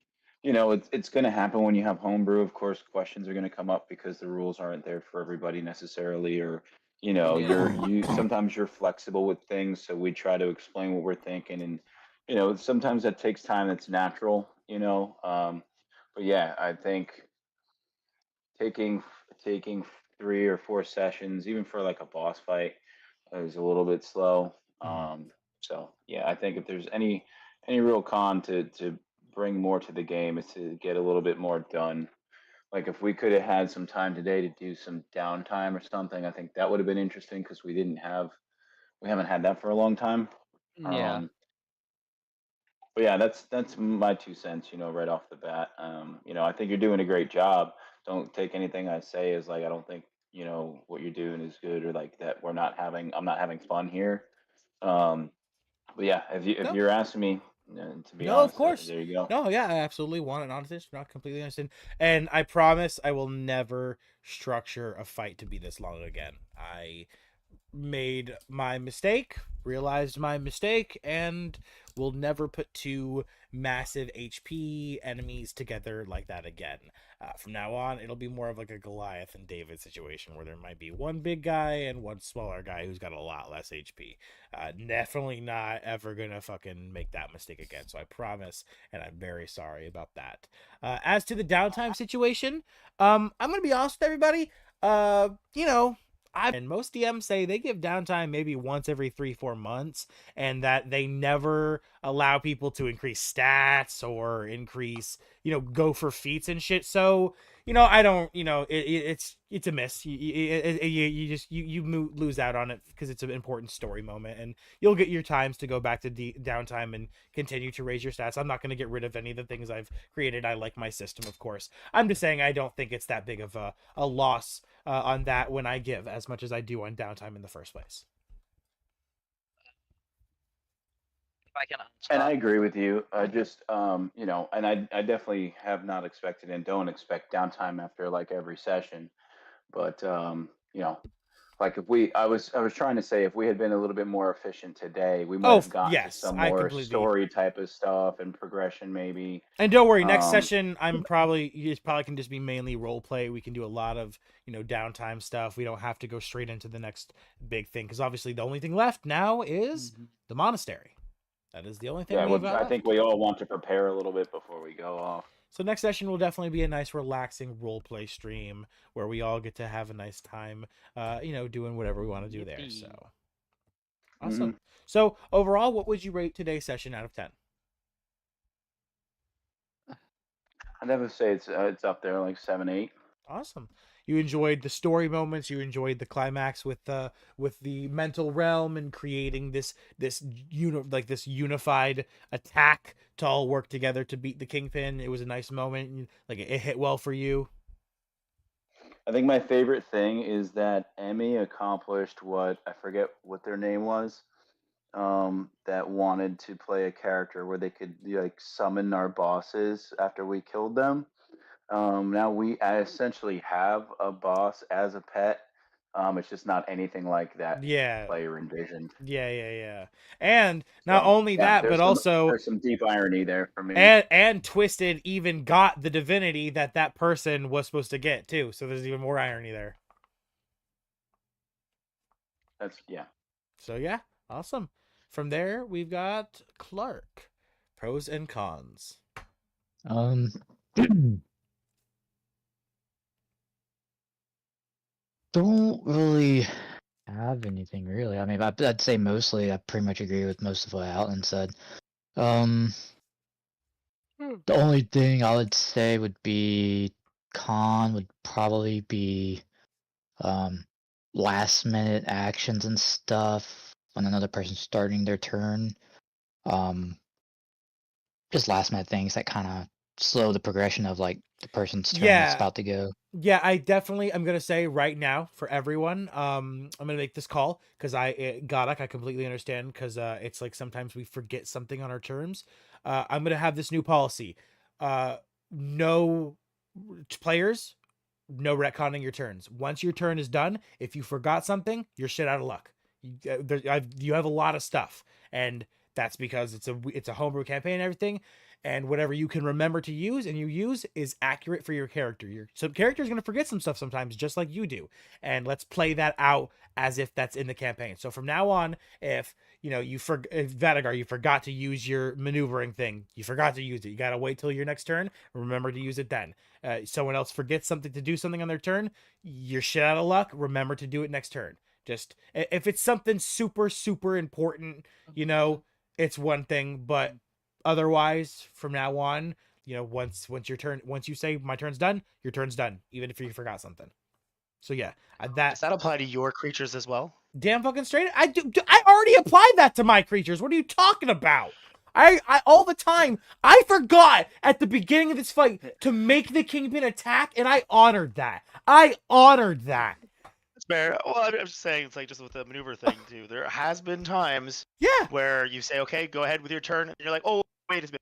it's going to happen when you have homebrew. Of course, questions are going to come up because the rules aren't there for everybody necessarily, or sometimes you're flexible with things, so we try to explain what we're thinking. And sometimes that takes time. That's natural. But yeah, I think taking 3 or 4 sessions, even for like a boss fight, is a little bit slow. So yeah, I think if there's any real con to bring more to the game is to get a little bit more done. Like if we could have had some time today to do some downtime or something, I think that would have been interesting because we haven't had that for a long time. Yeah. But yeah, that's my 2 cents, right off the bat. I think you're doing a great job. Don't take anything I say as like I don't think what you're doing is good, or like that I'm not having fun here. But yeah, if No. you're asking me, to be No, of honest, course. there you go. No, yeah, I absolutely want an honest, not completely understand. And I promise I will never structure a fight to be this long again. I made my mistake, realized my mistake, and will never put 2 massive HP enemies together like that again. From now on, it'll be more of like a Goliath and David situation where there might be one big guy and one smaller guy who's got a lot less HP. Definitely not ever gonna fucking make that mistake again. So I promise, and I'm very sorry about that. As to the downtime situation, I'm gonna be honest with everybody. And most DMs say they give downtime maybe once every 3-4 months, and that they never allow people to increase stats or increase, go for feats and shit. So, I don't, it's a miss. You just lose out on it because it's an important story moment, and you'll get your times to go back to downtime and continue to raise your stats. I'm not going to get rid of any of the things I've created. I like my system, of course. I'm just saying I don't think it's that big of a loss on that when I give as much as I do on downtime in the first place. If I can answer And that. I agree with you. I just, and I definitely have not expected and don't expect downtime after like every session. But, like I was trying to say, if we had been a little bit more efficient today, we might Oh, have gotten to yes, some I more completely. story type of stuff and progression, maybe. And don't worry, next Um, session it probably can just be mainly role play. We can do a lot of downtime stuff. We don't have to go straight into the next big thing because obviously the only thing left now is the monastery. That is the only thing yeah, we have I left. think we all want to prepare a little bit before we go off. So next session will definitely be a nice relaxing role play stream where we all get to have a nice time, doing whatever we want to do there. Yippee. So awesome. So overall, what would you rate today's session out of 10? I'd never say it's up there like 7, 8. Awesome. You enjoyed the story moments. You enjoyed the climax with the mental realm and creating this unified attack to all work together to beat the kingpin. It was a nice moment. Like it hit well for you. I think my favorite thing is that Emmy accomplished what I forget what their name was. That wanted to play a character where they could like summon our bosses after we killed them. Now I essentially have a boss as a pet. It's just not anything like that Yeah. player envisioned. Yeah. And not So only yeah, that, but also there's some deep irony there for me. and Twisted even got the divinity that person was supposed to get too. So there's even more irony there. Yeah. So yeah, awesome. From there, we've got Clark. Pros and cons. don't really have anything really. I mean, I'd say mostly I pretty much agree with most of what Alan said. The only thing I would say would be con would probably be last minute actions and stuff when another person's starting their turn. Just last minute things that kind of slow the progression of like the person's turn that's about to go. Yeah, I'm gonna say right now for everyone, I'm gonna make this call because Godok, I completely understand because it's like sometimes we forget something on our terms. I'm gonna have this new policy. No players, no retconning your turns. Once your turn is done, if you forgot something, you're shit out of luck. You have a lot of stuff, and that's because it's a homebrew campaign and everything. And whatever you can remember to use and you use is accurate for your character. Your character is going to forget some stuff sometimes, just like you do. And let's play that out as if that's in the campaign. So from now on, if Vadagar, you forgot to use your maneuvering thing, you forgot to use it. You got to wait till your next turn. Remember to use it then. Someone else forgets something to do something on their turn, you're shit out of luck. Remember to do it next turn. Just if it's something super super important, it's one thing, but otherwise from now on, once you say my turn's done, your turn's done, even if you forgot something. So yeah, Does that apply to your creatures as well? damn fucking straight. I already applied that to my creatures. What are you talking about? I all the time. I forgot at the beginning of this fight to make the kingpin attack, and I honored that. That's fair. Well, I'm just saying, it's like just with the maneuver thing too. There has been times Yeah. where you say, "Okay, go ahead with your turn," and you're like, "Oh, wait a minute,"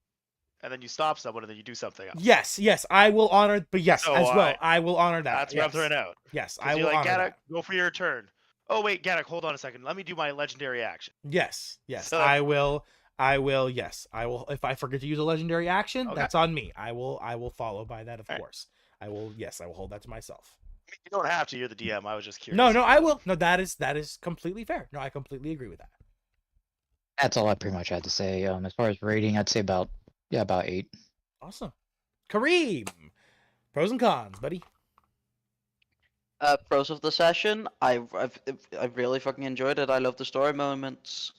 and then you stop someone, and then you do something else. Yes, I will honor. But yes, So as well, I will honor that. That's what I'm throwing out. Yes, I Because will you're like, honor Gaddock, that. go for your turn. Oh wait, Gaddock, hold on a second. Let me do my legendary action. Yes, So- I will. Yes, I will. If I forget to use a legendary action, Okay. that's on me. I will follow by that, of All right. course. I will. Yes, I will hold that to myself. You don't have to. You're the DM. I was just curious. No, I will. No, that is completely fair. No, I completely agree with that. That's all I pretty much had to say. As far as rating, I'd say about 8. Awesome. Kareem, pros and cons, buddy. Pros of the session, I've really fucking enjoyed it. I love the story moments.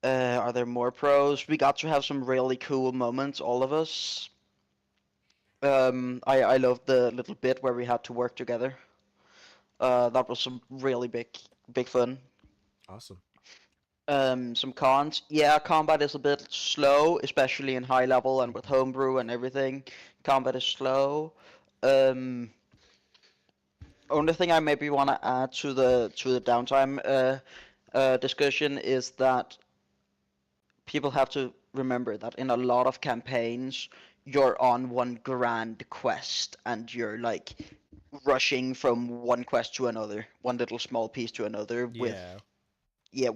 Are there more pros? We got to have some really cool moments, all of us. I love the little bit where we had to work together. That was some really big fun. Awesome. Some cons. Yeah, combat is a bit slow, especially in high level and with homebrew and everything. Combat is slow. Only thing I maybe want to add to the downtime discussion is that people have to remember that in a lot of campaigns, you're on one grand quest and you're like rushing from one quest to another, one little small piece to another with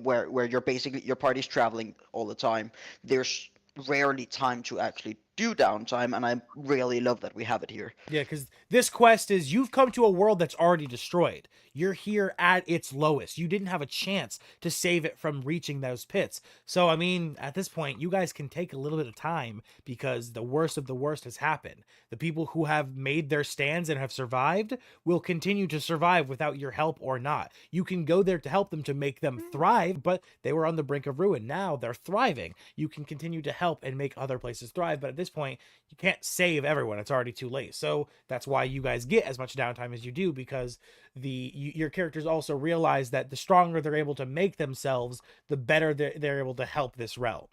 where you're basically your party's traveling all the time. There's rarely time to actually do downtime, and I really love that we have it here. Yeah, because this quest is you've come to a world that's already destroyed. You're here at its lowest. You didn't have a chance to save it from reaching those pits. So, I mean, at this point, you guys can take a little bit of time because the worst of the worst has happened. The people who have made their stands and have survived will continue to survive without your help or not. You can go there to help them to make them thrive, but they were on the brink of ruin. Now they're thriving. You can continue to help and make other places thrive, but at this point, you can't save everyone. It's already too late. So that's why you guys get as much downtime as you do, because your characters also realize that the stronger they're able to make themselves, the better they're able to help this realm.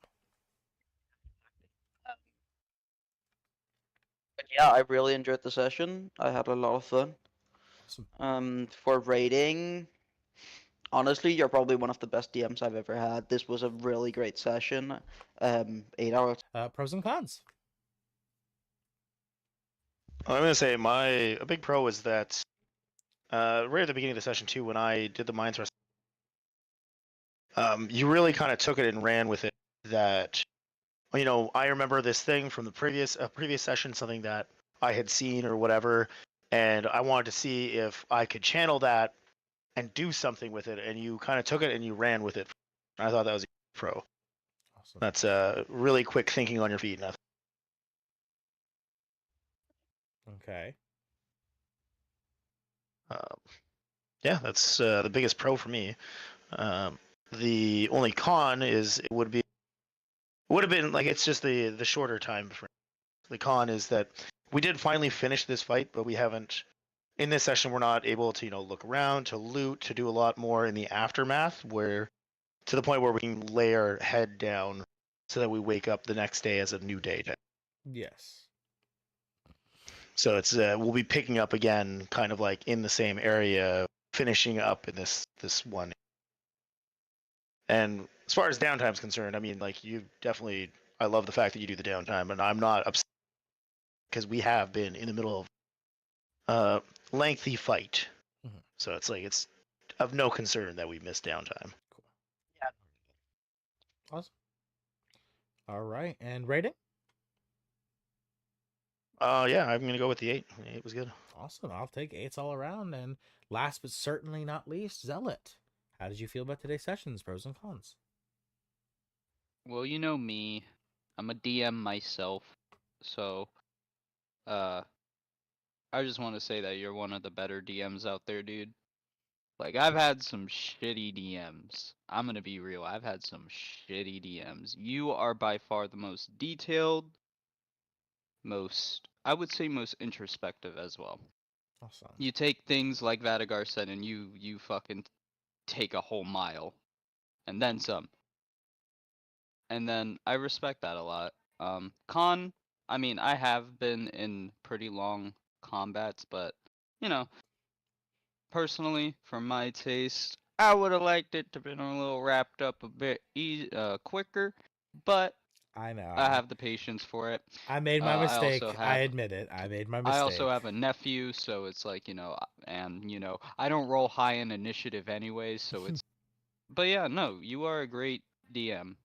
But yeah, I really enjoyed the session. I had a lot of fun. Awesome. For rating, honestly, you're probably one of the best DMs I've ever had. This was a really great session. 8 hours. Pros and cons. I'm gonna say a big pro is that right at the beginning of the session too, when I did the mind thrust, you really kind of took it and ran with it. That I remember this thing from the previous session, something that I had seen or whatever, and I wanted to see if I could channel that and do something with it. And you kind of took it and you ran with it. I thought that was a pro. Awesome. That's really quick thinking on your feet. Nothing. Okay. Yeah, that's the biggest pro for me. The only con is it would have been like it's just the shorter time frame. The con is that we did finally finish this fight, but we haven't. In this session, we're not able to look around, to loot, to do a lot more in the aftermath, where to the point where we can lay our head down so that we wake up the next day as a new day. Yes. So it's we'll be picking up again, kind of like in the same area, finishing up in this one. And as far as downtime's concerned, I mean, like you definitely, I love the fact that you do the downtime, and I'm not upset because we have been in the middle of lengthy fight. Mhm. So it's like it's of no concern that we miss downtime. Cool. Awesome. All right, and rating? Yeah, I'm gonna go with the 8. 8 was good. Awesome. I'll take 8s all around. And last but certainly not least, Zealot. How did you feel about today's sessions? Pros and cons. Well, you know me. I'm a DM myself. So, I just want to say that you're one of the better DMs out there, dude. Like, I've had some shitty DMs. I'm gonna be real. I've had some shitty DMs. You are by far the most detailed, I would say most introspective as well. Awesome. You take things like Vadigar said and you fucking take a whole mile. And then some. And then I respect that a lot. Con, I mean, I have been in pretty long combats, but, you know, personally, for my taste, I would have liked it to been a little wrapped up a bit quicker, but I know. I have the patience for it. I made my I mistake. also I have admit it. I made my I mistake. also have a nephew, so it's like, and I don't roll high in initiative anyways, so it's but yeah, no, you are a great DM.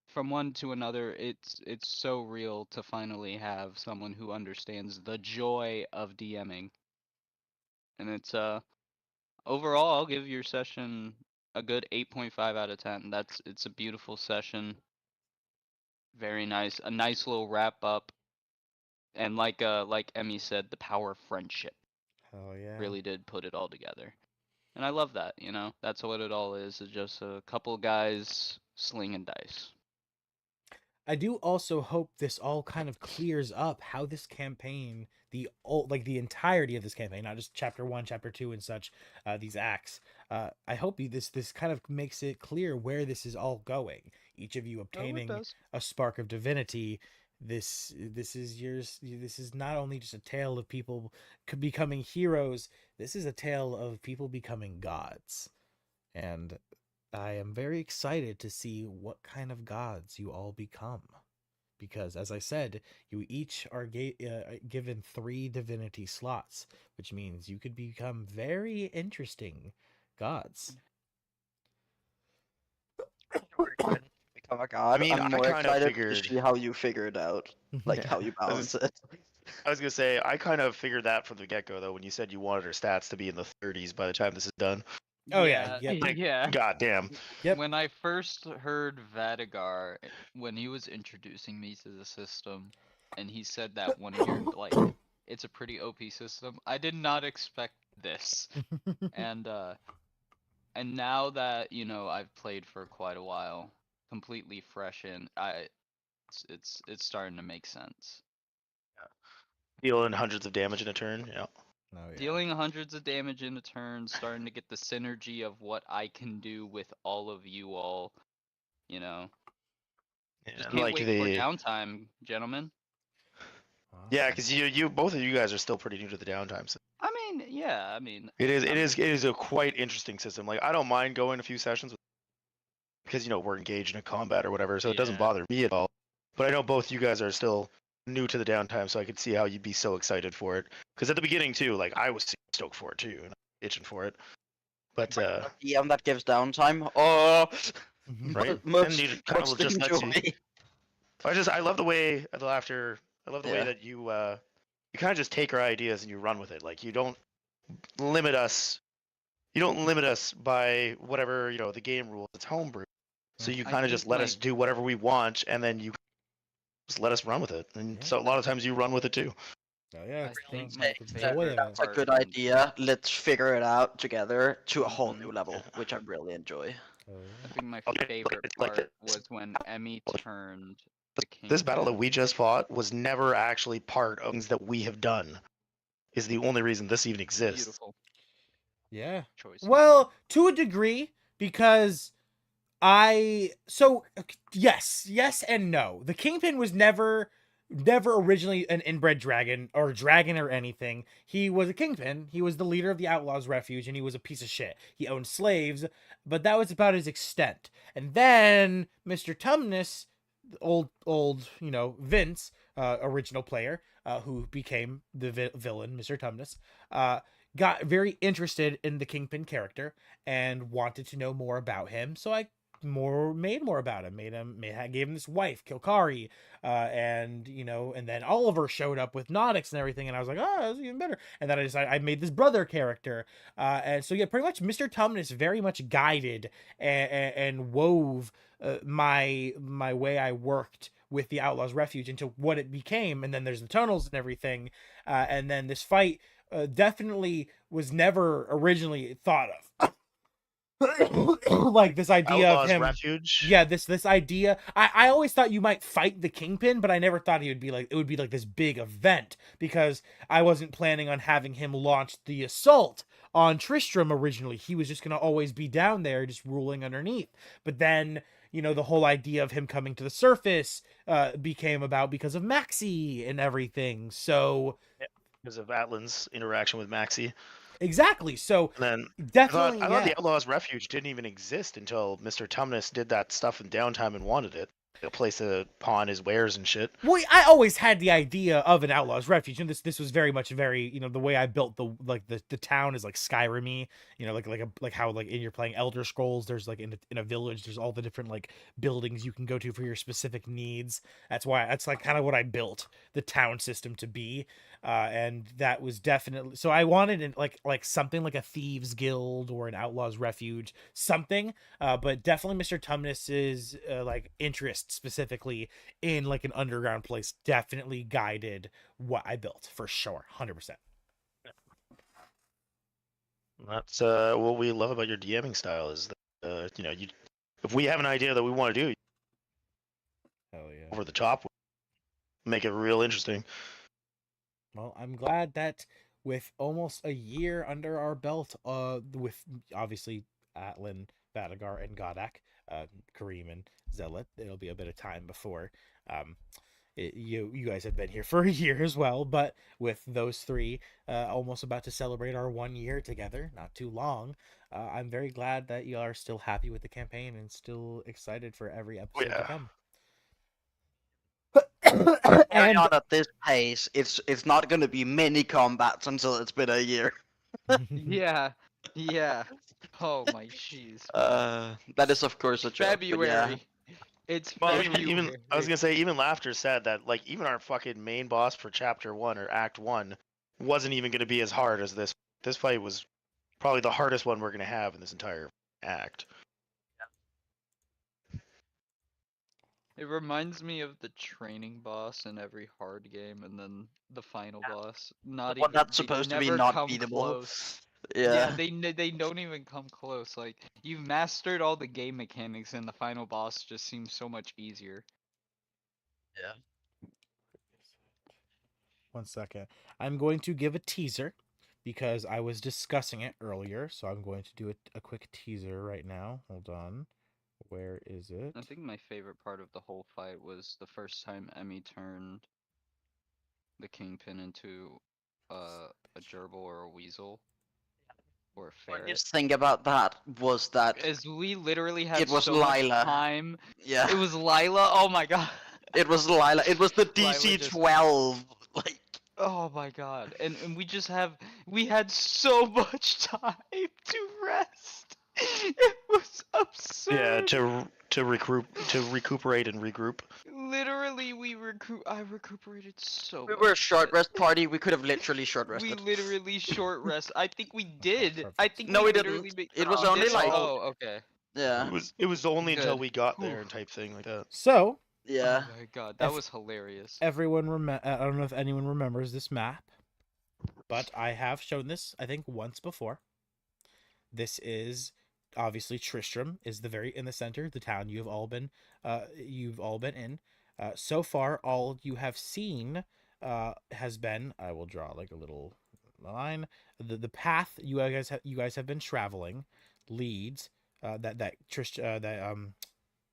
From one to another, it's so real to finally have someone who understands the joy of DMing. And it's overall I'll give your session a good 8.5 out of 10. It's a beautiful session. Very nice. A nice little wrap up. And like Emmy said, the power of friendship Hell yeah. really did put it all together. And I love that, That's what it all is just a couple guys slinging dice. I do also hope this all kind of clears up how this campaign, the entirety of this campaign, not just chapter 1, chapter 2, and such, these acts. I hope this kind of makes it clear where this is all going. Each of you obtaining does. a spark of divinity. This is not only just a tale of people becoming heroes. This is a tale of people becoming gods, and I am very excited to see what kind of gods you all become. Because, as I said, you each are given 3 divinity slots, which means you could become very interesting gods. Become a god. I mean, I'm I more kind of excited to figured. see how you figure it out, like Yeah. how you balance it. I was gonna say I kind of figured that from the get go though when you said you wanted our stats to be in the 30s by the time this is done. Oh, yeah, yep. Like, yeah. God damn. Yep. When I first heard Vadigar, when he was introducing me to the system, and he said that one of your it's a pretty OP system, I did not expect this. And now that I've played for quite a while, completely fresh in, it's starting to make sense. Dealing hundreds of damage in a turn. Yeah. Oh, yeah. Dealing hundreds of damage in a turn, starting to get the synergy of what I can do with all of you all, Just And can't like wait for downtime, gentlemen. Yeah, Awesome. because you both of you guys are still pretty new to the downtime. So I mean, yeah, I mean, it is a quite interesting system. Like I don't mind going a few sessions because we're engaged in a combat or whatever, so it doesn't Yeah. bother me at all. But I know both you guys are still new to the downtime, so I could see how you'd be so excited for it. Because at the beginning too, like I was stoked for it too, and itching for it. But DM that gives downtime. Oh, right, much, and you kind much of just lets you. enjoy. I love the way I love the way that you kind of just take our ideas and you run with it. Like you don't limit us. You don't limit us by whatever the game rules. It's homebrew, so you I kind of just think, let us do whatever we want, and then you just let us run with it. And so a lot of times you run with it too. Oh yeah, I it's think the, my the That- joy favorite of that's it. a part good from idea. Let's figure it out together to a whole Mhm. new level, which I really enjoy. Oh I yeah. think my Okay, favorite it's like part this. was when Emmy turned the This battle that kingpin. we just fought was never actually part of things that we have done. Is the only reason this even exists. Beautiful Yeah. choice. Well, to a degree, because yes and no. The Kingpin was never originally an inbred dragon or anything. He was a kingpin. He was the leader of the Outlaws Refuge, and he was a piece of shit. He owned slaves, but that was about his extent. And then Mr. Tumnus, old Vince, original player, who became the villain, Mr. Tumnus, got very interested in the Kingpin character and wanted to know more about him. So I made more about him, gave him this wife, Kilkari, and then Oliver showed up with Nodix and everything, and I was like, oh, that's even better. And then I made this brother character, and so yeah, pretty much Mr. Tumnus very much guided and wove my way I worked with the Outlaws Refuge into what it became. And then there's the tunnels and everything, and then this fight definitely was never originally thought of. Like this idea of Outlaws him. Refuge. Yeah, this idea. I always thought you might fight the Kingpin, but I never thought it would be like this big event, because I wasn't planning on having him launch the assault on Tristram originally. He was just gonna always be down there, just ruling underneath. But then, the whole idea of him coming to the surface became about because of Maxi and everything. So Because of Atlan's interaction with Maxi. exactly. So And then definitely, I thought yeah. the Outlaws Refuge didn't even exist until Mr. Tumnus did that stuff in downtime and wanted it. A place to pawn his wares and shit. Well, I always had the idea of an Outlaws Refuge, and this was very much the way I built the town is like Skyrim-y, like how like in you're playing Elder Scrolls, there's like in a village, there's all the different like buildings you can go to for your specific needs. That's like kind of what I built the town system to be, and that was definitely so. I wanted like something like a thieves guild or an Outlaws Refuge, something, but definitely Mr. Tumnus's like interest specifically in like an underground place definitely guided what I built for sure, 100%. That's what we love about your DMing style is that you if we have an idea that we want to do Hell yeah. over the top, make it real interesting. Well, I'm glad that with almost a year under our belt, with obviously Atlan, Vadagar, and Godak, Kareem and Zealot, it'll be a bit of time before you guys have been here for a year as well, but with those three almost about to celebrate our 1 year together, not too long, I'm very glad that you are still happy with the campaign and still excited for every episode to Yeah. come. Carry And on at this pace, it's not going to be many combats until it's been a year. Yeah, yeah. Oh my jeez. That is of course a joke. But yeah. February. It's Well, February. even I was gonna say, even Laughter said that like even our fucking main boss for Chapter 1 or Act 1 wasn't even gonna be as hard as this. This fight was probably the hardest one we're gonna have in this entire act. It reminds me of the training boss in every hard game, and then the final boss. Not The one even. that's They supposed to be never not come beatable. close. Yeah. They don't even come close. Like you've mastered all the game mechanics, and the final boss just seems so much easier. one second. I'm going to give a teaser because I was discussing it earlier. So I'm going to do a quick teaser right now. Hold on. Where is it? I think my favorite part of the whole fight was the first time Emmy turned the Kingpin into a gerbil or a weasel or a ferret. Funniest thing about that was that As we literally had it was so Lila. much time. Yeah. It was Lila. Oh my god. It was Lila. It was the Lila DC just- 12. Like. Oh my god. And we had so much time to rest. It was absurd. Yeah, to recuperate and regroup. Literally I recuperated so We much. were a short rest party. We could have literally short We rested. literally short rest. I think we did. I think No, we literally didn't. It was only did? like- Oh, okay. Yeah. It was only until Good. we got Whew. there and type thing like that. So Yeah. Oh my god, that If- was hilarious. Everyone I don't know if anyone remembers this map, but I have shown this I think once before. This is obviously Tristram is the very in the center, the town you've all been in. So far, all you have seen has been, I will draw like a little line. The path you guys have been traveling leads that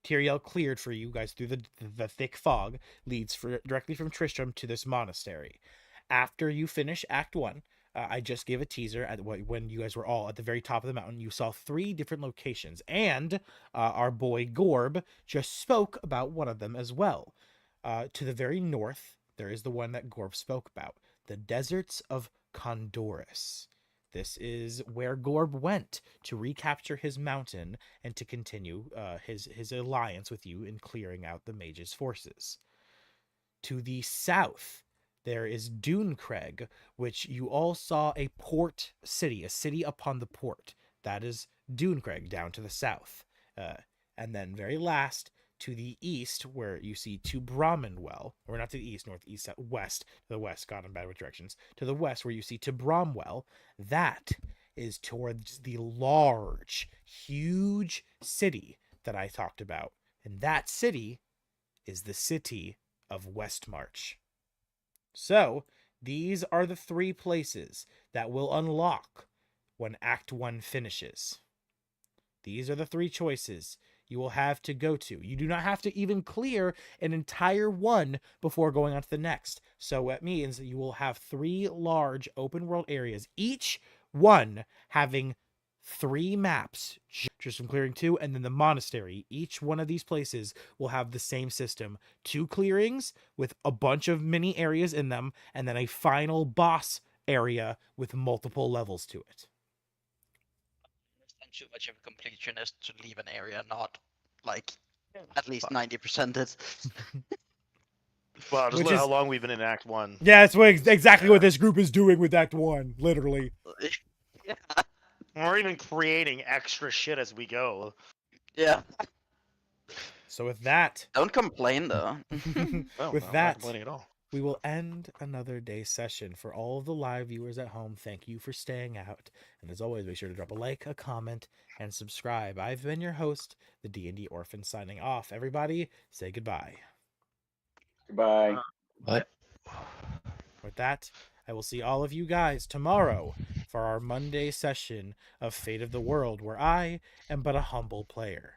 Tyrael cleared for you guys through the thick fog leads directly from Tristram to this monastery. After you finish Act 1, I just gave a teaser at when you guys were all at the very top of the mountain. You saw 3 different locations, and our boy Gorb just spoke about one of them as well. To the very north, there is the one that Gorb spoke about, the deserts of Condorus. This is where Gorb went to recapture his mountain and to continue his alliance with you in clearing out the mage's forces. To the south, there is Dunecraig, which you all saw a port city, a city upon the port. That is Dunecraig down to the south. And then very last, to the east, where you see to Bromwell, or not to the east, north, east, south, west, to the west, God, I'm bad with directions. To the west, where you see to Bromwell, that is towards the large, huge city that I talked about. And that city is the city of Westmarch. So, these are the 3 places that will unlock when Act 1 finishes. These are the 3 choices you will have to go to. You do not have to even clear an entire one before going on to the next. So that means that you will have 3 large open world areas, each one having 3 maps, just from clearing 2, and then the monastery. Each one of these places will have the same system. 2 clearings with a bunch of mini areas in them, and then a final boss area with multiple levels to it. I'm too much of a completionist to leave an area not like at least 90% it. Well, just Which look is- how long we've been in Act 1. Yeah, that's exactly what this group is doing with Act 1, literally. Yeah. We're even creating extra shit as we go. Yeah. So with that, Don't complain though. Well, with I'm not that, complaining at all. we will end another day's session. For all of the live viewers at home, thank you for staying out. And as always, make sure to drop a like, a comment, and subscribe. I've been your host, the D&D Orphan, signing off. Everybody, say goodbye. Goodbye. But With that, I will see all of you guys tomorrow for our Monday session of Fate of the World, where I am but a humble player.